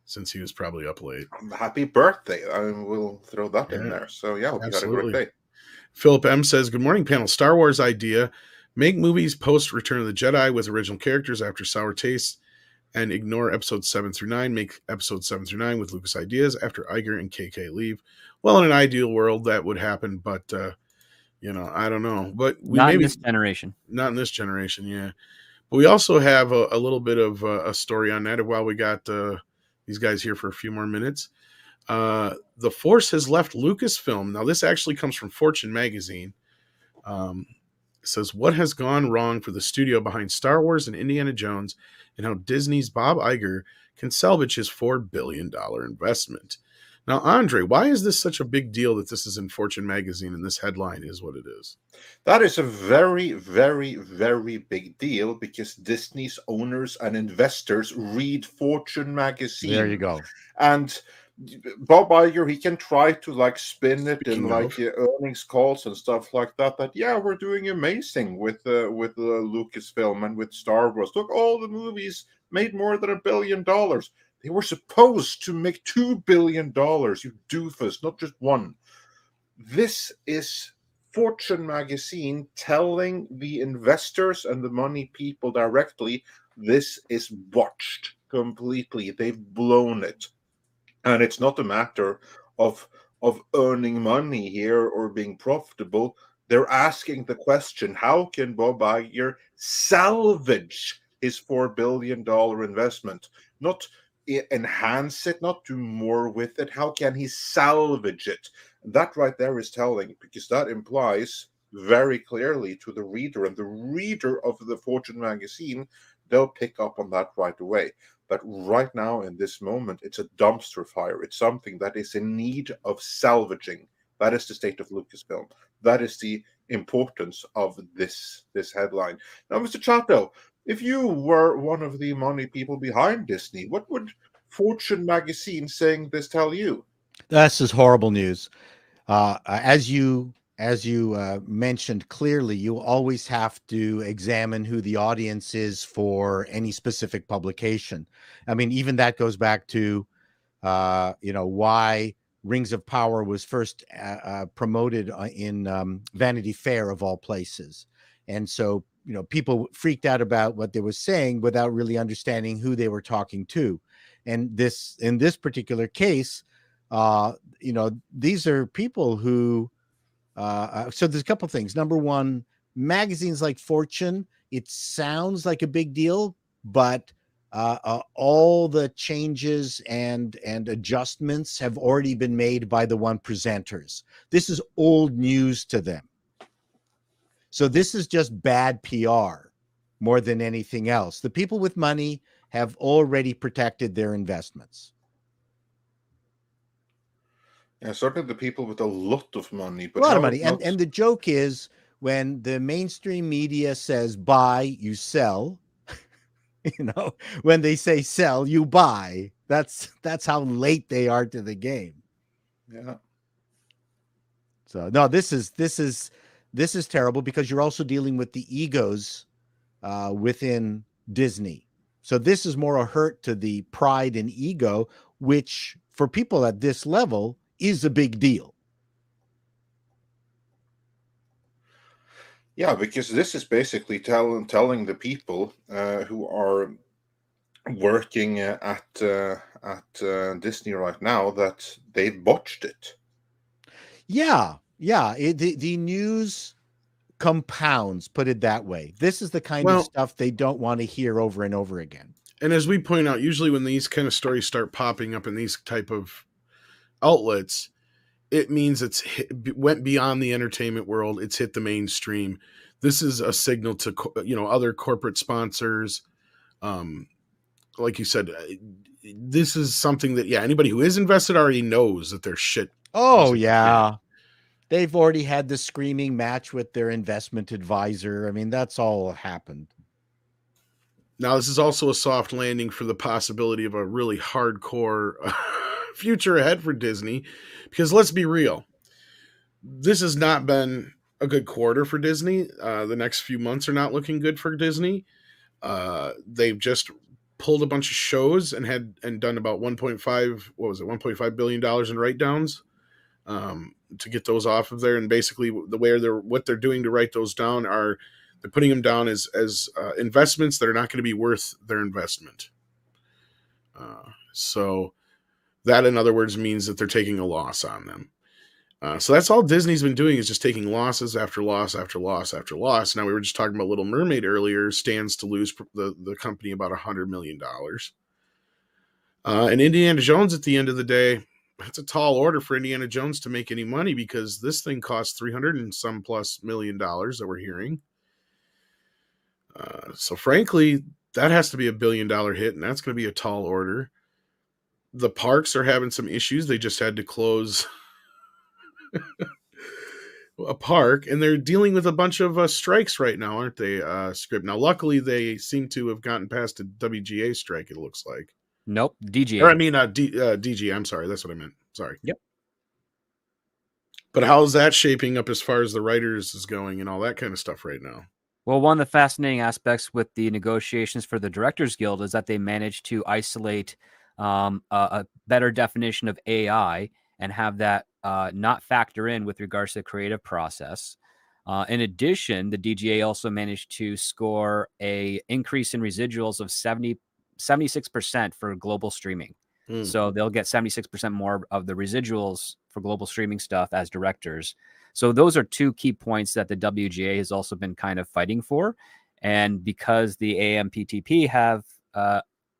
since he was probably up late. Happy birthday. We'll throw that in there. So, yeah, hope you had a great day. Philip M says, good morning, panel. Star Wars idea. Make movies post Return of the Jedi with original characters after Sour Taste and ignore episodes 7 through 9. Make episodes 7 through 9 with Lucas ideas after Iger and KK leave. Well, in an ideal world, that would happen, but, I don't know. But not in this generation. Not in this generation, yeah. But we also have a little bit of a story on that while we got these guys here for a few more minutes. The Force has left Lucasfilm. Now, this actually comes from Fortune magazine. It says, what has gone wrong for the studio behind Star Wars and Indiana Jones, and how Disney's Bob Iger can salvage his $4 billion investment. Now, Andre, why is this such a big deal that this is in Fortune magazine and this headline is what it is? That is a very, very, very big deal because Disney's owners and investors read Fortune magazine. There you go. And Bob Iger, he can try to spin it in earnings calls and stuff like that. That we're doing amazing with Lucasfilm and with Star Wars. Look, all the movies made more than $1 billion. They were supposed to make $2 billion. You doofus, not just one. This is Fortune magazine telling the investors and the money people directly, this is botched completely. They've blown it. And it's not a matter of earning money here or being profitable. They're asking the question, how can Bob Iger salvage his $4 billion investment? Not enhance it, not do more with it. How can he salvage it? That right there is telling, because that implies very clearly to the reader, and the reader of the Fortune magazine, they'll pick up on that right away. But right now, in this moment, it's a dumpster fire. It's something that is in need of salvaging. That is the state of Lucasfilm. That is the importance of this headline. Now, Mr. Chato, if you were one of the money people behind Disney, what would Fortune magazine saying this tell you? This is horrible news. As you mentioned clearly, you always have to examine who the audience is for any specific publication. I mean, even that goes back to, why Rings of Power was first promoted in Vanity Fair of all places. And so, people freaked out about what they were saying without really understanding who they were talking to. And in this particular case, these are people who, so there's a couple of things. Number one, magazines like Fortune, it sounds like a big deal, but all the changes and adjustments have already been made by the one presenters. This is old news to them. So this is just bad PR more than anything else. The people with money have already protected their investments. Yeah, certainly the people with a lot of money. But a lot of money. And the joke is when the mainstream media says buy, you sell. When they say sell, you buy. That's how late they are to the game. Yeah. So no, this is terrible because you're also dealing with the egos within Disney. So this is more a hurt to the pride and ego, which for people at this level is a big deal. Yeah, because this is basically telling the people who are working at Disney right now that they've botched it. Yeah. The news compounds, put it that way. This is the kind of stuff they don't want to hear over and over again. And as we point out, usually when these kind of stories start popping up in these type of outlets, it means went beyond the entertainment world. It's hit the mainstream. This is a signal to, other corporate sponsors. Like you said, this is something that, anybody who is invested already knows that there's shit. Oh, yeah. They've already had the screaming match with their investment advisor. I mean, that's all happened. Now, this is also a soft landing for the possibility of a really hardcore future ahead for Disney, because let's be real. This has not been a good quarter for Disney. The next few months are not looking good for Disney. They've just pulled a bunch of shows and done about $1.5 billion in write-downs to get those off of there. And basically what they're doing to write those down are they're putting them down as investments that are not going to be worth their investment. So that, in other words, means that they're taking a loss on them. So that's all Disney's been doing, is just taking losses after loss after loss after loss. Now, we were just talking about Little Mermaid earlier, stands to lose the company about $100 million. And Indiana Jones, at the end of the day, that's a tall order for Indiana Jones to make any money, because this thing costs $300 and some plus million that we're hearing. So frankly, that has to be $1 billion hit, and that's going to be a tall order. The parks are having some issues. They just had to close a park, and they're dealing with a bunch of strikes right now, aren't they, Script? Now, luckily, they seem to have gotten past a WGA strike, it looks like. Nope, DGA. Or, I mean, DGA, I'm sorry, that's what I meant. Sorry. Yep. But how's that shaping up as far as the writers is going and all that kind of stuff right now? Well, one of the fascinating aspects with the negotiations for the Directors Guild is that they managed to isolate a better definition of AI and have that not factor in with regards to the creative process. In addition, the DGA also managed to score a increase in residuals of 76% for global streaming. So they'll get 76% more of the residuals for global streaming stuff as directors. So those are two key points that the WGA has also been kind of fighting for. And because the AMPTP have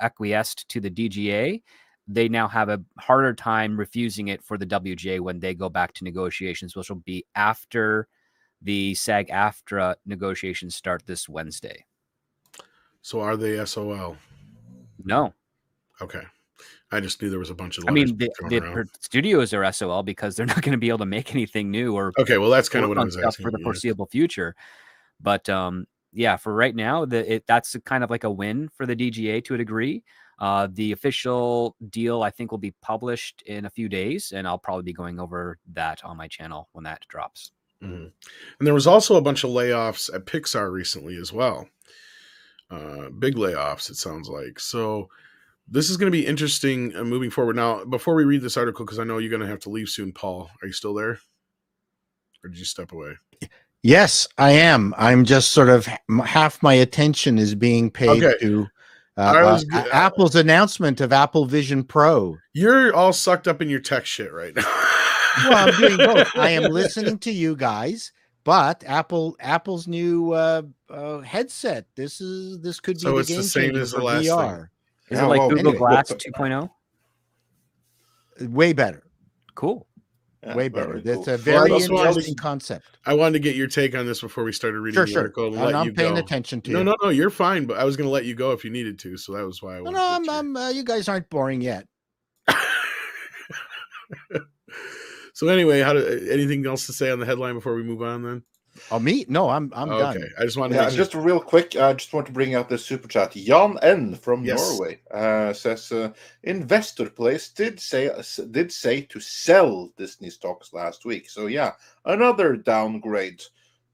acquiesced to the DGA, they now have a harder time refusing it for the WGA when they go back to negotiations, which will be after the SAG-AFTRA negotiations start this Wednesday. So are they SOL? No. Okay. I just knew there was a bunch of. I mean, the studios are SOL because they're not going to be able to make anything new or. Okay, well, that's kind of what I was asking for the foreseeable future. But yeah, for right now, that's kind of like a win for the DGA to a degree. The official deal, I think, will be published in a few days, and I'll probably be going over that on my channel when that drops. Mm-hmm. And there was also a bunch of layoffs at Pixar recently as well. Big layoffs, it sounds like. So this is going to be interesting moving forward. Now, before we read this article, because I know you're going to have to leave soon, Paul, are you still there? Or did you step away? Yes, I am. I'm just sort of half my attention is being paid to Apple's announcement of Apple Vision Pro. You're all sucked up in your tech shit right now. Well, I'm doing both. I am listening to you guys, but Apple's new headset. This could be the game changer for VR. Is it like Google Glass 2.0? Way better. Cool. Yeah, way better. That's a very interesting concept. I wanted to get your take on this before we started reading the article. I'm paying attention to you. No, you're fine. But I was going to let you go if you needed to, so that was why I wanted to. You guys aren't boring yet. So anyway, anything else to say on the headline before we move on then? Oh, me? No, I'm done. Okay, I just wanted to just real quick. I just want to bring out the super chat. Jan N from Norway says Investor Place did say to sell Disney stocks last week. So yeah, another downgrade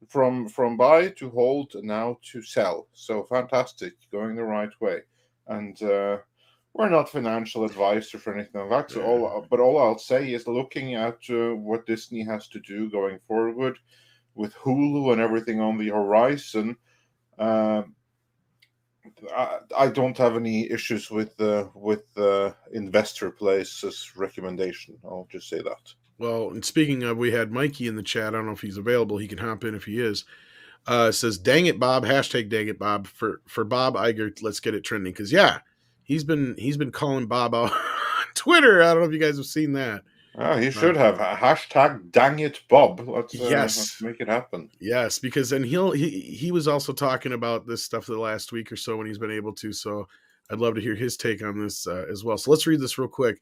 from buy to hold, now to sell. So fantastic, going the right way. And we're not financial advisors for anything like that. So all I'll say is, looking at what Disney has to do going forward, with Hulu and everything on the horizon, I don't have any issues with Investor Place's recommendation. I'll just say that. Well, and speaking of, we had Mikey in the chat. I don't know if he's available. He can hop in if he is. Says, "Dang it, Bob!" Hashtag "Dang it, Bob" for Bob Iger. Let's get it trending, because he's been calling Bob out on Twitter. I don't know if you guys have seen that. He should have hashtag "Dang it, Bob." Let's make it happen. Yes, because then he was also talking about this stuff the last week or so when he's been able to. So I'd love to hear his take on this as well. So let's read this real quick.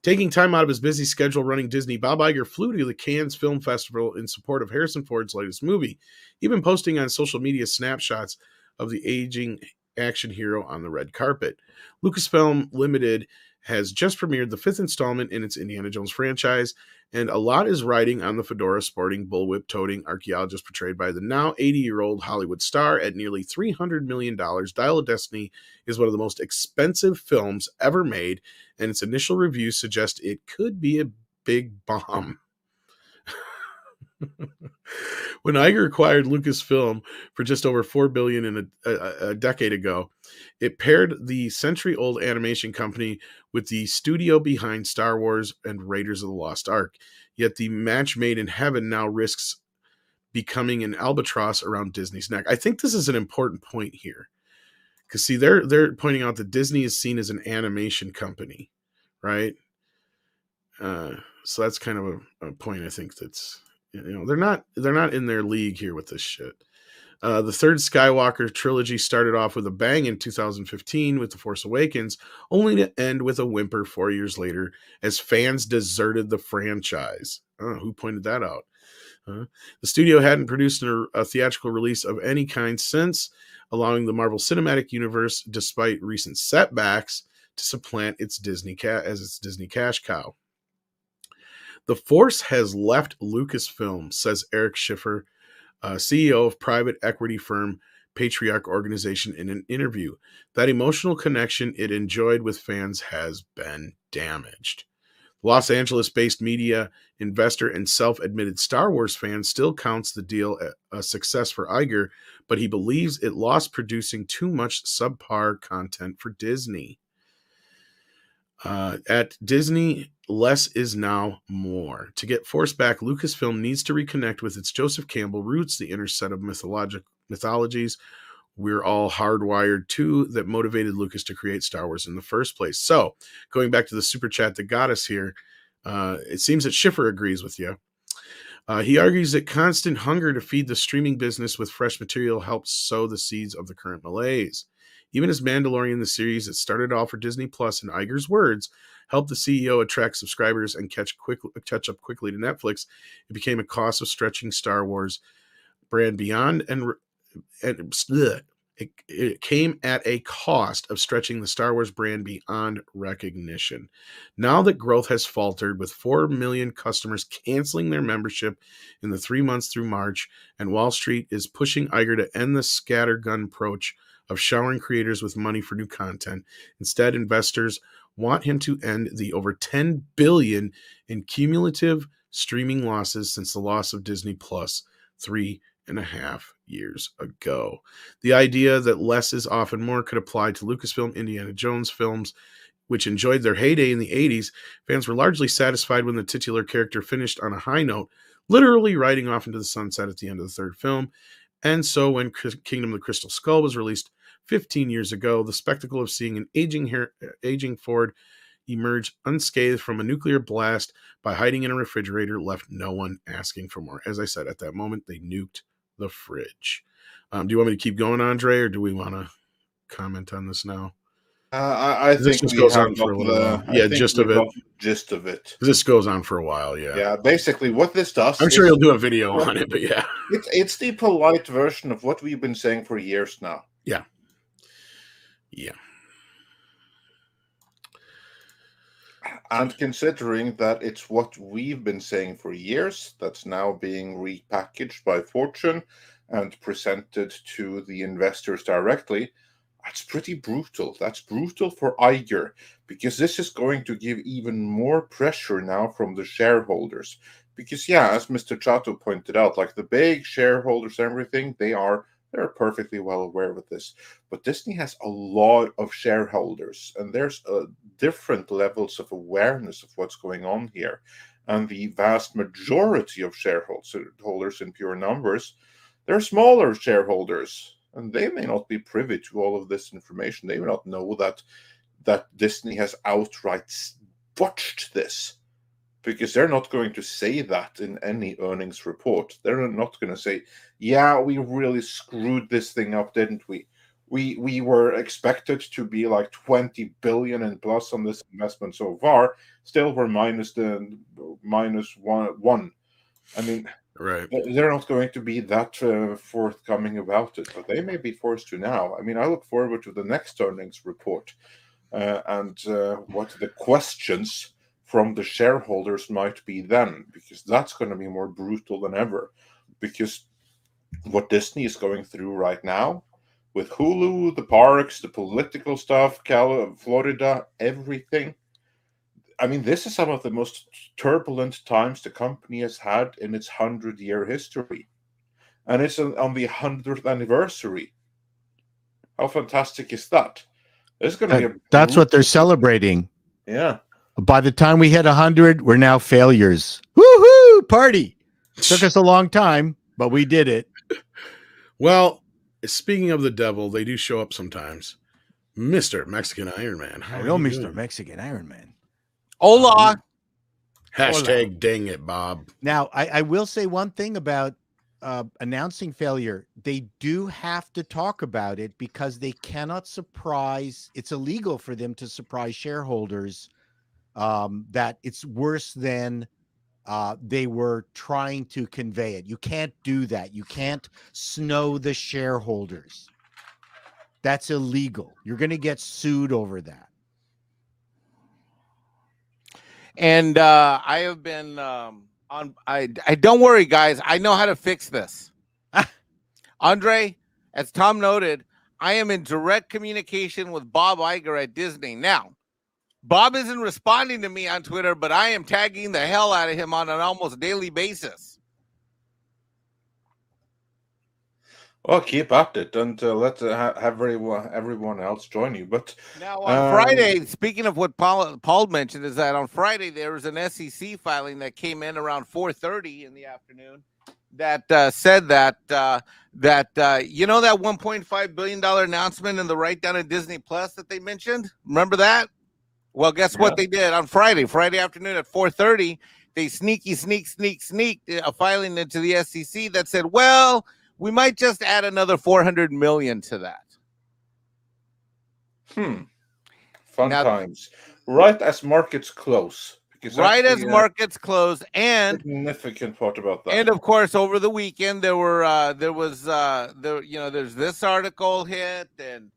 Taking time out of his busy schedule running Disney, Bob Iger flew to the Cannes Film Festival in support of Harrison Ford's latest movie. He's been posting on social media snapshots of the aging action hero on the red carpet. Lucasfilm Limited has just premiered the 5th installment in its Indiana Jones franchise, and a lot is riding on the fedora-sporting, bullwhip-toting archaeologist portrayed by the now 80-year-old Hollywood star at nearly $300 million. Dial of Destiny is one of the most expensive films ever made, and its initial reviews suggest it could be a big bomb. When Iger acquired Lucasfilm for just over $4 billion in a decade ago, it paired the century-old animation company with the studio behind Star Wars and Raiders of the Lost Ark. Yet the match made in heaven now risks becoming an albatross around Disney's neck. I think this is an important point here, because see, they're pointing out that Disney is seen as an animation company, right? So that's kind of a point I think that's. They're not in their league here with this shit. The third Skywalker trilogy started off with a bang in 2015 with The Force Awakens, only to end with a whimper 4 years later as fans deserted the franchise. Who pointed that out? The studio hadn't produced a theatrical release of any kind since, allowing the Marvel Cinematic Universe, despite recent setbacks, to supplant its Disney cash cow. The Force has left Lucasfilm, says Eric Schiffer, CEO of private equity firm Patriarch Organization, in an interview. That emotional connection it enjoyed with fans has been damaged. Los Angeles-based media investor and self-admitted Star Wars fan still counts the deal a success for Iger, but he believes it lost producing too much subpar content for Disney. At Disney, less is now more. To get Force back, Lucasfilm needs to reconnect with its Joseph Campbell roots, the inner set of mythologies we're all hardwired to that motivated Lucas to create Star Wars in the first place. So, going back to the super chat that got us here, it seems that Schiffer agrees with you. He argues that constant hunger to feed the streaming business with fresh material helps sow the seeds of the current malaise. Even as Mandalorian, the series that started off for Disney Plus, in Iger's words, helped the CEO attract subscribers and catch up quickly to Netflix, it became a cost of stretching Star Wars brand beyond it came at a cost of stretching the Star Wars brand beyond recognition. Now that growth has faltered, with 4 million customers canceling their membership in the 3 months through March, and Wall Street is pushing Iger to end the scattergun approach of showering creators with money for new content. Instead, investors want him to end the over $10 billion in cumulative streaming losses since the loss of Disney Plus 3.5 years ago. The idea that less is often more could apply to Lucasfilm Indiana Jones films, which enjoyed their heyday in the 80s. Fans were largely satisfied when the titular character finished on a high note, literally riding off into the sunset at the end of the third film. And so when Kingdom of the Crystal Skull was released 15 years ago, the spectacle of seeing an aging Ford emerge unscathed from a nuclear blast by hiding in a refrigerator left no one asking for more. As I said, at that moment, they nuked the fridge. Do you want me to keep going, Andre, or do we want to comment on this now? I think this goes on for a little while. Yeah, gist of it. Gist of it. This goes on for a while. Yeah. Yeah. Basically, what this does. I'm sure you'll do a video on it, but yeah. It's the polite version of what we've been saying for years now. Yeah. Yeah. And considering that it's what we've been saying for years, that's now being repackaged by Fortune and presented to the investors directly, that's pretty brutal. That's brutal for Iger, because this is going to give even more pressure now from the shareholders. Because, yeah, as Mr. Chato pointed out, like the big shareholders and everything, they're perfectly well aware of this. But Disney has a lot of shareholders, and there's different levels of awareness of what's going on here. And the vast majority of shareholders in pure numbers, they're smaller shareholders, and they may not be privy to all of this information. They may not know that Disney has outright botched this, because they're not going to say that in any earnings report. They're not going to say, yeah, we really screwed this thing up, didn't we? We were expected to be like 20 billion and plus on this investment so far. Still, we're minus one. I mean, right. They're not going to be that forthcoming about it, but they may be forced to now. I mean, I look forward to the next earnings report. and what the questions from the shareholders might be then, because that's going to be more brutal than ever. Because what Disney is going through right now with Hulu, the parks, the political stuff, Florida, everything. I mean, this is some of the most turbulent times the company has had in its 100-year history. And it's on the 100th anniversary. How fantastic is that? It's going to be that's what they're celebrating. Yeah. By the time we hit 100, we're now failures. Woohoo! Party. Took us a long time, but we did it. Well, speaking of the devil, they do show up sometimes. Mr. Mexican Ironman. Hello, Mr. Mexican Ironman. Hola. Hashtag dang it, Bob. Now, I will say one thing about announcing failure. They do have to talk about it because they cannot surprise. It's illegal for them to surprise shareholders that it's worse than they were trying to convey it. You can't do that. You can't snow the shareholders. That's illegal. You're going to get sued over that. And I have been I don't worry, guys. I know how to fix this. Andre, as Tom noted, I am in direct communication with Bob Iger at Disney. Now, Bob isn't responding to me on Twitter, but I am tagging the hell out of him on an almost daily basis. Well, keep at it and let have everyone else join you. But now on Friday, speaking of what Paul mentioned, is that on Friday there was an SEC filing that came in around 4:30 in the afternoon that said that you know that $1.5 billion announcement in the write down of Disney Plus that they mentioned. Remember that? Well, guess what they did on Friday afternoon at 4:30? They sneaked a filing into the SEC that said, well, we might just add another $400 million to that. Fun times. Right as markets close. Right as markets close, and significant part about that. And of course, over the weekend there's this article hit, and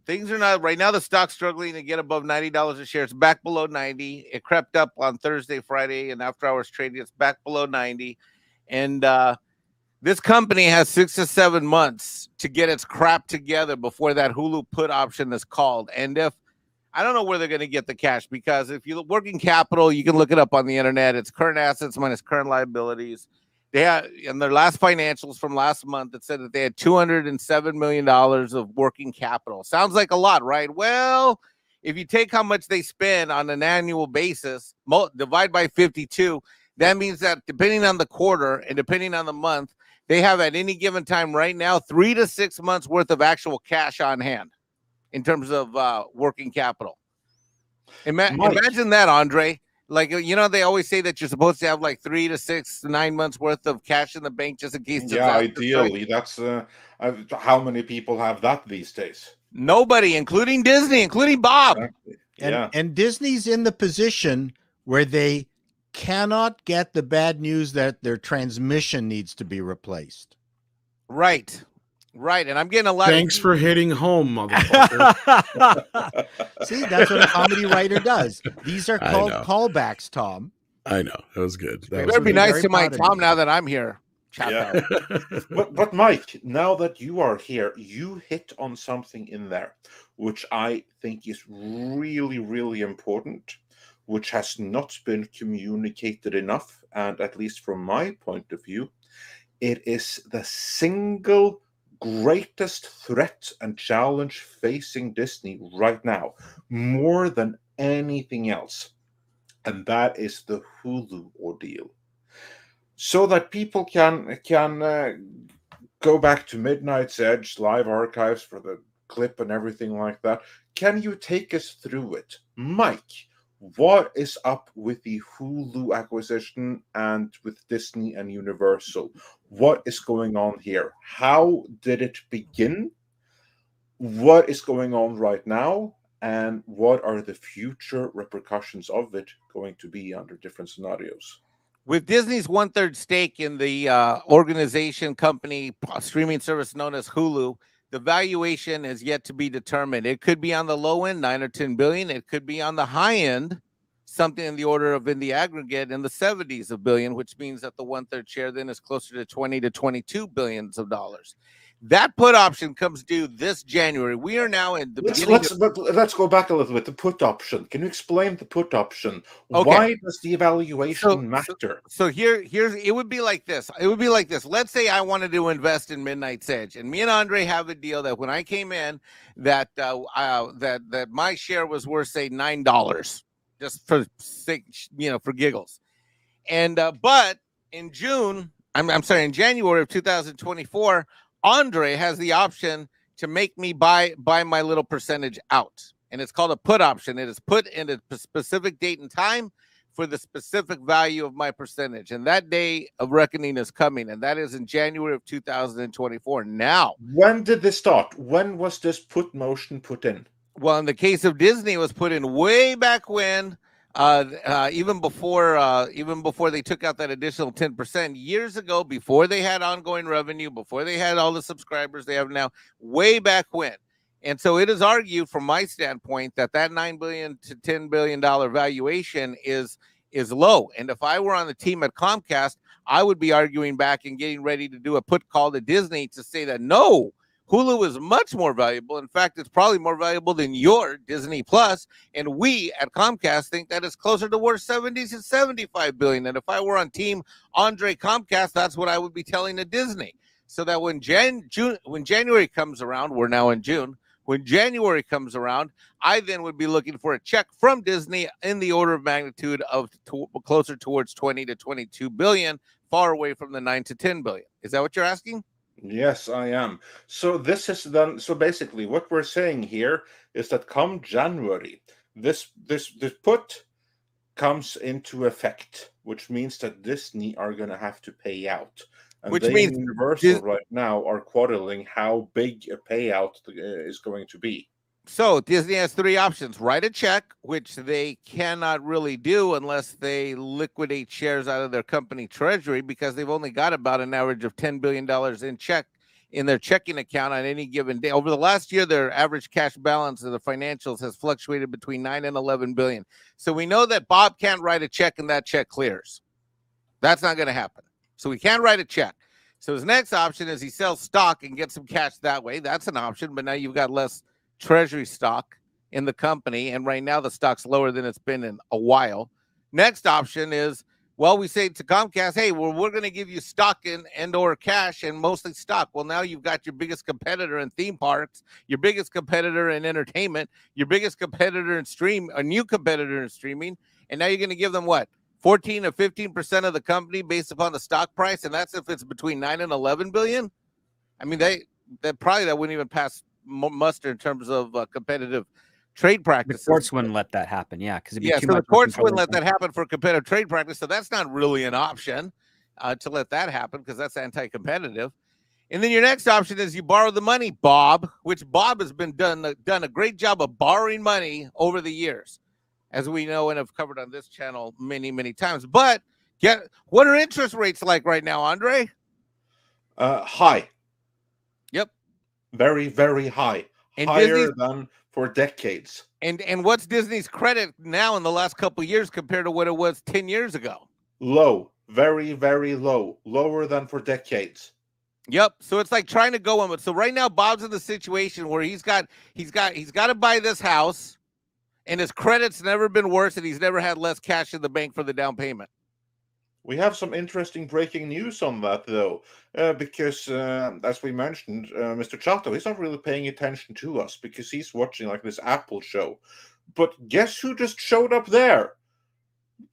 things are not right now. The stock's struggling to get above $90 a share. It's back below 90. It crept up on Thursday, Friday, and after hours trading, it's back below 90. And this company has 6 to 7 months to get its crap together before that Hulu put option is called. And if I don't know where they're going to get the cash, because if you look working capital, you can look it up on the internet. It's current assets minus current liabilities. They had in their last financials from last month, it said that they had $207 million of working capital. Sounds like a lot, right? Well, if you take how much they spend on an annual basis, divide by 52, that means that depending on the quarter and depending on the month, they have at any given time right now 3 to 6 months worth of actual cash on hand in terms of working capital. Imagine that, Andre. Like, you know, they always say that you're supposed to have like 3 to 6 to 9 months worth of cash in the bank just in case. Yeah, ideally. That's how many people have that these days? Nobody, including Disney, including Bob. And Disney's in the position where they cannot get the bad news that their transmission needs to be replaced. Right. And I'm getting a lot. Thanks for hitting home, motherfucker. See, that's what a comedy writer does. These are called callbacks, Tom. I know. That was good. You better be nice to my Tom now that I'm here. Yeah. but Mike, now that you are here, you hit on something in there which I think is really, really important, which has not been communicated enough. And at least from my point of view, it is the single greatest threat and challenge facing Disney right now, more than anything else. And that is the Hulu ordeal. So that people can go back to Midnight's Edge live archives for the clip and everything like that. Can you take us through it? Mike, what is up with the Hulu acquisition and with Disney and Universal? What is going on here? How did it begin? What is going on right now? And what are the future repercussions of it going to be under different scenarios? With Disney's 1/3 stake in the organization company streaming service known as Hulu, The valuation is yet to be determined. It could be on the low end, 9 or 10 billion. It could be on the high end, something in the order of, in the aggregate, in the 70s of billion, which means that the 1/3 share then is closer to 20 to 22 billions of dollars. That put option comes due this January. We are now in the let's go back a little bit. The put option. Can you explain the put option? Okay. Why does the evaluation matter? So here's it would be like this. It would be like this. Let's say I wanted to invest in Midnight's Edge, and me and Andre have a deal that when I came in, that that my share was worth, say, $9, just for sake, for giggles. And but in June, I'm sorry, in January of 2024. Andre has the option to make me buy my little percentage out. And it's called a put option. It is put in a specific date and time for the specific value of my percentage. And that day of reckoning is coming. And that is in January of 2024. Now, when did this start? When was this put motion put in? Well, in the case of Disney, it was put in way back when, even before they took out that additional 10% years ago, before they had ongoing revenue, before they had all the subscribers they have now, way back when. And so it is argued from my standpoint that $9 billion to $10 billion valuation is low. And if I were on the team at Comcast, I would be arguing back and getting ready to do a put call to Disney to say that no, Hulu is much more valuable. In fact, it's probably more valuable than your Disney Plus. And we at Comcast think that it's closer to worth 70 to 75 billion. And if I were on team Andre Comcast, that's what I would be telling to Disney. So that when January comes around, we're now in June. When January comes around, I then would be looking for a check from Disney in the order of magnitude of closer towards 20 to 22 billion, far away from the 9 to 10 billion. Is that what you're asking? Yes, I am. So this is then. So basically, what we're saying here is that come January, this put comes into effect, which means that Disney are going to have to pay out. And which they, means Universal right now are quarreling how big a payout is going to be. So Disney has three options: write a check, which they cannot really do unless they liquidate shares out of their company treasury, because they've only got about an average of $10 billion in their checking account on any given day. Over the last year, their average cash balance of the financials has fluctuated between 9 and 11 billion. So we know that Bob can't write a check and that check clears. That's not going to happen. So he can't write a check. So his next option is he sells stock and gets some cash that way. That's an option, but now you've got less treasury stock in the company, and right now the stock's lower than it's been in a while. Next option is, well, we say to Comcast, hey, well, we're going to give you stock and or cash, and mostly stock. Well, now you've got your biggest competitor in theme parks, your biggest competitor in entertainment, your biggest competitor in a new competitor in streaming, and now you're going to give them what, 14 or 15% of the company based upon the stock price, and that's if it's between 9 and 11 billion. I mean, that wouldn't even pass muster in terms of competitive trade practices. The courts wouldn't let that happen, because so the courts wouldn't let that happen for competitive trade practice. So that's not really an option to let that happen, because that's anti-competitive. And then your next option is you borrow the money, Bob, which Bob has been done a great job of borrowing money over the years, as we know and have covered on this channel many, many times. But what are interest rates like right now, Andre? High. Yep. Very, very high. And higher than for decades. And what's Disney's credit now in the last couple of years compared to what it was 10 years ago? Low. Very, very low. Lower than for decades. Yep. So it's like trying to go on. So right now, Bob's in the situation where he's got to buy this house, and his credit's never been worse, and he's never had less cash in the bank for the down payment. We have some interesting breaking news on that, though, because, as we mentioned, Mr. Chato, he's not really paying attention to us because he's watching like this Apple show. But guess who just showed up there?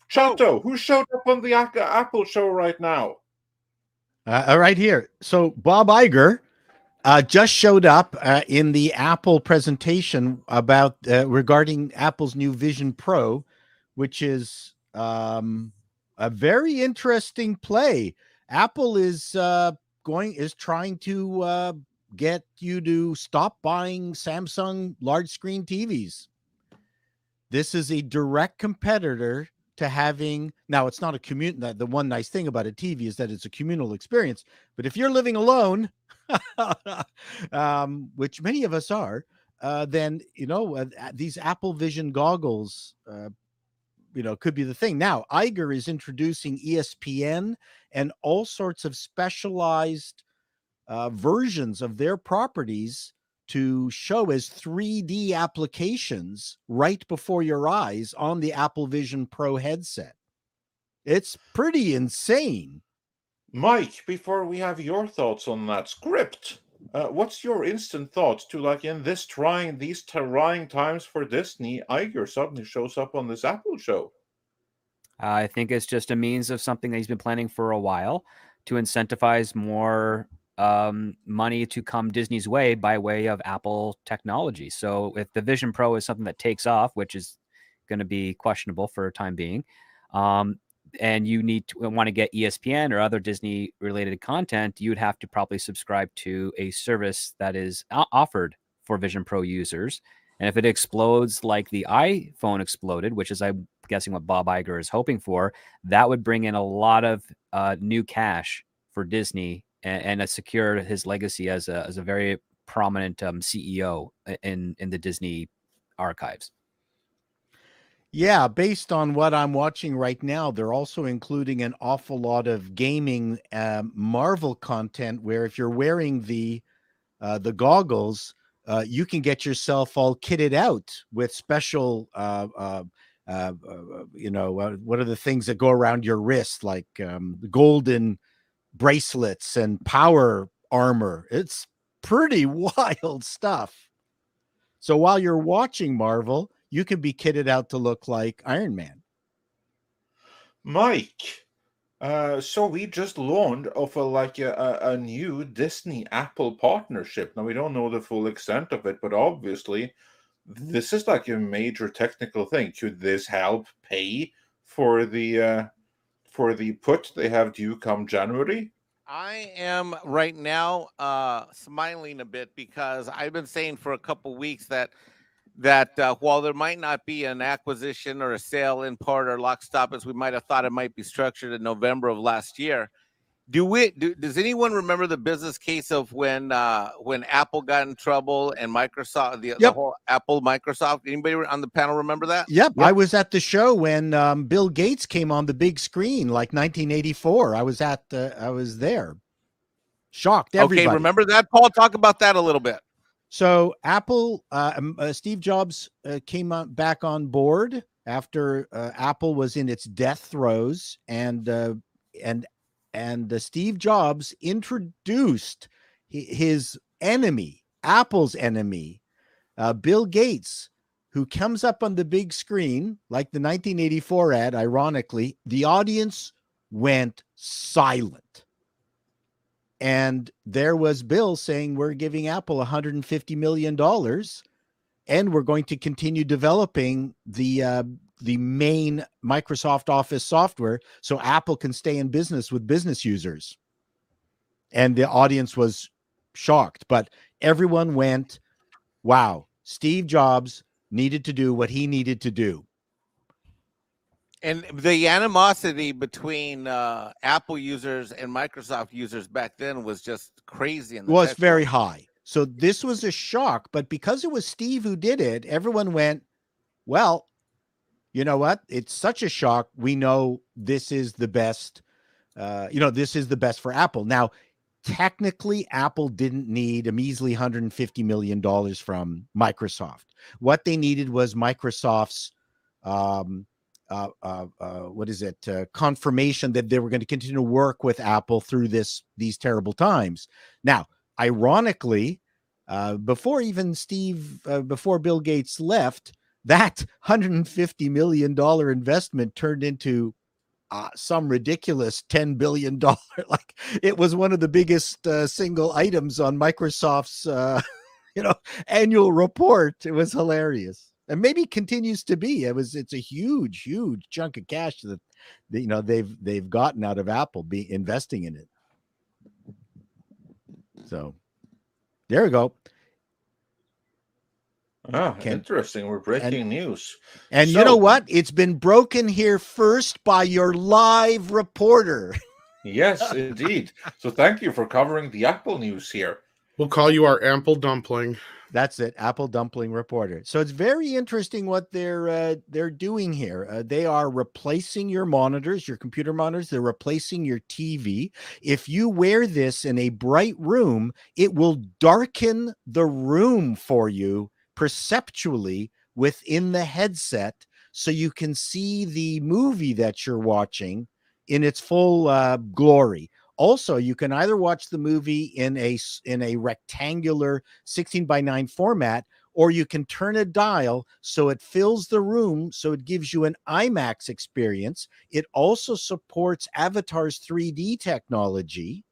Chato, who showed up on the Apple show right now? Right here. So Bob Iger just showed up in the Apple presentation about regarding Apple's new Vision Pro, which is a very interesting play. Apple is trying to get you to stop buying Samsung large screen TVs. This is a direct competitor to having, now it's not a communal, the one nice thing about a TV is that it's a communal experience, but if you're living alone, which many of us are, then, these Apple Vision goggles, could be the thing. Now, Iger is introducing ESPN and all sorts of specialized versions of their properties to show as 3D applications right before your eyes on the Apple Vision Pro headset. It's pretty insane. Mike, before we have your thoughts on that script, what's your instant thoughts to, like, in these trying times for Disney, Iger suddenly shows up on this Apple show? I think it's just a means of something that he's been planning for a while to incentivize more money to come Disney's way by way of Apple technology. So if the Vision Pro is something that takes off, which is going to be questionable for a time being, and you want to get ESPN or other Disney related content, you would have to probably subscribe to a service that is offered for Vision Pro users. And if it explodes like the iPhone exploded, which is, I'm guessing, what Bob Iger is hoping for, that would bring in a lot of new cash for Disney and secure his legacy as a very prominent CEO in the Disney archives. Yeah, based on what I'm watching right now, they're also including an awful lot of gaming Marvel content where if you're wearing the goggles, you can get yourself all kitted out with special, what are the things that go around your wrist, like golden bracelets and power armor. It's pretty wild stuff. So while you're watching Marvel, you can be kitted out to look like Iron Man. Mike, so we just learned of a new Disney Apple partnership. Now we don't know the full extent of it, but obviously this is like a major technical thing. Could this help pay for the put they have due come January? I am right now smiling a bit because I've been saying for a couple weeks that while there might not be an acquisition or a sale in part or lock stop as we might have thought it might be structured in November of last year, does anyone remember the business case of when Apple got in trouble and Microsoft, the whole Apple Microsoft? Anybody on the panel remember that? Yep. I was at the show when Bill Gates came on the big screen, like 1984. I was there. Shocked everybody. Okay, remember that, Paul? Talk about that a little bit. So Apple, Steve Jobs came back on board after Apple was in its death throes, and Steve Jobs introduced his enemy, Apple's enemy, Bill Gates, who comes up on the big screen like the 1984 ad. Ironically, the audience went silent. And there was Bill saying, we're giving Apple $150 million and we're going to continue developing the main Microsoft Office software so Apple can stay in business with business users. And the audience was shocked, but everyone went, wow, Steve Jobs needed to do what he needed to do. And the animosity between Apple users and Microsoft users back then was just crazy. Was very high. So this was a shock, but because it was Steve who did it, everyone went, well, you know what? It's such a shock. We know this is the best. This is the best for Apple. Now, technically, Apple didn't need a measly $150 million from Microsoft. What they needed was Microsoft's confirmation that they were going to continue to work with Apple through these terrible times. Now, ironically, before Bill Gates left, that $150 million investment turned into some ridiculous $10 billion. Like, it was one of the biggest single items on Microsoft's annual report. It was hilarious. And maybe continues to be. It's a huge, huge chunk of cash that they've gotten out of Apple investing in it. So there we go. Interesting. We're breaking news. And you know what? It's been broken here first by your live reporter. Yes, indeed. So thank you for covering the Apple news here. We'll call you our ample dumpling. That's it, Apple Dumpling Reporter. So it's very interesting what they're doing here. They are replacing your monitors, your computer monitors. They're replacing your TV. If you wear this in a bright room, it will darken the room for you perceptually within the headset, so you can see the movie that you're watching in its full glory. Also, you can either watch the movie in a rectangular 16:9 format, or you can turn a dial so it fills the room, so it gives you an IMAX experience. It also supports Avatar's 3D technology.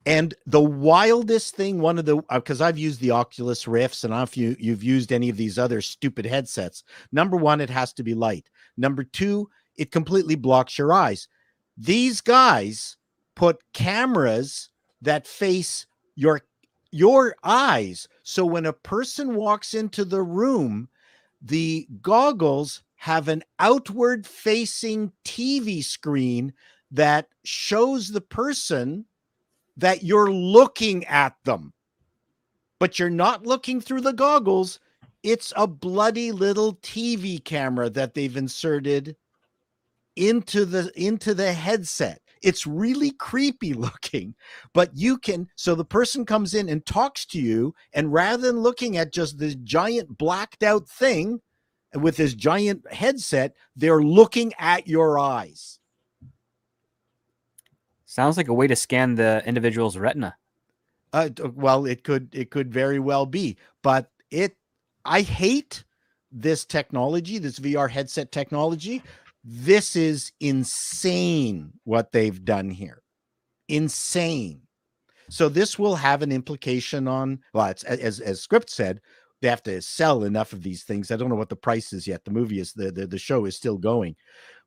And the wildest thing, one of the, because I've used the Oculus Rifts, and if you've used any of these other stupid headsets, number one, it has to be light. Number two, it completely blocks your eyes. These guys put cameras that face your eyes. So when a person walks into the room, the goggles have an outward facing TV screen that shows the person that you're looking at them, but you're not looking through the goggles. It's a bloody little TV camera that they've inserted into the headset. It's really creepy looking, but you can, so the person comes in and talks to you, and rather than looking at just this giant blacked out thing with this giant headset, they're looking at your eyes. Sounds like a way to scan the individual's retina. Well, it could very well be, but I hate this technology, this VR headset technology. This is insane what they've done here. Insane. So this will have an implication on, well, it's, as Script said, they have to sell enough of these things. I don't know what the price is yet. The movie is, the show is still going.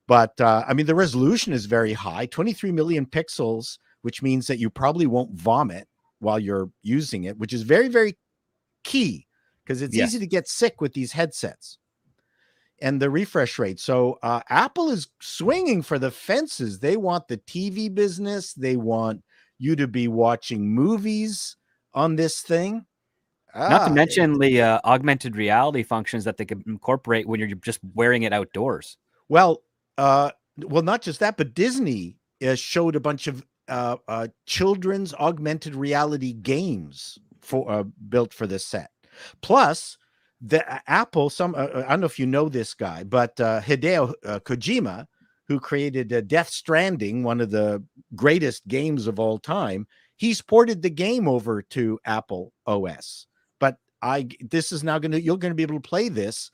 But I mean, the resolution is very high, 23 million pixels, which means that you probably won't vomit while you're using it, which is very, very key, because it's easy to get sick with these headsets. And the refresh rate. So Apple is swinging for the fences. They want the TV business. They want you to be watching movies on this thing. Not to mention the augmented reality functions that they can incorporate when you're just wearing it outdoors. Well, not just that, but Disney showed a bunch of children's augmented reality games built for this set. Plus, the Apple, I don't know if you know this guy, but Hideo Kojima, who created Death Stranding, one of the greatest games of all time, he's ported the game over to Apple OS. But this is now you're going to be able to play this,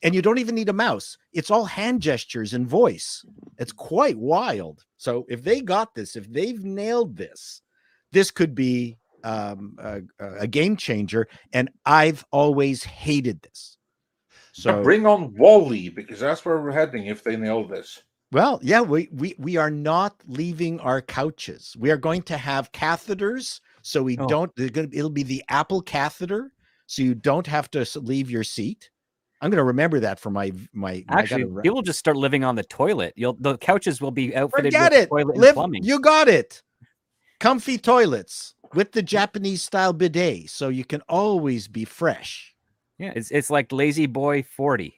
and you don't even need a mouse. It's all hand gestures and voice. It's quite wild. So if they got this, if they've nailed this, this could be a game changer. And I've always hated this. So bring on Wall-E, because that's where we're heading if they nail this. Well, yeah, we are not leaving our couches. We are going to have catheters, so we don't. It'll be the Apple catheter, so you don't have to leave your seat. I'm going to remember that for my. Actually, people just start living on the toilet. The couches will be outfitted with toilet and plumbing. You got it. Comfy toilets with the Japanese style bidet, so you can always be fresh. Yeah, it's like Lazy Boy 40.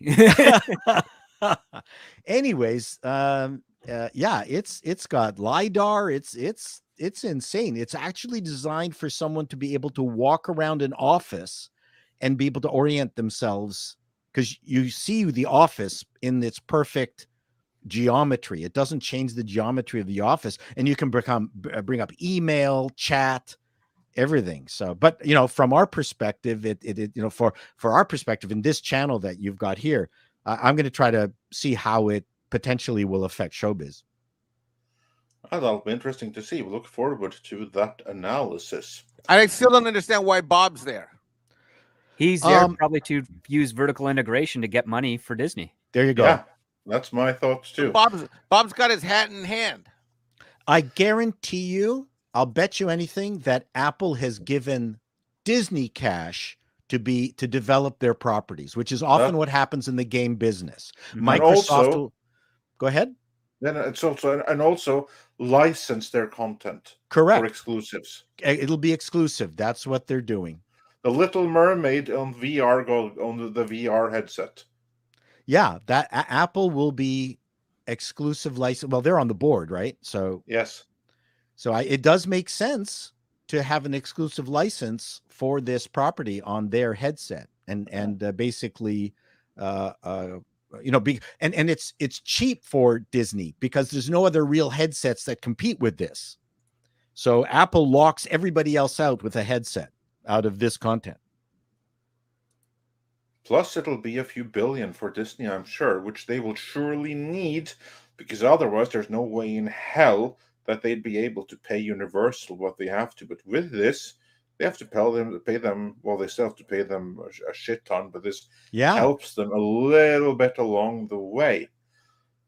Anyways, yeah, it's got LiDAR. It's insane. It's actually designed for someone to be able to walk around an office and be able to orient themselves, because you see the office in its perfect geometry. It doesn't change the geometry of the office, and you can bring up email, chat, everything. So, but from our perspective, for our perspective in this channel that you've got here, I'm going to try to see how it potentially will affect showbiz. That'll be interesting to see. We look forward to that analysis. I still don't understand why Bob's there. He's there probably to use vertical integration to get money for Disney. There you go. Yeah, that's my thoughts too. Bob's got his hat in hand. I guarantee you, I'll bet you anything that Apple has given Disney cash to develop their properties, which is often what happens in the game business. Microsoft also, will go ahead. Then it's also license their content. Correct. For exclusives. It'll be exclusive. That's what they're doing. The Little Mermaid on VR on the VR headset. Yeah, that Apple will be exclusive license. Well, they're on the board, right? So yes. So it does make sense to have an exclusive license for this property on their headset, and basically, and it's cheap for Disney because there's no other real headsets that compete with this. So Apple locks everybody else out with a headset out of this content. Plus, it'll be a few billion for Disney, I'm sure, which they will surely need, because otherwise there's no way in hell that they'd be able to pay Universal what they have to. But with this, they have to pay them. Well, they still have to pay them a shit ton, but this helps them a little bit along the way.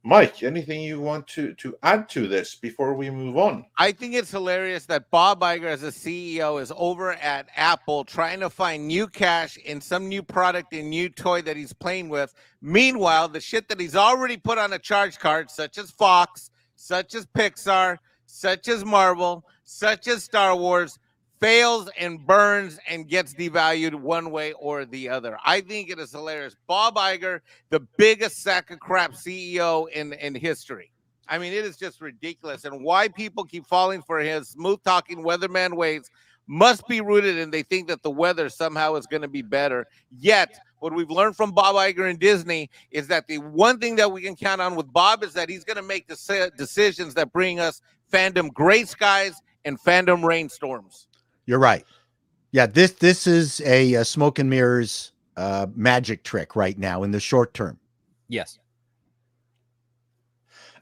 Mike, anything you want to add to this before we move on? I think it's hilarious that Bob Iger, as a CEO, is over at Apple trying to find new cash in some new product and new toy that he's playing with. Meanwhile, the shit that he's already put on a charge card, such as Fox, such as Pixar, such as Marvel, such as Star Wars, fails and burns and gets devalued one way or the other. I think it is hilarious. Bob Iger, the biggest sack of crap CEO in history. I mean, it is just ridiculous. And why people keep falling for his smooth-talking weatherman ways must be rooted in they think that the weather somehow is going to be better. Yet, what we've learned from Bob Iger and Disney is that the one thing that we can count on with Bob is that he's going to make decisions that bring us fandom gray skies and fandom rainstorms. You're right. Yeah, this is a smoke and mirrors magic trick right now in the short term. Yes.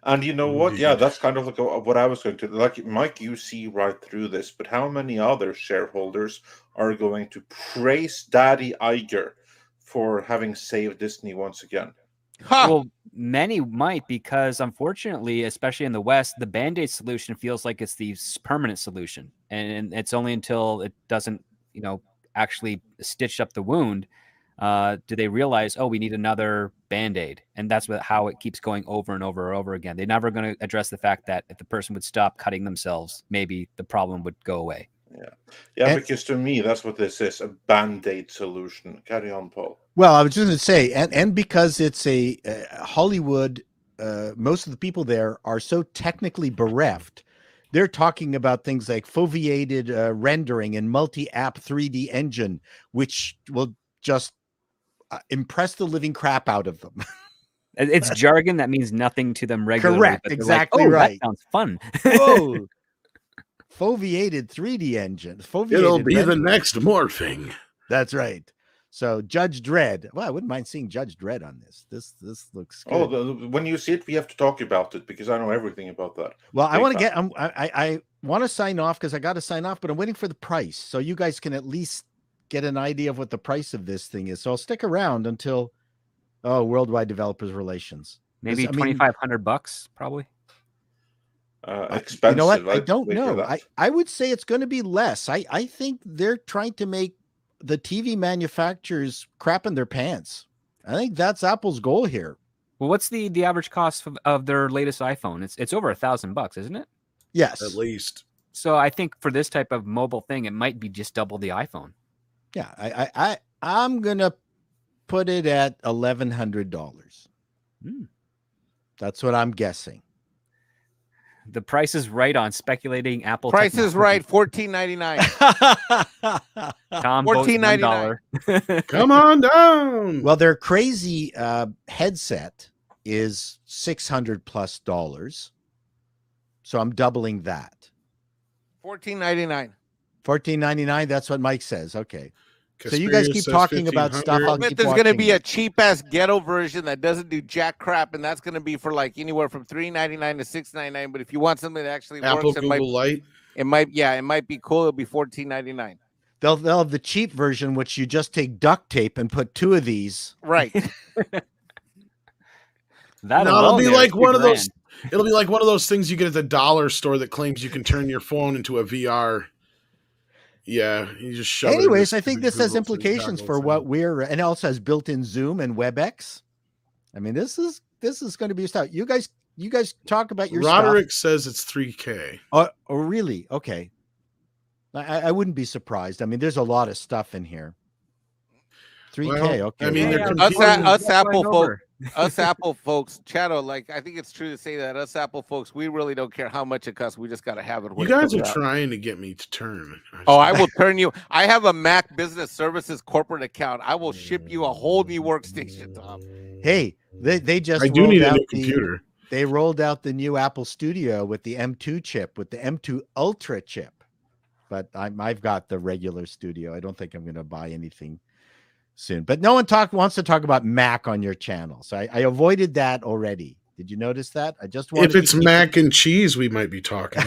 And you know what? Yeah, that's kind of like what I was going to like. Mike, you see right through this, but how many other shareholders are going to praise Daddy Iger for having saved Disney once again? Well, many might, because unfortunately, especially in the West, the Band-Aid solution feels like it's the permanent solution. And it's only until it doesn't, actually stitch up the wound, do they realize, we need another Band-Aid. And that's how it keeps going over and over and over again. They're never going to address the fact that if the person would stop cutting themselves, maybe the problem would go away. Yeah, because to me, that's what this is, a Band-Aid solution. Carry on, Paul. Well, I was just going to say, and because it's a Hollywood, most of the people there are so technically bereft. They're talking about things like foveated rendering and multi-app 3D engine, which will just impress the living crap out of them. It's jargon that means nothing to them regularly. Correct, exactly right. That sounds fun. Whoa. Foveated 3D engine. It'll be the next morphing. That's right. So Judge Dredd. Well, I wouldn't mind seeing Judge Dredd on this. This looks good. Oh, when you see it, we have to talk about it because I know everything about that. Well, I want to I want to sign off because I got to sign off, but I'm waiting for the price. So you guys can at least get an idea of what the price of this thing is. So I'll stick around until Worldwide Developers Relations. Maybe $2,500 probably. Expensive. You know what? I don't know. I would say it's going to be less. I think they're trying to make the TV manufacturers crap in their pants. I think that's Apple's goal here. Well, what's the average cost of their latest iPhone? It's over $1,000, isn't it? Yes, at least. So I think for this type of mobile thing, it might be just double the iPhone. Yeah, I'm gonna put it at $1,100. That's what I'm guessing. The price is right on speculating Apple. Price is right, $14.99. Tom, $14.99. Come on down. Well, their crazy headset is $600+. So I'm doubling that. $14.99. $14.99. That's what Mike says. Okay. So you guys keep talking about stuff. There's going to be a cheap ass ghetto version that doesn't do jack crap, and that's going to be for like anywhere from $3.99 to $6.99. But if you want something that actually Apple works, Google Light, it might be cool. It'll be $14.99. They'll have the cheap version, which you just take duct tape and put two of these. Right. It'll be like one of those. It'll be like one of those things you get at the dollar store that claims you can turn your phone into a VR. Yeah, you just shove Anyways, it I think this has implications for what we're, and it also has built-in Zoom and WebEx. I mean, this is going to be stuff. You guys talk about your Roderick stuff. says it's 3K. Oh, really? Okay. I wouldn't be surprised. I mean, there's a lot of stuff in here. 3K. Well, Okay. I mean, us Apple folks, Chato, like, I think it's true to say that us Apple folks, we really don't care how much it costs. We just got to have it. You guys are trying to get me to turn. I will turn you. I have a Mac Business Services corporate account. I will ship you a whole new workstation, Tom. Hey, they just I do need a new computer. They rolled out the new Apple Studio with the M2 chip, with the M2 Ultra chip. But I've got the regular Studio. I don't think I'm going to buy anything soon. But no one wants to talk about Mac on your channel. So I avoided that already. Did you notice that? I just wanted if it's mac and cheese, we might be talking.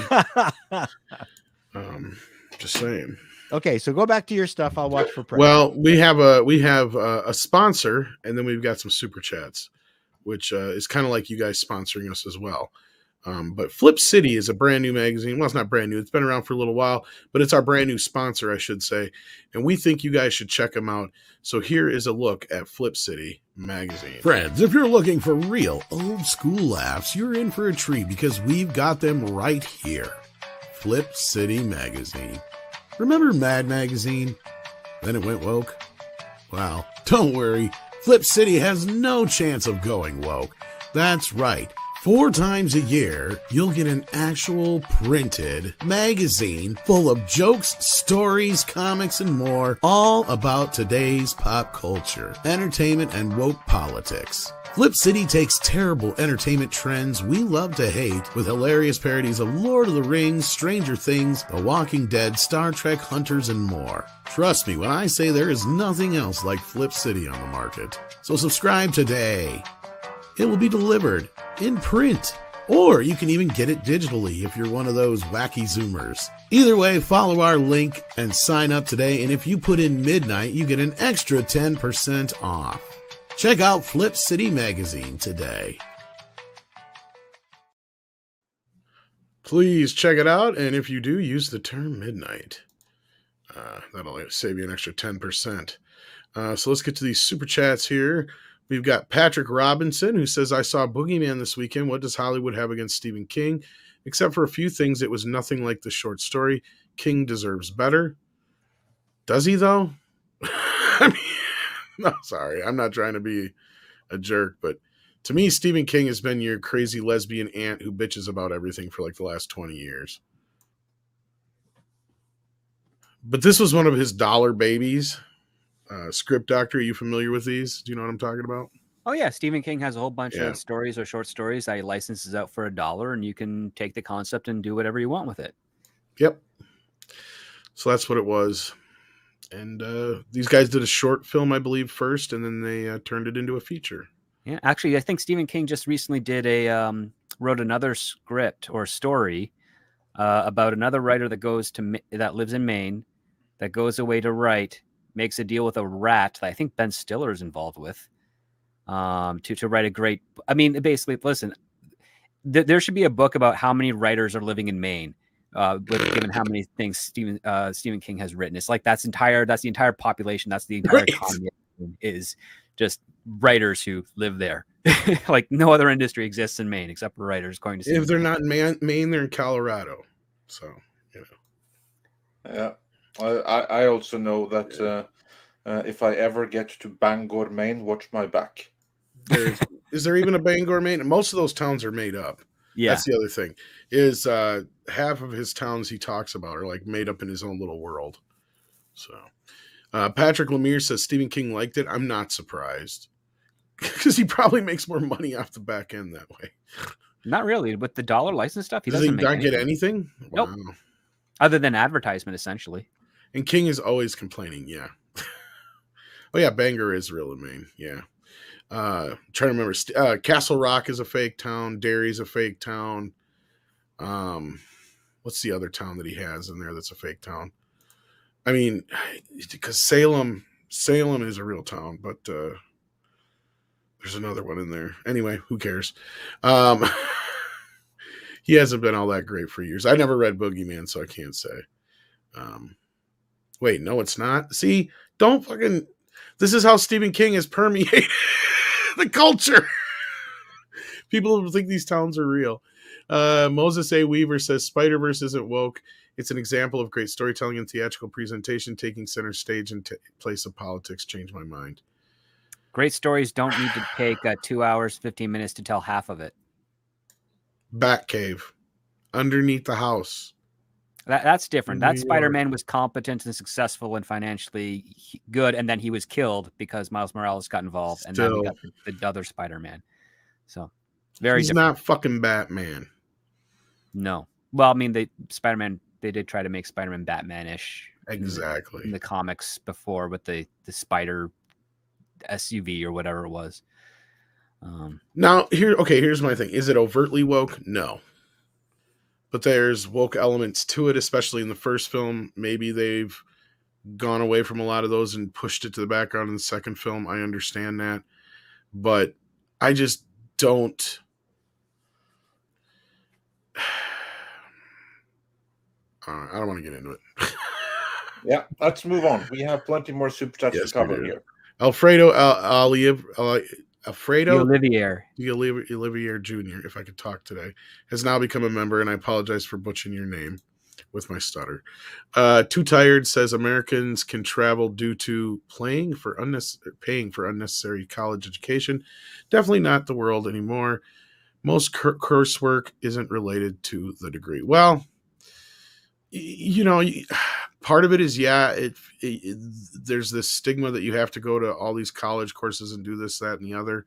Just saying. Okay, so go back to your stuff. I'll watch for press. Well, we have a sponsor, and then we've got some super chats, which is kind of like you guys sponsoring us as well. But Flip City is a brand new magazine. Well, it's not brand new. It's been around for a little while, but it's our brand new sponsor, I should say. And we think you guys should check them out. So here is a look at Flip City magazine. Friends, if you're looking for real old school laughs, you're in for a treat because we've got them right here. Flip City magazine. Remember Mad Magazine? Then it went woke? Well, don't worry. Flip City has no chance of going woke. That's right. 4 times a year, you'll get an actual printed magazine full of jokes, stories, comics, and more, all about today's pop culture, entertainment, and woke politics. Flip City takes terrible entertainment trends we love to hate with hilarious parodies of Lord of the Rings, Stranger Things, The Walking Dead, Star Trek, Hunters, and more. Trust me when I say there is nothing else like Flip City on the market. So subscribe today. It will be delivered in print, or you can even get it digitally if you're one of those wacky Zoomers. Either way, follow our link and sign up today, and if you put in midnight, you get an extra 10% off. Check out Flip City Magazine today. Please check it out, and if you do, use the term midnight. That'll save you an extra 10%. So let's get to these super chats here. We've got Patrick Robinson, who says, I saw Boogeyman this weekend. What does Hollywood have against Stephen King? Except for a few things, it was nothing like the short story. King deserves better. Does he, though? I mean, no, sorry. I'm not trying to be a jerk, but to me, Stephen King has been your crazy lesbian aunt who bitches about everything for like the last 20 years. But this was one of his dollar babies. Script Doctor, are you familiar with these? Do you know what I'm talking about? Oh yeah, Stephen King has a whole bunch of stories or short stories that he licenses out for $1, and you can take the concept and do whatever you want with it. Yep. So that's what it was. And these guys did a short film, I believe, first, and then they turned it into a feature. Yeah, actually, I think Stephen King just recently wrote another script or story about another writer that lives in Maine, that goes away to write, makes a deal with a rat that I think Ben Stiller is involved with, to write a great. I mean, basically, listen, there should be a book about how many writers are living in Maine, given how many things Stephen King has written. It's like that's the entire population. That's the entire economy is just writers who live there. Like no other industry exists in Maine except for writers. According to if they're not in Maine, they're in Colorado. So you know. Yeah. I also know that if I ever get to Bangor, Maine, watch my back. Is there even a Bangor, Maine? Most of those towns are made up. Yeah. That's the other thing. Is half of his towns he talks about are like made up in his own little world. So Patrick Lemire says Stephen King liked it. I'm not surprised. Because he probably makes more money off the back end that way. Not really. With the dollar license stuff, Does he not get anything? Nope. Wow. Other than advertisement, essentially. And King is always complaining, yeah. Oh, yeah, Bangor is real in Maine, yeah. Trying to remember. Castle Rock is a fake town. Derry's a fake town. What's the other town that he has in there that's a fake town? I mean, because Salem is a real town, but there's another one in there. Anyway, who cares? He hasn't been all that great for years. I never read Boogeyman, so I can't say. Wait, no, it's not. See, don't fucking. This is how Stephen King has permeated the culture. People think these towns are real. Moses A. Weaver says Spider-Verse isn't woke. It's an example of great storytelling and theatrical presentation taking center stage in place of politics. Change my mind. Great stories don't need to take 2 hours, 15 minutes to tell half of it. Batcave. Underneath the house. That's different. That Spider-Man was competent and successful and financially good, and then he was killed because Miles Morales got involved, and then we got the other Spider-Man. So, very He's different. not fucking Batman. No. Well, I mean, Spider-Man, they did try to make Spider-Man Batman-ish. Exactly. In the comics before with the spider SUV or whatever it was. Now, here's my thing. Is it overtly woke? No. But there's woke elements to it, especially in the first film. Maybe they've gone away from a lot of those and pushed it to the background in the second film. I understand that. But I just don't. I don't want to get into it. Yeah, let's move on. We have plenty more super chats to cover here. Alfredo Olivier Jr., if I could talk today, has now become a member, and I apologize for butchering your name with my stutter. Too Tired says Americans can travel due to paying for unnecessary college education. Definitely not the world anymore. Most coursework isn't related to the degree. Well, part of it is, there's this stigma that you have to go to all these college courses and do this, that, and the other.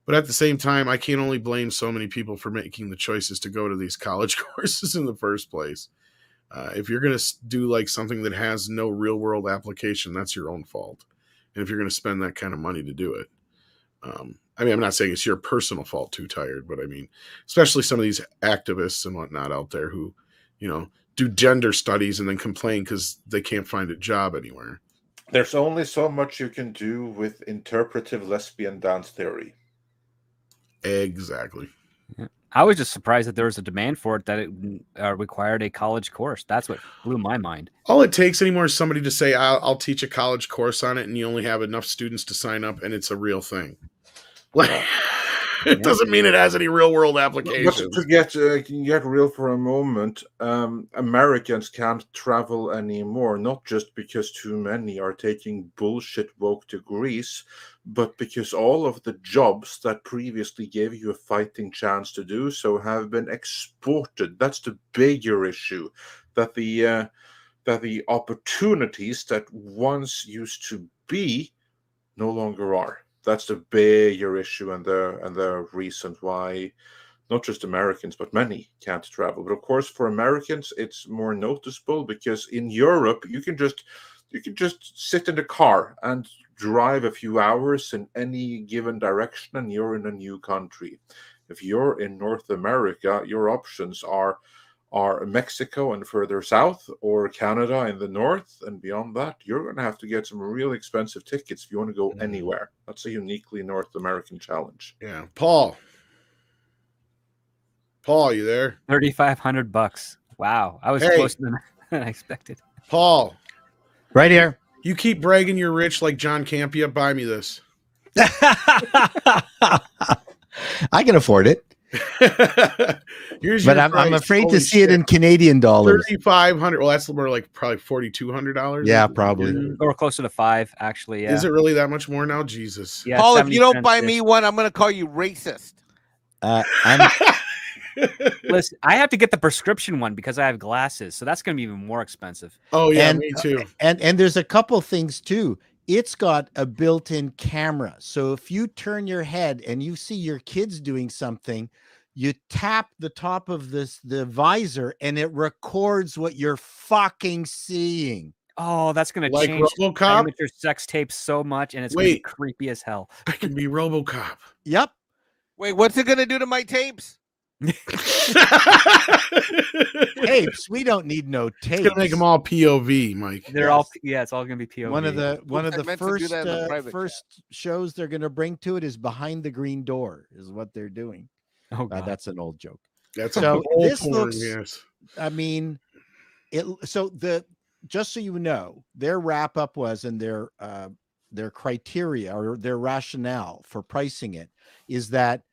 But at the same time, I can't only blame so many people for making the choices to go to these college courses in the first place. If you're going to do like something that has no real world application, that's your own fault. And if you're going to spend that kind of money to do it, I'm not saying it's your personal fault, Too Tired, but I mean, especially some of these activists and whatnot out there who, do gender studies and then complain because they can't find a job anywhere. There's only so much you can do with interpretive lesbian dance theory. Exactly. Yeah. I was just surprised that there was a demand for it, that it required a college course. That's what blew my mind. All it takes anymore is somebody to say, I'll teach a college course on it, and you only have enough students to sign up, and it's a real thing. It doesn't mean it has any real world application. But to get real for a moment, Americans can't travel anymore, not just because too many are taking bullshit woke degrees, but because all of the jobs that previously gave you a fighting chance to do so have been exported. That's the bigger issue, that the opportunities that once used to be no longer are. That's the bigger issue and the reason why not just Americans, but many can't travel. But of course, for Americans, it's more noticeable because in Europe, you can just sit in the car and drive a few hours in any given direction, and you're in a new country. If you're in North America, your options are Mexico and further south, or Canada in the north, and beyond that, you're going to have to get some real expensive tickets if you want to go anywhere. That's a uniquely North American challenge. Yeah. Paul, you there? $3,500. Wow. I was closer than I expected. Paul. Right here. You keep bragging you're rich like John Campea. Buy me this. I can afford it. But I'm afraid to see it in Canadian dollars. $3,500. Well, that's more like probably $4,200. Yeah, probably. Or closer to $5,000, actually. Yeah. Is it really that much more now? Jesus. Yeah, Paul, if you don't buy me one, I'm going to call you racist. Listen, I have to get the prescription one because I have glasses, so that's going to be even more expensive. Oh yeah, me too. And there's a couple things too. It's got a built-in camera, so if you turn your head and you see your kids doing something, you tap the top of the visor and it records what you're fucking seeing. Oh, that's going to like change RoboCop? amateur sex tapes so much, and it's going to be creepy as hell. I can be RoboCop. Yep. Wait, what's it going to do to my tapes? Tapes. We don't need no tapes. It's gonna make them all POV, Mike. They're all it's all gonna be POV. One of the first shows they're gonna bring to it is Behind the Green Door, is what they're doing. Oh God. That's an old joke. That's so old this porn, looks. Yes. I mean, it. So the just so you know, their wrap up was, and their criteria or their rationale for pricing it is that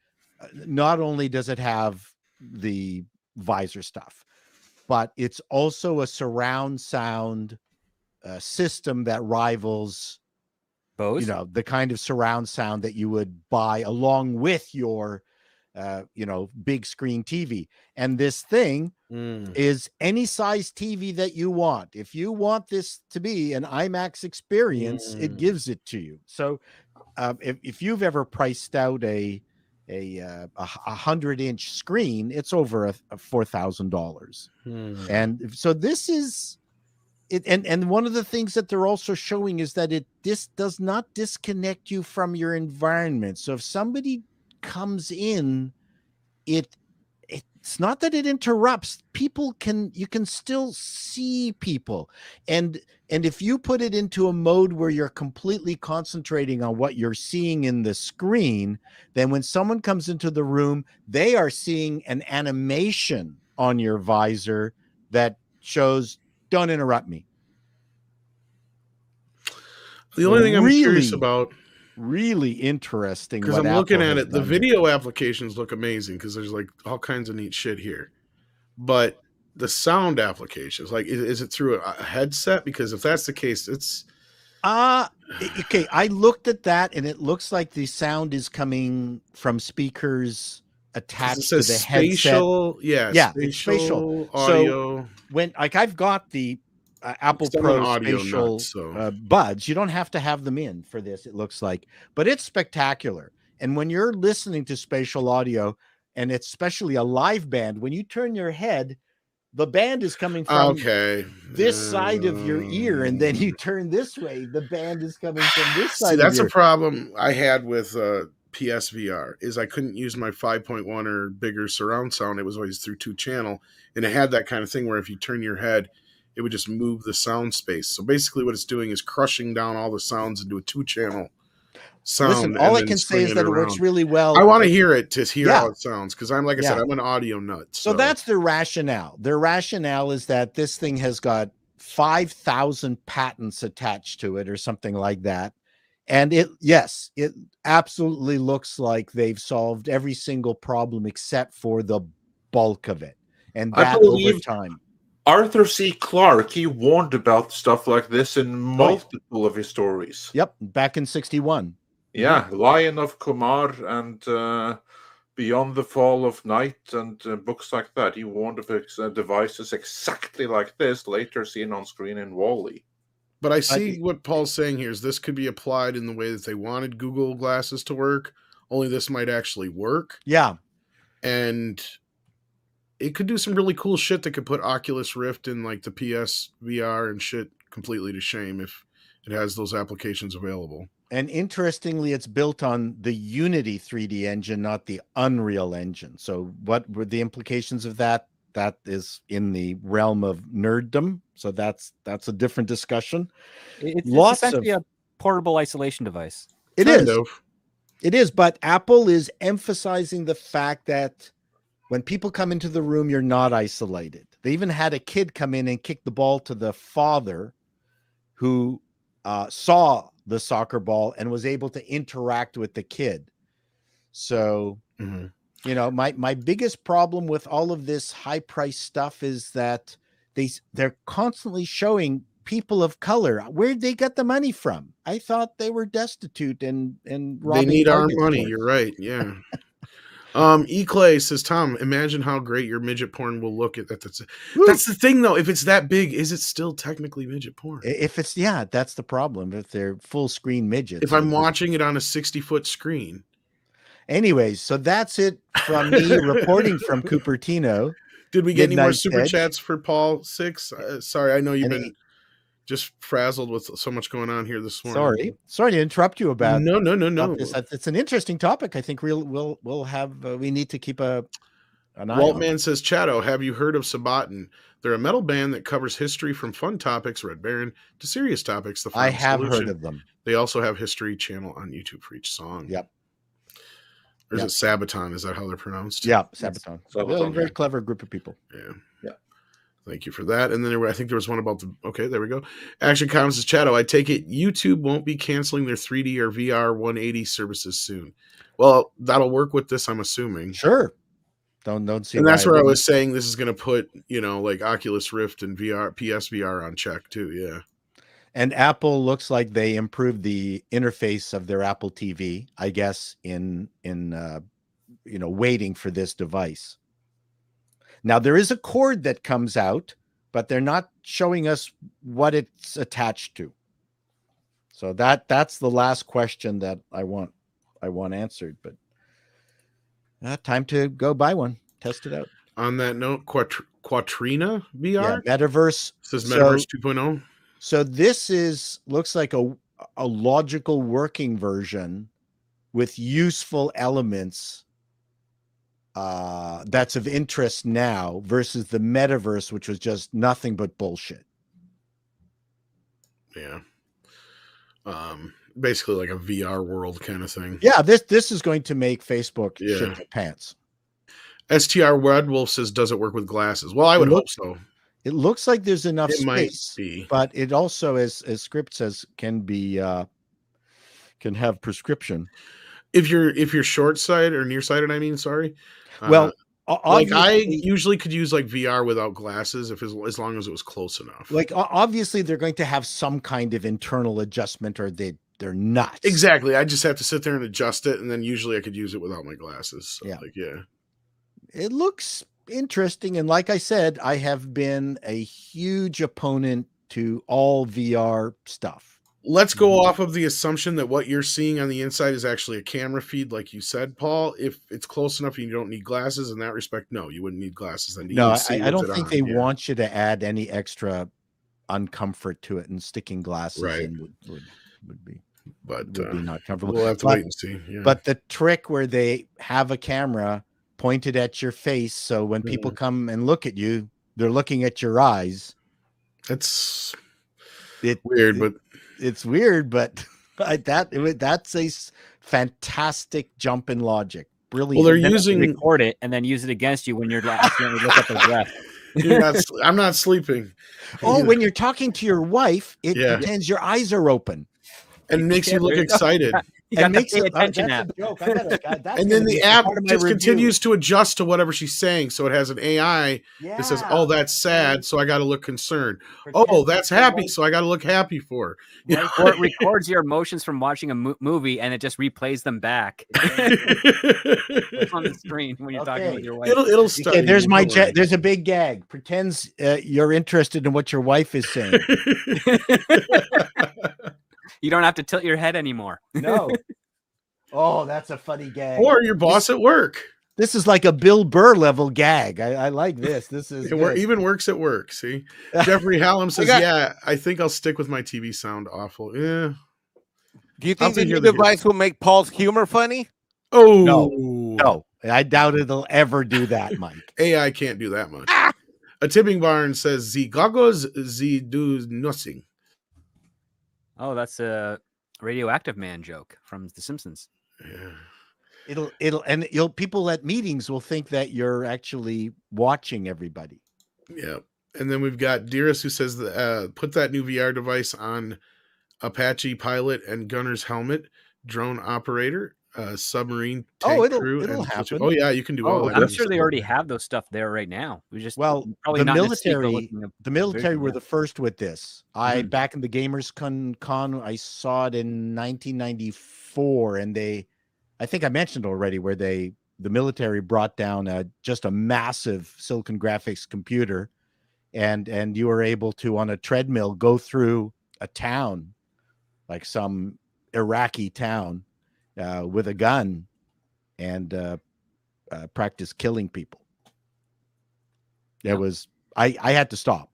not only does it have the visor stuff, but it's also a surround sound system that rivals Bose? You know, the kind of surround sound that you would buy along with your big screen TV. And this thing is any size TV that you want. If you want this to be an IMAX experience, it gives it to you. So if you've ever priced out a 100-inch screen, it's over a $4,000. And so this is it. And one of the things that they're also showing is that this does not disconnect you from your environment. So if somebody comes in, it's not that it interrupts. You can still see people. And if you put it into a mode where you're completely concentrating on what you're seeing in the screen, then when someone comes into the room, they are seeing an animation on your visor that shows, don't interrupt me. The only thing I'm curious about, really interesting, because I'm looking at it, the video applications look amazing because there's like all kinds of neat shit here, but the sound applications, like, is it through a headset? Because if that's the case, it's okay. I looked at that and it looks like the sound is coming from speakers attached to the spatial, headset. It's spatial audio. So when I've got the Apple Pro spatial buds, you don't have to have them in for this, it looks like, but it's spectacular. And when you're listening to spatial audio, and it's especially a live band, when you turn your head, the band is coming from this side of your ear, and then you turn this way, the band is coming from this side. See, that's a problem I had with PSVR, is I couldn't use my 5.1 or bigger surround sound. It was always through 2-channel, and it had that kind of thing where if you turn your head, it would just move the sound space. So basically what it's doing is crushing down all the sounds into a 2-channel sound. Listen, all I can say is that it works really well. I want to hear it to hear how it sounds, because I'm, like I said, I'm an audio nut. So that's their rationale. Their rationale is that this thing has got 5,000 patents attached to it or something like that. And it absolutely looks like they've solved every single problem except for the bulk of it. And that over time. Arthur C. Clarke, he warned about stuff like this in multiple of his stories. Yep, back in 1961. Yeah, Lion of Kumar and Beyond the Fall of Night and books like that. He warned of devices exactly like this, later seen on screen in WALL-E. But I see what Paul's saying here is this could be applied in the way that they wanted Google Glasses to work, only this might actually work. Yeah. And it could do some really cool shit that could put Oculus Rift in like the PS VR and shit completely to shame if it has those applications available. And interestingly, it's built on the Unity 3D engine, not the Unreal Engine. So what were the implications of that? That is in the realm of nerddom. So that's a different discussion. It's essentially a portable isolation device. It is, but Apple is emphasizing the fact that when people come into the room, you're not isolated. They even had a kid come in and kick the ball to the father who saw the soccer ball and was able to interact with the kid. So, my biggest problem with all of this high price stuff is that they're constantly showing people of color. Where'd they get the money from? I thought they were destitute and robbing. They need our money. Stores. You're right. Yeah. Eclay says, Tom, imagine how great your midget porn will look at that. That's the thing though. If it's that big, is it still technically midget porn? If it's, that's the problem. If they're full screen midgets. If I'm watching it on a 60-foot screen. Anyways, so that's it from me reporting from Cupertino. Did we get any more super chats for Paul 6? Sorry, I know you've been just frazzled with so much going on here this morning. Sorry to interrupt you about no. This. It's an interesting topic. I think we'll have we need to keep an eye Waltman on. says, Chato, have you heard of Sabaton? They're a metal band that covers history from fun topics, Red Baron, to serious topics. The I have heard of them. They also have history channel on YouTube for each song. Yep. Or is it Sabaton? Is that how they're pronounced? Yeah, Sabaton. Very clever group of people. Yeah. Thank you for that. And then I think there was one about okay, there we go. Action Commons is Chato. I take it YouTube won't be canceling their 3D or VR 180 services soon. Well, that'll work with this, I'm assuming. Sure. Don't see. And that's where I was saying this is going to put, like Oculus Rift and PSVR on check too. Yeah. And Apple looks like they improved the interface of their Apple TV, I guess, in waiting for this device. Now there is a cord that comes out, but they're not showing us what it's attached to. So that's the last question that I want answered. But time to go buy one, test it out. On that note, Quatrina VR, yeah, Metaverse. It says Metaverse 2.0. So this looks like a logical working version with useful elements that's of interest now versus the metaverse, which was just nothing but bullshit. Yeah. Basically like a VR world kind of thing. Yeah, this is going to make Facebook shit their pants. STR Red Wolf says, does it work with glasses? Well, I would hope so. It looks like there's enough space, be. But it also, as Script says, can have prescription. If you're short sighted or nearsighted, I mean, sorry. Well, like I usually could use like VR without glasses as long as it was close enough. Like obviously they're going to have some kind of internal adjustment, or they're nuts. Exactly. I just have to sit there and adjust it, and then usually I could use it without my glasses. So, it looks interesting, and like I said, I have been a huge opponent to all VR stuff. Let's go off of the assumption that what you're seeing on the inside is actually a camera feed, like you said, Paul. If it's close enough and you don't need glasses in that respect, no, you wouldn't need glasses. Then no, I don't think they want you to add any extra uncomfort to it, and sticking glasses in would be not comfortable. We'll have to wait and see. Yeah. But the trick where they have a camera pointed at your face, so when people come and look at you, they're looking at your eyes. It's weird, but it's weird, but that's a fantastic jump in logic. Brilliant. Well, they're record it and then use it against you when you're accidentally look at the breath. I'm not sleeping. Oh, when you're talking to your wife, it pretends your eyes are open and makes you look excited. And makes it attention app. And then the app just continues to adjust to whatever she's saying. So it has an AI that says, "Oh, that's sad, so I got to look concerned. Oh, that's happy, so I got to look happy for." Right? Or it records your emotions from watching a movie, and it just replays them back on the screen when you're talking with your wife. It'll start. Okay, there's a big gag. Pretends you're interested in what your wife is saying. You don't have to tilt your head anymore. No. Oh, that's a funny gag. Or your boss at work. This is like a Bill Burr level gag. I like this. This is even works at work. See, Jeffrey Hallam says, "Yeah, I think I'll stick with my TV sound awful." Yeah. Do you think the new device will make Paul's humor funny? Oh no, I doubt it'll ever do that, Mike. AI can't do that much. A tipping barn says, "The goggles, they do nothing." Oh, that's a Radioactive Man joke from The Simpsons. Yeah. People at meetings will think that you're actually watching everybody. Yeah. And then we've got Dearest who says put that new VR device on Apache pilot and gunner's helmet, drone operator, submarine tank crew. It'll happen. Oh yeah, you can do all that. I'm sure they already have those stuff there right now. The military were the first with this. Back in the Gamers Con, I saw it in 1994, and I think I mentioned already where the military brought down just a massive Silicon Graphics computer, and you were able to, on a treadmill, go through a town, like some Iraqi town, with a gun and practice killing people. I had to stop.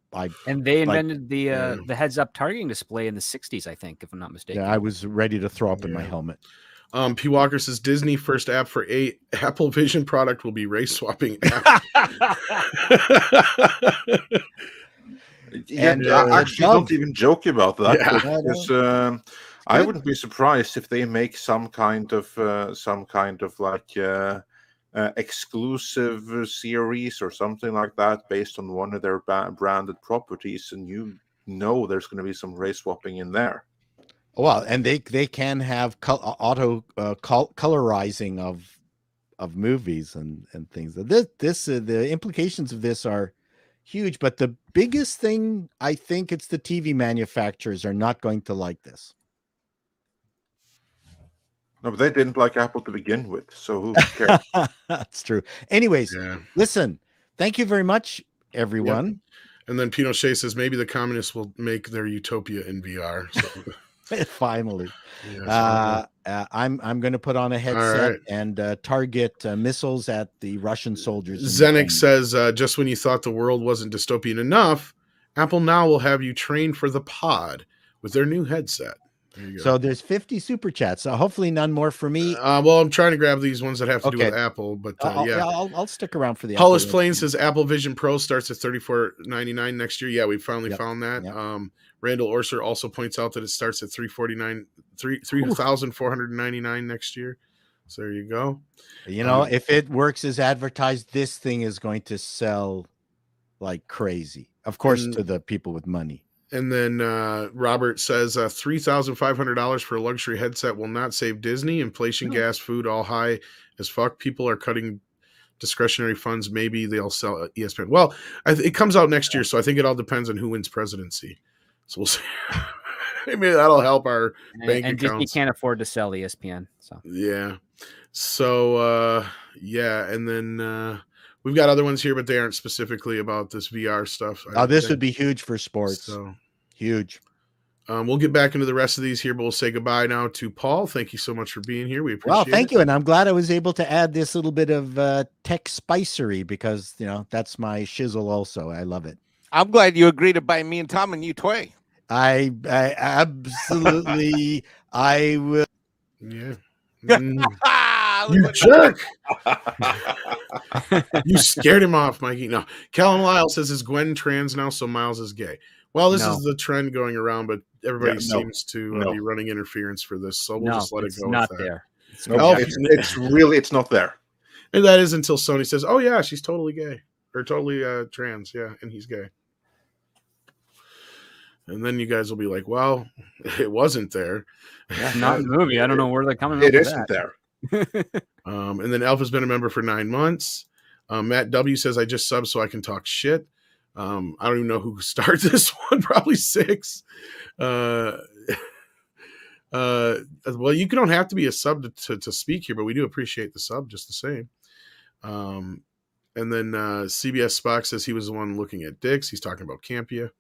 And they invented the heads-up targeting display in the 60s, I think, if I'm not mistaken. Yeah, I was ready to throw up in my helmet. P. Walker says Disney first app for Apple Vision product will be race swapping app. Actually, don't even joke about that. Because, I wouldn't be surprised if they make some kind of like exclusive series or something like that based on one of their branded properties, and you know there's going to be some race swapping in there. Well, and they can have auto colorizing of movies and things. The implications of this are huge, but the biggest thing, I think, it's the TV manufacturers are not going to like this. No, but they didn't like Apple to begin with, so who cares? That's true. Anyways, listen, thank you very much, everyone. Yep. And then Pinochet says maybe the communists will make their utopia in VR. So. Finally. Yes, I'm going to put on a headset and target missiles at the Russian soldiers. Zenik says, just when you thought the world wasn't dystopian enough, Apple now will have you train for the pod with their new headset. There you go. So there's 50 super chats. Hopefully none more for me. Well, I'm trying to grab these ones that have to do with Apple, but I'll stick around for the Hollis Plain says Apple Vision Pro starts at $34.99 next year. Yeah, we finally found that. Yep. Randall Orser also points out that it starts at $3,499 next year. So there you go. You know, if it works as advertised, this thing is going to sell like crazy. Of course, to the people with money. And then Robert says $3,500 for a luxury headset will not save Disney. Inflation, gas, food, all high as fuck. People are cutting discretionary funds. Maybe they'll sell ESPN. Well, it comes out next year, so I think it all depends on who wins presidency. So we'll see. Maybe that'll help our bank and accounts. Disney can't afford to sell ESPN. So yeah. So and then we've got other ones here, but they aren't specifically about this VR stuff. This would be huge for sports. So huge. We'll get back into the rest of these here, but we'll say goodbye now to Paul. Thank you so much for being here. We appreciate it. Thank you. And I'm glad I was able to add this little bit of tech spicery because, that's my shizzle also. I love it. I'm glad you agreed to buy me and Tom a new toy. I absolutely, I will. Yeah. You jerk. You scared him off, Mikey. No. Callum Lyle says, is Gwen trans now, so Miles is gay? Well, this is the trend going around, but everybody seems to be running interference for this, so we'll just let it go. Not with that. there. It's not there. And that is until Sony says, oh yeah, she's totally gay or totally trans. Yeah. And he's gay. And then you guys will be like, well, it wasn't there. Yeah, not in the movie. I don't know where they're coming. It isn't there. And then Elf has been a member for 9 months. Matt W says, I just subbed so I can talk shit. I don't even know who started this one. Probably 6. Well, you don't have to be a sub to speak here, but we do appreciate the sub just the same. And then CBS Spock says he was the one looking at dicks. He's talking about Campea.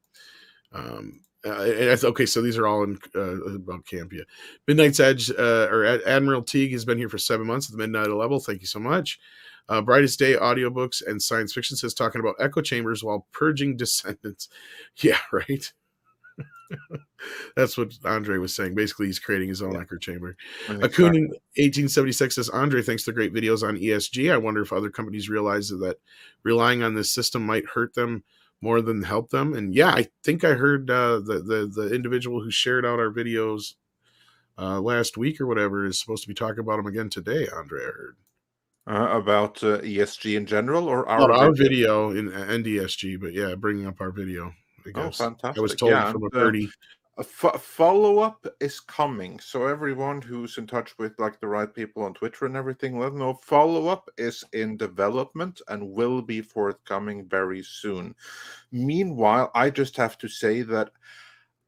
Okay, so these are all about Campea. Midnight's Edge or Admiral Teague has been here for 7 months at the midnight level. Thank you so much. Brightest Day audiobooks and science fiction says talking about echo chambers while purging descendants. Yeah, right. That's what Andre was saying. Basically, he's creating his own echo chamber. Akun 1876 says, Andre thanks for great videos on ESG. I wonder if other companies realize that relying on this system might hurt them more than help them. And yeah, I think I heard the individual who shared out our videos last week or whatever is supposed to be talking about them again today. Andre, I heard about ESG in general or our video in ESG, but yeah, bringing up our video. Oh, fantastic! I was told from a 30. Follow-up is coming, so everyone who's in touch with like the right people on Twitter and everything, let them know follow-up is in development and will be forthcoming very soon. Meanwhile, I just have to say that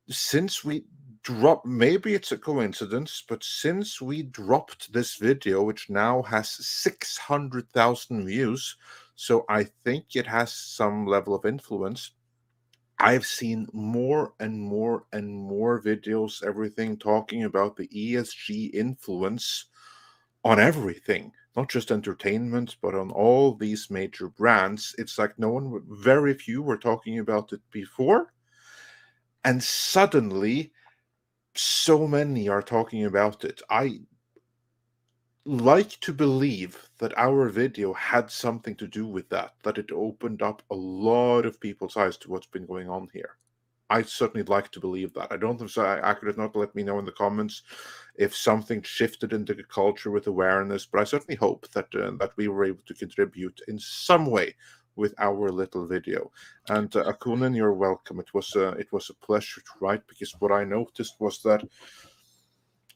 since we dropped, maybe it's a coincidence, but since we dropped this video, which now has 600,000 views, so I think it has some level of influence, I've seen more and more and more videos, everything talking about the ESG influence on everything, not just entertainment, but on all these major brands. It's like very few were talking about it before. And suddenly, so many are talking about it. I like to believe that our video had something to do with that it opened up a lot of people's eyes to what's been going on here. I certainly like to believe that. I don't think so. Accurate not to let me know in the comments if something shifted into the culture with awareness, but I certainly hope that that we were able to contribute in some way with our little video. And Akunin, you're welcome. It was a pleasure to write, because what I noticed was that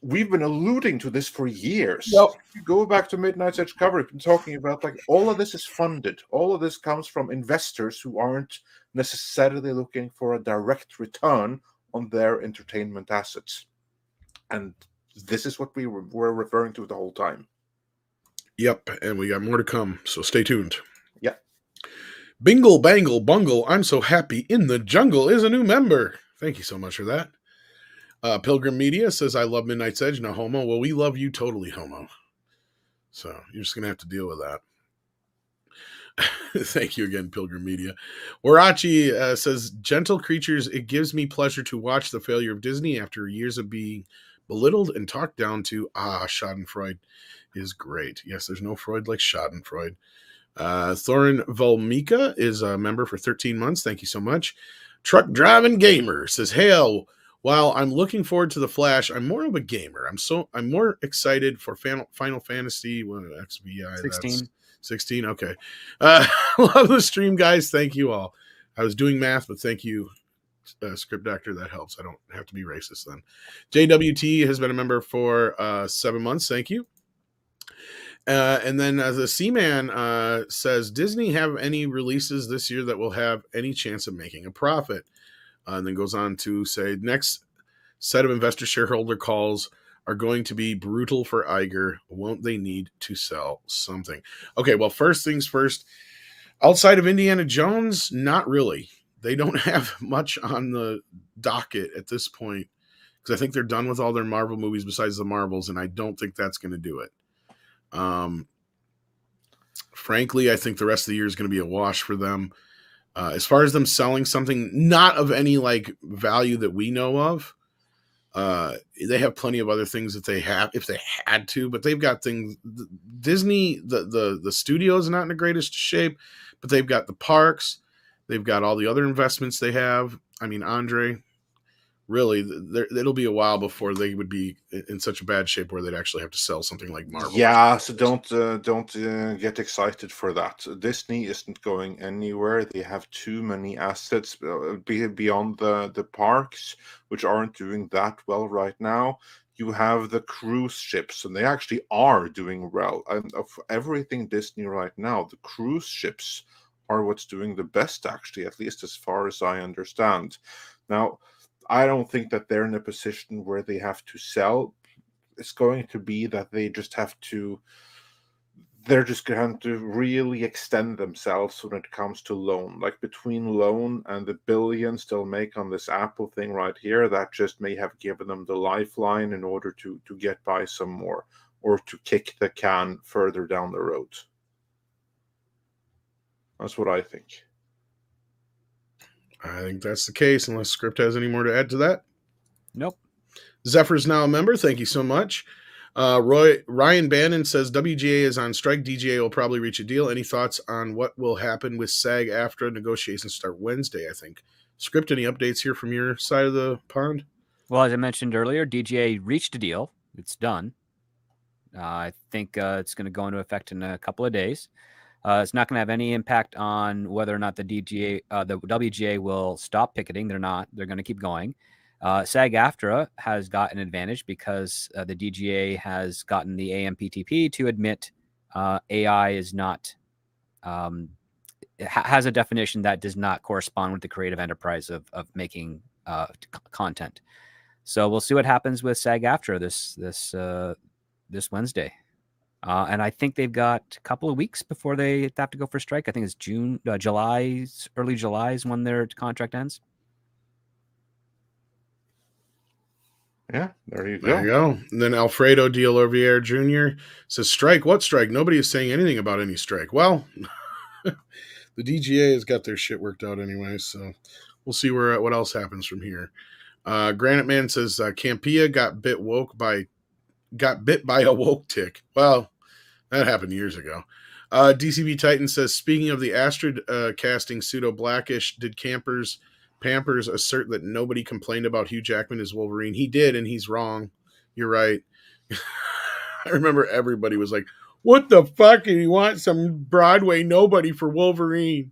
we've been alluding to this for years. Yep. If you go back to Midnight's Edge cover, we've been talking about like all of this is funded. All of this comes from investors who aren't necessarily looking for a direct return on their entertainment assets. And this is what we were referring to the whole time. Yep, and we got more to come, so stay tuned. Yeah. Bingle, bangle, bungle, I'm so happy in the jungle is a new member. Thank you so much for that. Pilgrim Media says, I love Midnight's Edge, no homo. Well, we love you totally, homo. So you're just going to have to deal with that. Thank you again, Pilgrim Media. Warachi says, gentle creatures, it gives me pleasure to watch the failure of Disney after years of being belittled and talked down to. Schadenfreude is great. Yes, there's no Freud like Schadenfreude. Thorin Volmika is a member for 13 months. Thank you so much. Truck Driving Gamer says, hail. While I'm looking forward to The Flash, I'm more of a gamer. I'm more excited for Final Fantasy XVI. 16. 16, okay. Love the stream, guys. Thank you all. I was doing math, but thank you, Script Doctor. That helps. I don't have to be racist then. JWT has been a member for 7 months. Thank you. And then the Seaman says, Disney have any releases this year that will have any chance of making a profit? And then goes on to say, next set of investor shareholder calls are going to be brutal for Iger. Won't they need to sell something? Okay, well, first things first. Outside of Indiana Jones, not really. They don't have much on the docket at this point, because I think they're done with all their Marvel movies besides the Marvels, and I don't think that's going to do it. Frankly, I think the rest of the year is going to be a wash for them. As far as them selling something not of any like value that we know of, they have plenty of other things that they have if they had to, but they've got things. Disney, the studio is not in the greatest shape, but they've got the parks, they've got all the other investments they have. I mean, Andre, really, it'll be a while before they would be in such a bad shape where they'd actually have to sell something like Marvel. Yeah, so don't get excited for that. Disney isn't going anywhere. They have too many assets beyond the parks, which aren't doing that well right now. You have the cruise ships, and they actually are doing well. And of everything Disney right now, the cruise ships are what's doing the best, actually, at least as far as I understand. Now, I don't think that they're in a position where they have to sell. It's going to be that they're just going to really extend themselves when it comes to loan. Like between loan and the billions they'll make on this Apple thing right here, that just may have given them the lifeline in order to get by some more, or to kick the can further down the road. That's what I think. I think that's the case, unless Script has any more to add to that. Nope. Zephyr's now a member. Thank you so much. Ryan Bannon says, WGA is on strike. DGA will probably reach a deal. Any thoughts on what will happen with SAG after negotiations start Wednesday, I think? Script, any updates here from your side of the pond? Well, as I mentioned earlier, DGA reached a deal. It's done. I think it's going to go into effect in a couple of days. It's not going to have any impact on whether or not the WGA will stop picketing. They're not. They're going to keep going. SAG-AFTRA has got an advantage because the DGA has gotten the AMPTP to admit AI is not has a definition that does not correspond with the creative enterprise of making content. So we'll see what happens with SAG-AFTRA this Wednesday. And I think they've got a couple of weeks before they have to go for strike. I think it's early July is when their contract ends. Yeah, there you go. There you go. And then Alfredo De Olivier Jr. says, strike? What strike? Nobody is saying anything about any strike. Well, the DGA has got their shit worked out anyway, so we'll see what else happens from here. Granite Man says, Campea got bit by a woke tick. Well, that happened years ago. DCB Titan says, speaking of the Astrid casting pseudo Blackish, did campers Pampers assert that nobody complained about Hugh Jackman as Wolverine. He did, and he's wrong. You're right. I remember everybody was like, what the fuck? And you want some Broadway nobody for Wolverine?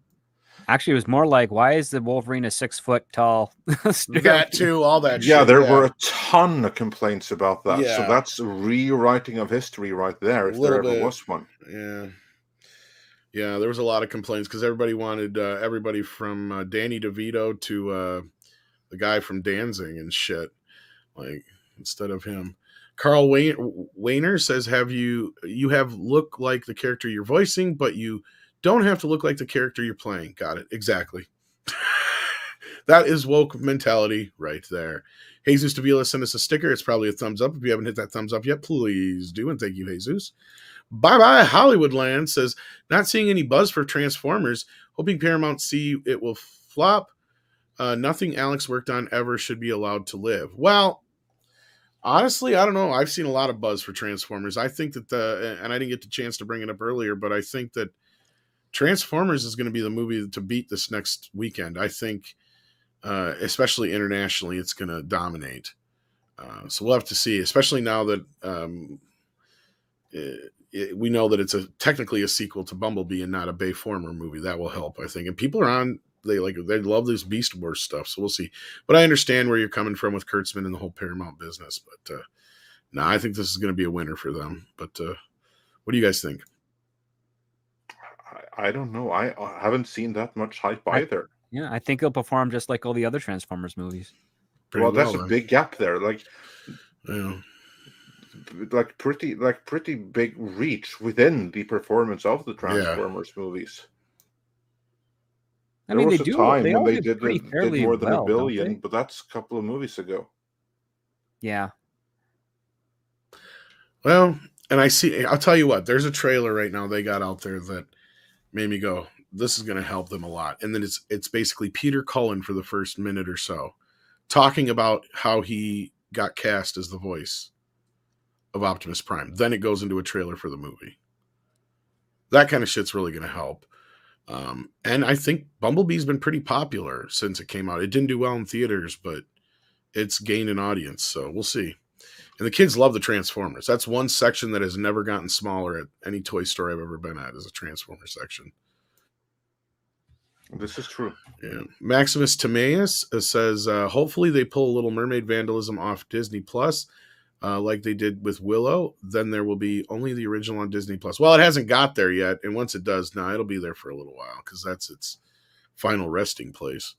Actually, it was more like, why is the Wolverine a 6 foot tall? That too, all that shit. Yeah, there were a ton of complaints about that. Yeah. So that's a rewriting of history right there, if there ever was one. Yeah. Yeah, there was a lot of complaints because everybody wanted everybody from Danny DeVito to the guy from Danzig and shit, like, instead of him. Carl Wayner says, you have look like the character you're voicing, but you don't have to look like the character you're playing. Got it. Exactly. That is woke mentality right there. Jesus Davila sent us a sticker. It's probably a thumbs up. If you haven't hit that thumbs up yet, please do. And thank you, Jesus. Bye-bye Hollywoodland says, not seeing any buzz for Transformers. Hoping Paramount see it will flop. Nothing Alex worked on ever should be allowed to live. Well, honestly, I don't know. I've seen a lot of buzz for Transformers. I think that and I didn't get the chance to bring it up earlier, but I think that Transformers is going to be the movie to beat this next weekend. I think, especially internationally, it's going to dominate. So we'll have to see, especially now that we know that it's technically a sequel to Bumblebee and not a Bayformer movie. That will help, I think. And people are they love this Beast Wars stuff, so we'll see. But I understand where you're coming from with Kurtzman and the whole Paramount business. But no, I think this is going to be a winner for them. But what do you guys think? I don't know. I haven't seen that much hype either. Yeah, I think he'll perform just like all the other Transformers movies. That's a big gap there. Pretty big reach within the performance of the Transformers movies. I mean, there they was a do. time They when all they do did pretty fairly more than well, $1 billion, don't they? but that's a couple of movies ago. Yeah. Well, and I'll tell you what, there's a trailer right now they got out there that made me go, this is going to help them a lot. And then it's basically Peter Cullen for the first minute or so talking about how he got cast as the voice of Optimus Prime. Then it goes into a trailer for the movie. That kind of shit's really going to help. And I think Bumblebee's been pretty popular since it came out. It didn't do well in theaters, but it's gained an audience, so we'll see. And the kids love the Transformers. That's one section that has never gotten smaller at any toy store I've ever been at, is a Transformer section. This is true. Yeah. Maximus Timaeus says, hopefully they pull Little Mermaid vandalism off Disney Plus, like they did with Willow. Then there will be only the original on Disney Plus. Well, it hasn't got there yet, and once it does, it'll be there for a little while because that's its final resting place.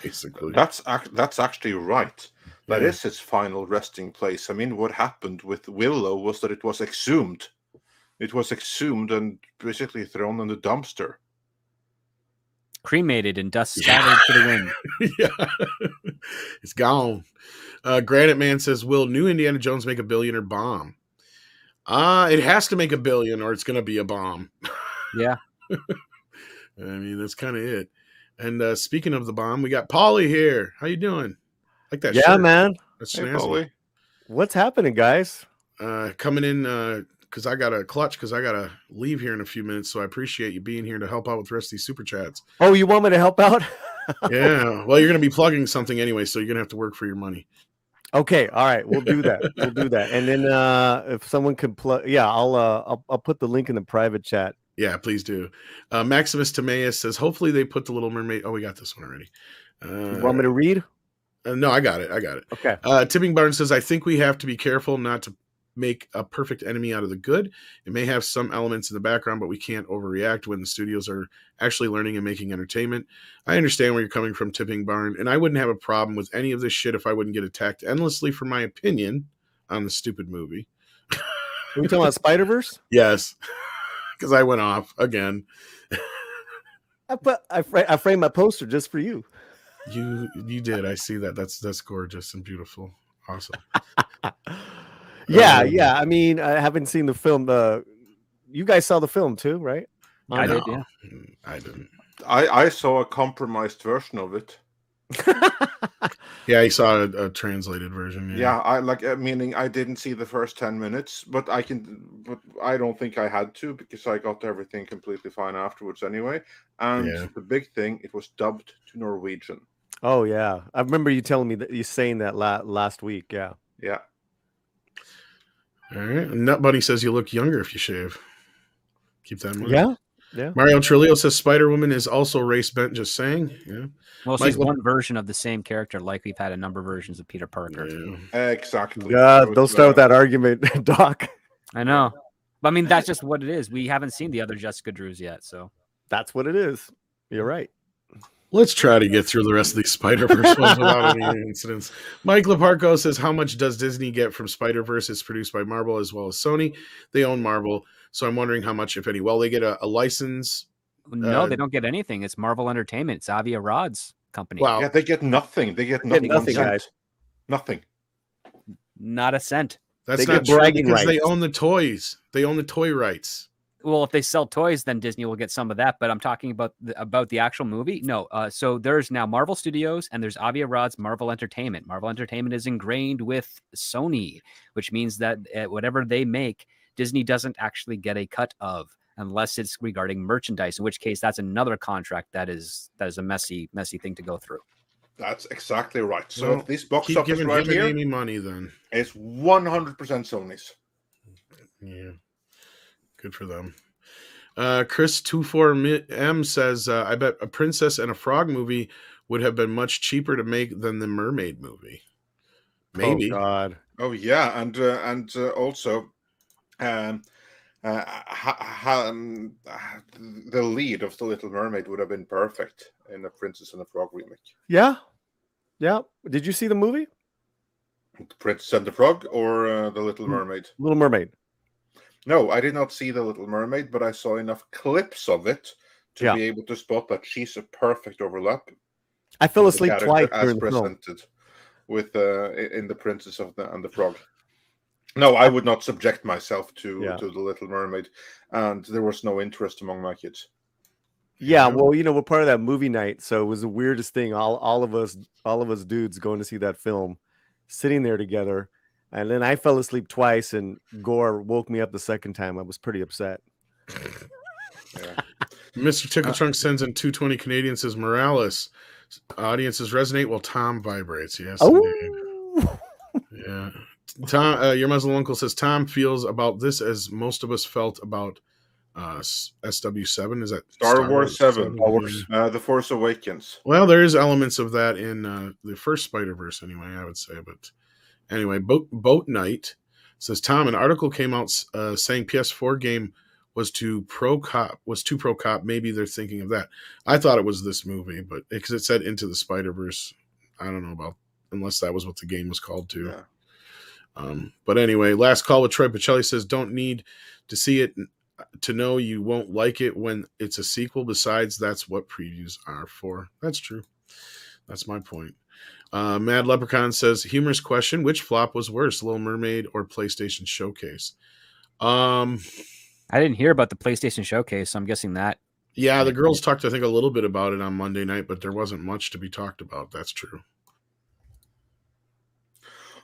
Basically, that's actually right. That is its final resting place. I mean, what happened with Willow was that it was exhumed. It was exhumed and basically thrown in the dumpster. Cremated and dust scattered to the wind. Yeah. It's gone. Granite Man says, will new Indiana Jones make $1 billion or bomb? It has to make $1 billion or it's going to be a bomb. Yeah. I mean, that's kind of it. And speaking of the bomb, we got Paulie here. How you doing? Like that shirt. Man. That's hey, snazzy. Paulie. What's happening, guys? Coming in because I got to leave here in a few minutes, so I appreciate you being here to help out with the rest of these super chats. Oh, you want me to help out? Yeah. Well, you're going to be plugging something anyway, so you're going to have to work for your money. Okay. All right. We'll do that. And then if someone can plug, I'll put the link in the private chat. Yeah, please do. Maximus Timaeus says, hopefully they put the Little Mermaid. Oh, we got this one already. You want me to read? No, I got it. Okay. Tipping Barnes says, I think we have to be careful not to make a perfect enemy out of the good. It may have some elements in the background, but we can't overreact when the studios are actually learning and making entertainment. I understand where you're coming from, Tipping Barn, and I wouldn't have a problem with any of this shit if I wouldn't get attacked endlessly for my opinion on the stupid movie. Are we talking about Spider-Verse? Yes. Because I went off again. I framed my poster just for you. You did. I see that. That's gorgeous and beautiful. Awesome. Yeah. I mean, I haven't seen the film. You guys saw the film too, right? I did. Yeah. I didn't. I saw a compromised version of it. Yeah, I saw a translated version. Yeah, I like meaning I didn't see the first 10 minutes, but I don't think I had to because I got everything completely fine afterwards anyway. And the big thing, it was dubbed to Norwegian. Oh yeah, I remember you telling me that you saying that last week. Yeah. Yeah. All right. Nut Buddy says you look younger if you shave. Keep that in mind. Yeah. Yeah. Mario Trillo says Spider Woman is also race bent. Just saying. Yeah. Well, she's one version of the same character, like we've had a number of versions of Peter Parker. Yeah. Exactly. God, don't start with that argument, Doc. I know. But I mean, that's just what it is. We haven't seen the other Jessica Drews yet, so that's what it is. You're right. Let's try to get through the rest of these Spider-Verse ones without any incidents. Mike Leparco says, how much does Disney get from Spider-Verse? It's produced by Marvel as well as Sony. They own Marvel, so I'm wondering how much, if any. Well, they get a license. No, they don't get anything. It's Marvel Entertainment. It's Avi Arad's company. Wow. Yeah, they get nothing. They get nothing, guys. Nothing. Not a cent. That's not true because they own the toys. They own the toy rights. Well, if they sell toys, then Disney will get some of that. But I'm talking about the actual movie. No. So there's now Marvel Studios and there's Avi Arad's Marvel Entertainment. Marvel Entertainment is ingrained with Sony, which means that whatever they make, Disney doesn't actually get a cut of, unless it's regarding merchandise. In which case, that's another contract that is a messy thing to go through. That's exactly right. So if this box keep office giving right him and here, Amy money then. It's 100% Sony's. Yeah. Good for them. Chris 24M says, I bet a Princess and a Frog movie would have been much cheaper to make than the Mermaid movie. Maybe. Oh, God. Oh, yeah. And also, the lead of The Little Mermaid would have been perfect in a Princess and a Frog remake. Yeah. Yeah. Did you see the movie? Princess and the Frog or The Little Mermaid? Little Mermaid. No, I did not see The Little Mermaid, but I saw enough clips of it to be able to spot that she's a perfect overlap. I fell asleep twice during the presented with in The Princess and the Frog. No, I would not subject myself to The Little Mermaid, and there was no interest among my kids. Yeah, well, we're part of that movie night, so it was the weirdest thing. All of us dudes going to see that film, sitting there together. And then I fell asleep twice, and Gore woke me up the second time. I was pretty upset. Mr. Tickle Trunk sends in 220 Canadian, says Morales. Audiences resonate while Tom vibrates. Yes, indeed. Yeah. Tom, your Muslim uncle says Tom feels about this as most of us felt about SW7. Is that Star Wars 7? The Force Awakens. Well, there is elements of that in the first Spider-Verse anyway, I would say, but anyway, Boat Night says, Tom, an article came out saying PS4 game was too pro cop. Maybe they're thinking of that. I thought it was this movie, but because it said Into the Spider-Verse, I don't know about, unless that was what the game was called too. Yeah. But anyway, Last Call with Troy Pacelli says, don't need to see it to know you won't like it when it's a sequel. Besides, that's what previews are for. That's true. That's my point. Mad Leprechaun says, humorous question, which flop was worse, Little Mermaid or PlayStation Showcase? I didn't hear about the PlayStation Showcase, so I'm guessing that. Yeah, the girls talked, I think, a little bit about it on Monday night, but there wasn't much to be talked about. That's true.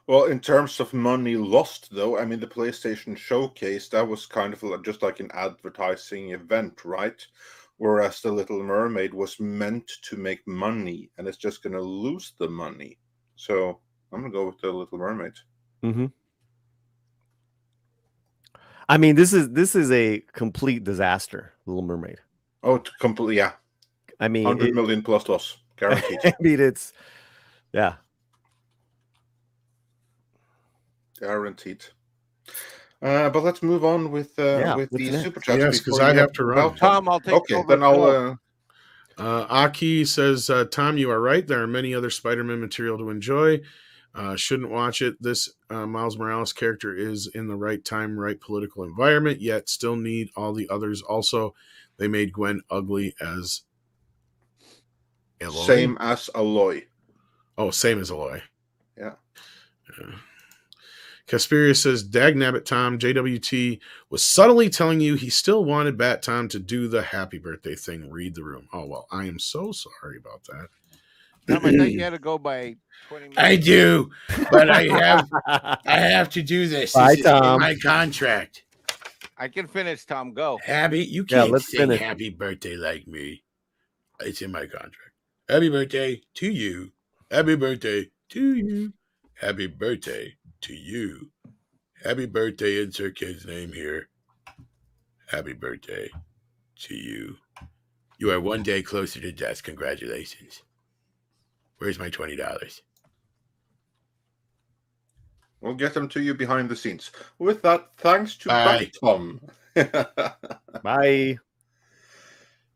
Well, in terms of money lost, though, I mean, the PlayStation Showcase, that was kind of just like an advertising event, right? Whereas The Little Mermaid was meant to make money, and it's just going to lose the money. So I'm going to go with The Little Mermaid. Mm-hmm. I mean, this is a complete disaster, Little Mermaid. Oh, completely, yeah. I mean, 100 million plus loss, guaranteed. I mean, it's, yeah. Guaranteed. But let's move on with the super chats. Yes, because I have to run. Tom, I'll take okay, over. Then I'll. Aki says, Tom, you are right. There are many other Spider-Man material to enjoy. Shouldn't watch it. This Miles Morales character is in the right time, right political environment, yet still need all the others. Also, they made Gwen ugly as Aloy. Same as Aloy. Oh, same as Aloy. Yeah. Casperia says, Dagnabbit Tom, JWT was subtly telling you he still wanted Bat Tom to do the happy birthday thing. Read the room. Oh, well, I am so sorry about that. Tom, I thought you had to go by 20 minutes. I do, but I have to do this. Bye, This is in Tom. my contract. I can finish, Tom. Go. You can't let's sing finish. happy birthday like me. It's in my contract. Happy birthday to you. Happy birthday to you. Happy birthday to you. Happy birthday, insert kid's name here. Happy birthday to you. You are one day closer to death. Congratulations. Where's my $20? We'll get them to you behind the scenes. With that, thanks to Bye. Tom. Bye.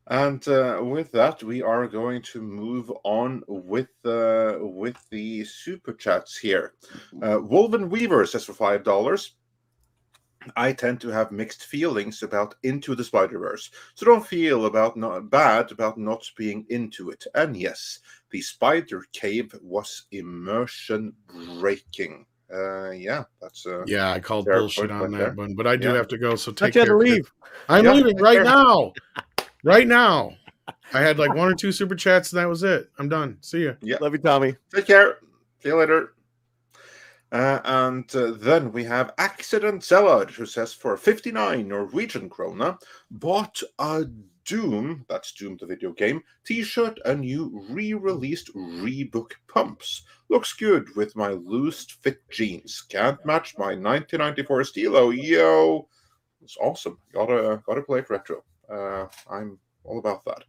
And with that, we are going to move on with the super chats here. Woven Weaver says for $5. I tend to have mixed feelings about Into the Spider-Verse, so don't feel bad about not being into it. And yes, the Spider Cave was immersion breaking. That's I called bullshit on that one, but I do have to go. So take care. To leave. I'm leaving right now. Right now. I had like 1 or 2 super chats, and that was it. I'm done. See ya. Yeah. Love you, Tommy. Take care. See you later. And then we have Accident Salad, who says for 59 Norwegian krona, bought a Doom, that's Doom the video game, t-shirt and new re-released Reebok pumps. Looks good with my loose fit jeans. Can't match my 1994 Stilo. Yo, it's awesome. Gotta play it retro. I'm all about that.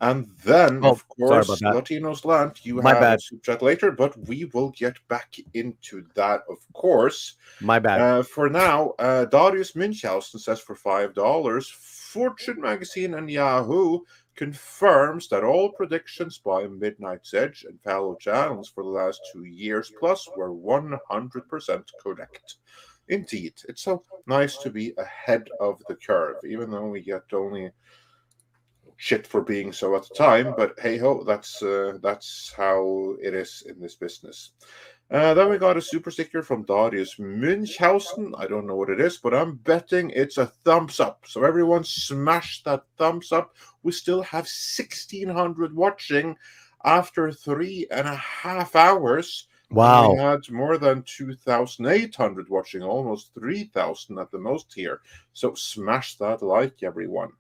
And then, of course, Latinos Land, you have a super chat later, but we will get back into that, of course. My bad. For now, Darius Münchhausen says for $5, Fortune Magazine and Yahoo confirms that all predictions by Midnight's Edge and fellow channels for the last 2 years plus were 100% correct. Indeed, it's so nice to be ahead of the curve, even though we get only shit for being so at the time, but hey ho, that's how it is in this business. Then we got a super sticker from Darius Münchhausen. I don't know what it is, but I'm betting it's a thumbs up. So everyone smash that thumbs up. We still have 1,600 watching after 3.5 hours. Wow. We had more than 2,800 watching, almost 3,000 at the most here. So smash that like, everyone.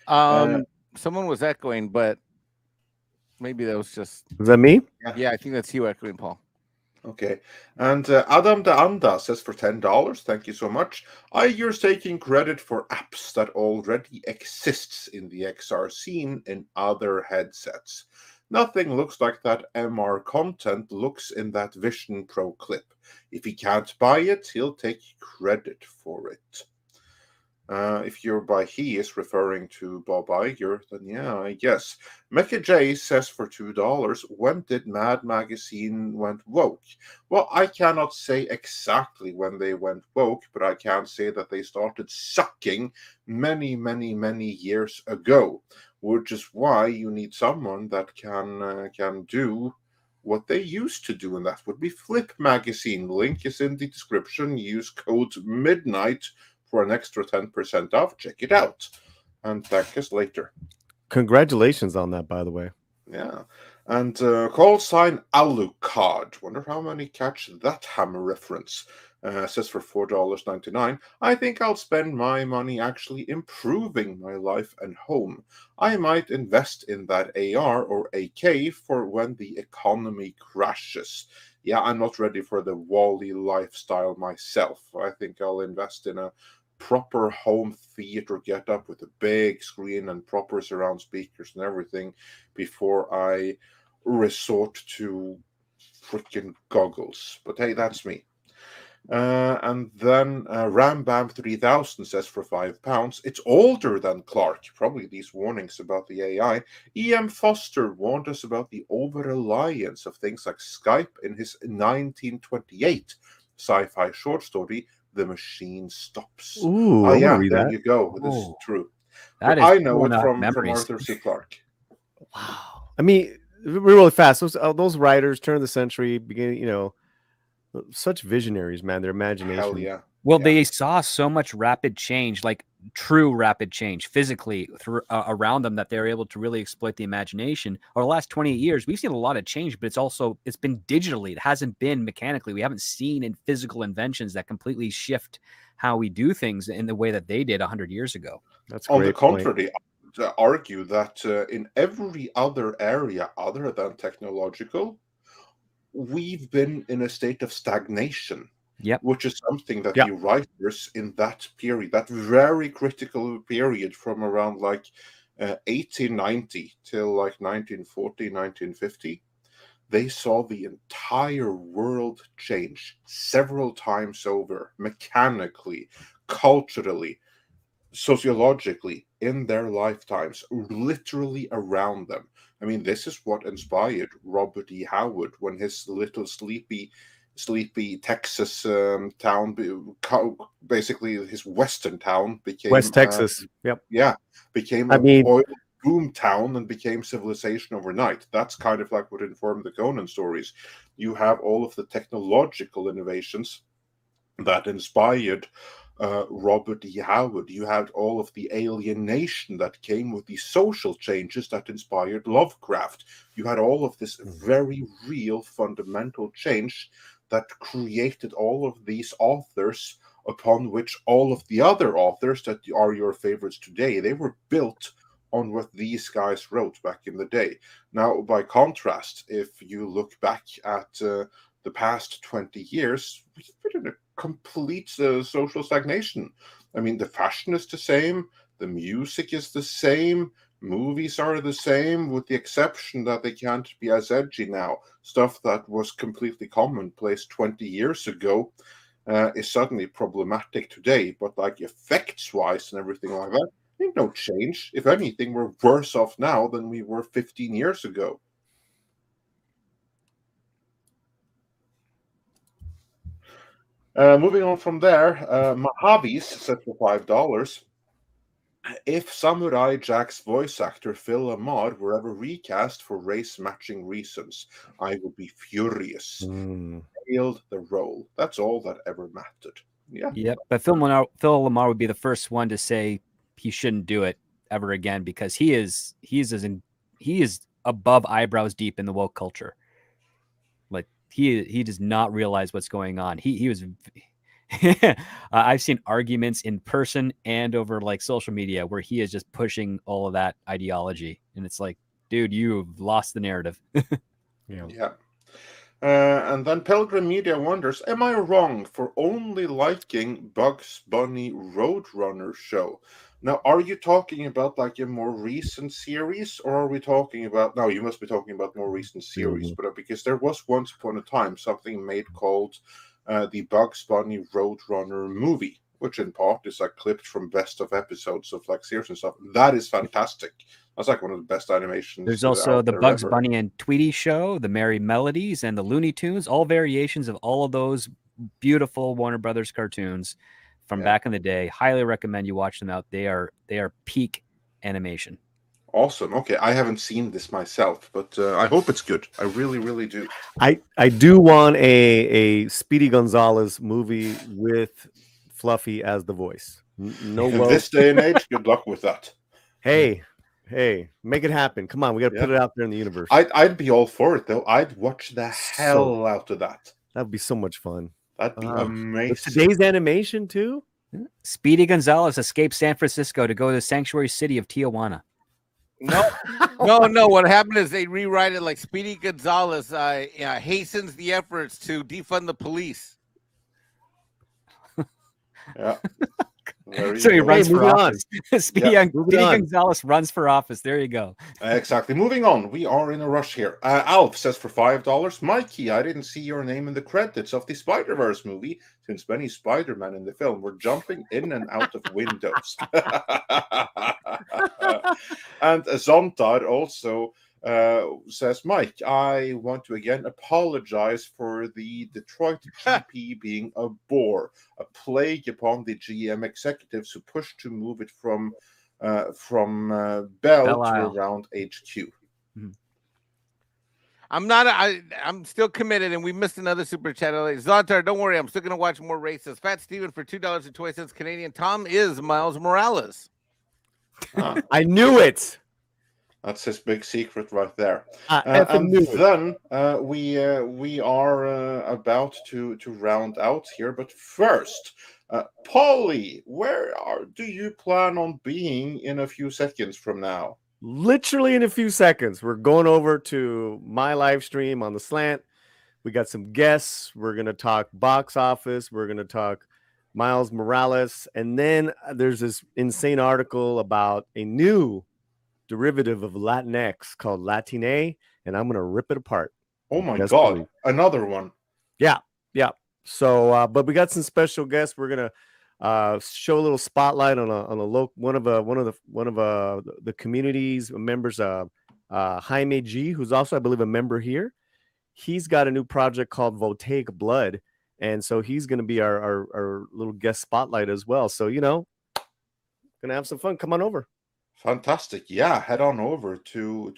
Someone was echoing, but maybe that was just. Is that me? Yeah, I think that's you echoing, Paul. Okay. And Adam de Anda says for $10. Thank you so much. You're taking credit for apps that already exists in the XR scene in other headsets. Nothing looks like that MR content looks in that Vision Pro clip. If he can't buy it, he'll take credit for it. If you're by he is referring to Bob Iger, then yeah, I guess. Mecha J says for $2, when did Mad Magazine went woke? Well, I cannot say exactly when they went woke, but I can say that they started sucking many, many, many years ago, which is why you need someone that can do what they used to do, and that would be Flip Magazine. Link is in the description. Use code MIDNIGHT for an extra 10% off. Check it out. And thank us later. Congratulations on that, by the way. Yeah. And call sign Alucard. Wonder how many catch that Hammer reference. Says for $4.99. I think I'll spend my money actually improving my life and home. I might invest in that AR or AK for when the economy crashes. Yeah, I'm not ready for the Wall-E lifestyle myself. I think I'll invest in a proper home theater getup with a big screen and proper surround speakers and everything before I resort to freaking goggles. But hey, that's me. And then Rambam 3000 says for £5, it's older than Clark. Probably these warnings about the AI. E.M. Foster warned us about the over-reliance of things like Skype in his 1928 sci-fi short story, The Machine Stops. Ooh, oh yeah, read there that. you go. This is true. That is I know it pulling up from memories. Arthur C. Clarke. Wow. I mean, really fast. Those writers, turn of the century, beginning, such visionaries, man. Their imagination. Hell yeah. Well, they saw so much rapid change, like true rapid change physically around them, that they're able to really exploit the imagination. Over the last 28 years, we've seen a lot of change, but it's been digitally. It hasn't been mechanically. We haven't seen in physical inventions that completely shift how we do things in the way that they did 100 years ago. That's on the contrary. I would argue that in every other area other than technological, we've been in a state of stagnation. Yep. Which is something that the writers in that period, that very critical period from around like 1890 till like 1940, 1950, they saw the entire world change several times over, mechanically, culturally, sociologically, in their lifetimes, literally around them. I mean, this is what inspired Robert E. Howard when his little sleepy Texas town, basically his western town, became West Texas. Became oil boom town and became civilization overnight. That's kind of like what informed the Conan stories. You have all of the technological innovations that inspired Robert E. Howard. You had all of the alienation that came with the social changes that inspired Lovecraft. You had all of this very real fundamental change that created all of these authors, upon which all of the other authors that are your favorites today, they were built on what these guys wrote back in the day. Now, by contrast, if you look back at the past 20 years, we've been in a complete social stagnation. I mean, the fashion is the same, the music is the same, movies are the same, with the exception that they can't be as edgy now. Stuff that was completely commonplace 20 years ago is suddenly problematic today, but like effects-wise and everything like that, ain't no change. If anything, we're worse off now than we were 15 years ago. Moving on from there, my hobbies set for $5. If Samurai Jack's voice actor Phil Ahmad were ever recast for race-matching reasons, I would be furious. Failed the role. That's all that ever mattered. Yeah. Yep. But Phil Lamar would be the first one to say he shouldn't do it ever again, because he is above eyebrows deep in the woke culture. Like he does not realize what's going on. He was. I've seen arguments in person and over like social media where he is just pushing all of that ideology, and it's like, dude, you've lost the narrative. Yeah. And then Pilgrim Media wonders, am I wrong for only liking Bugs Bunny Roadrunner show? Now, are you talking about like a more recent series, or are we talking about... No, you must be talking about more recent series, but because there was once upon a time something made called the Bugs Bunny Roadrunner movie, which in part is like clipped from best of episodes of like series and stuff. That is fantastic. That's like one of the best animations. There's also the Bugs Bunny and Tweety show, the Merry Melodies, and the Looney Tunes, all variations of all of those beautiful Warner Brothers cartoons from back in the day. Highly recommend you watch them out. They are peak animation. Awesome. Okay, I haven't seen this myself, but I hope it's good. I really, really do. I do want a Speedy Gonzalez movie with Fluffy as the voice. No, in this day and age, good luck with that. Hey, make it happen. Come on, we got to put it out there in the universe. I'd be all for it, though. I'd watch the hell out of that. That'd be so much fun. That'd be amazing. With today's animation, too? Speedy Gonzalez escaped San Francisco to go to the sanctuary city of Tijuana. No. What happened is they rewrite it like Speedy Gonzalez hastens the efforts to defund the police. Yeah. So he runs for office. Speedy Gonzalez runs for office. There you go. Exactly. Moving on. We are in a rush here. Alf says for $5, Mikey, I didn't see your name in the credits of the Spider-Verse movie, since many Spider-Man in the film were jumping in and out of windows. And Zontar also says, Mike, I want to again apologize for the Detroit GP being a bore, a plague upon the GM executives who pushed to move it from Bell to around HQ. I'm still committed, and we missed another super chat. Satire, don't worry, I'm still gonna watch more races. Fat Steven for $2.20 Canadian. Tom is Miles Morales. I knew it. That's his big secret right there. And then we are about to round out here, but first, Polly, do you plan on being in a few seconds from now? Literally in a few seconds. We're going over to my live stream on the Slant. We got some guests. We're going to talk box office. We're going to talk Miles Morales. And then there's this insane article about a new derivative of Latinx called Latine, and I'm going to rip it apart. Oh my God. Another one. Yeah. So, but we got some special guests. We're going to show a little spotlight on one of the community's members, Jaime G, who's also, I believe, a member here. He's got a new project called Voltaic Blood, and so he's going to be our little guest spotlight as well. So, gonna have some fun. Come on over. Fantastic. Yeah, head on over to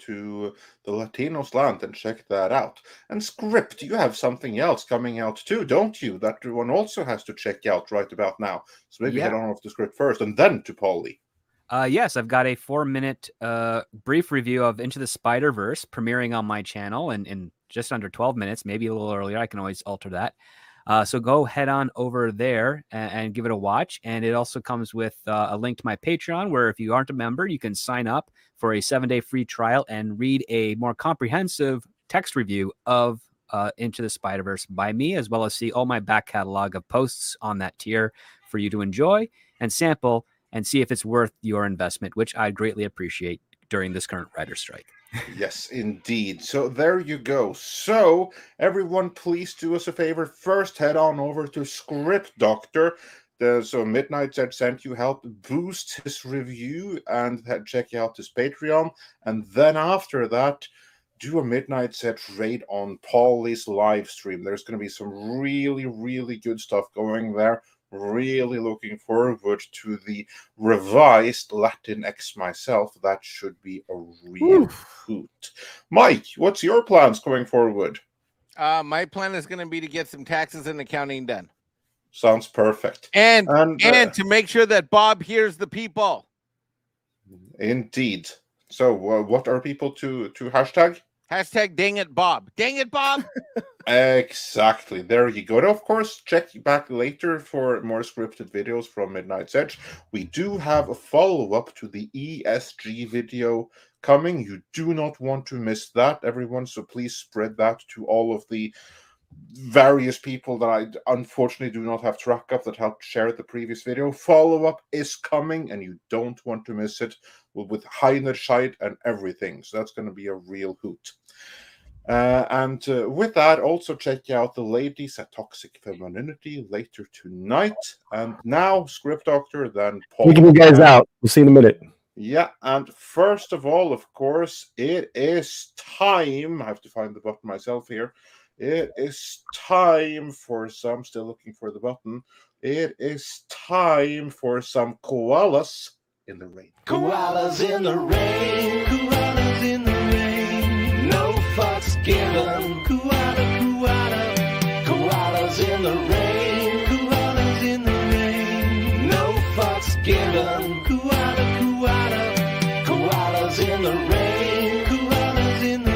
the Latino Slant and check that out. And Script, you have something else coming out too, don't you? That one also has to check out right about now. So maybe head on over to Script first and then to Polly. Yes, I've got a 4-minute brief review of Into the Spider-Verse premiering on my channel in just under 12 minutes, maybe a little earlier. I can always alter that. So go head on over there and give it a watch. And it also comes with a link to my Patreon, where if you aren't a member, you can sign up for a 7-day free trial and read a more comprehensive text review of Into the Spider-Verse by me, as well as see all my back catalog of posts on that tier for you to enjoy and sample and see if it's worth your investment, which I greatly appreciate during this current writer's strike. Yes, indeed. So there you go. So everyone, please do us a favor. First, head on over to Script Doctor. So Midnight Edge sent you help boost his review and check out his Patreon. And then after that, do a Midnight Edge raid on Polly's live stream. There's going to be some really, really good stuff going there. Really looking forward to the revised Latinx myself. That should be a real hoot. Mike, what's your plans going forward? My plan is going to be to get some taxes and accounting done. Sounds perfect. And to make sure that Bob hears the people. Indeed. So what are people to hashtag? Hashtag dang it, Bob. Dang it, Bob. Exactly. There you go. And of course, check back later for more scripted videos from Midnight's Edge. We do have a follow-up to the ESG video coming. You do not want to miss that, everyone. So please spread that to all of the various people that I unfortunately do not have track of that helped share the previous video. Follow-up is coming, and you don't want to miss it with Heiner Scheid and everything. So that's going to be a real hoot. And with that, also check out the Ladies at Toxic Femininity later tonight. And now, Script Doctor, then Paul. Taking you guys out. We'll see you in a minute. Yeah, and first of all, of course, it is time. I have to find the button myself here. It is time for some, still looking for the button. It is time for some koalas in the rain. Koalas in the rain, koalas in the rain, no fucks given. Koala, koala, koalas in the rain, koalas in the rain, no fucks given.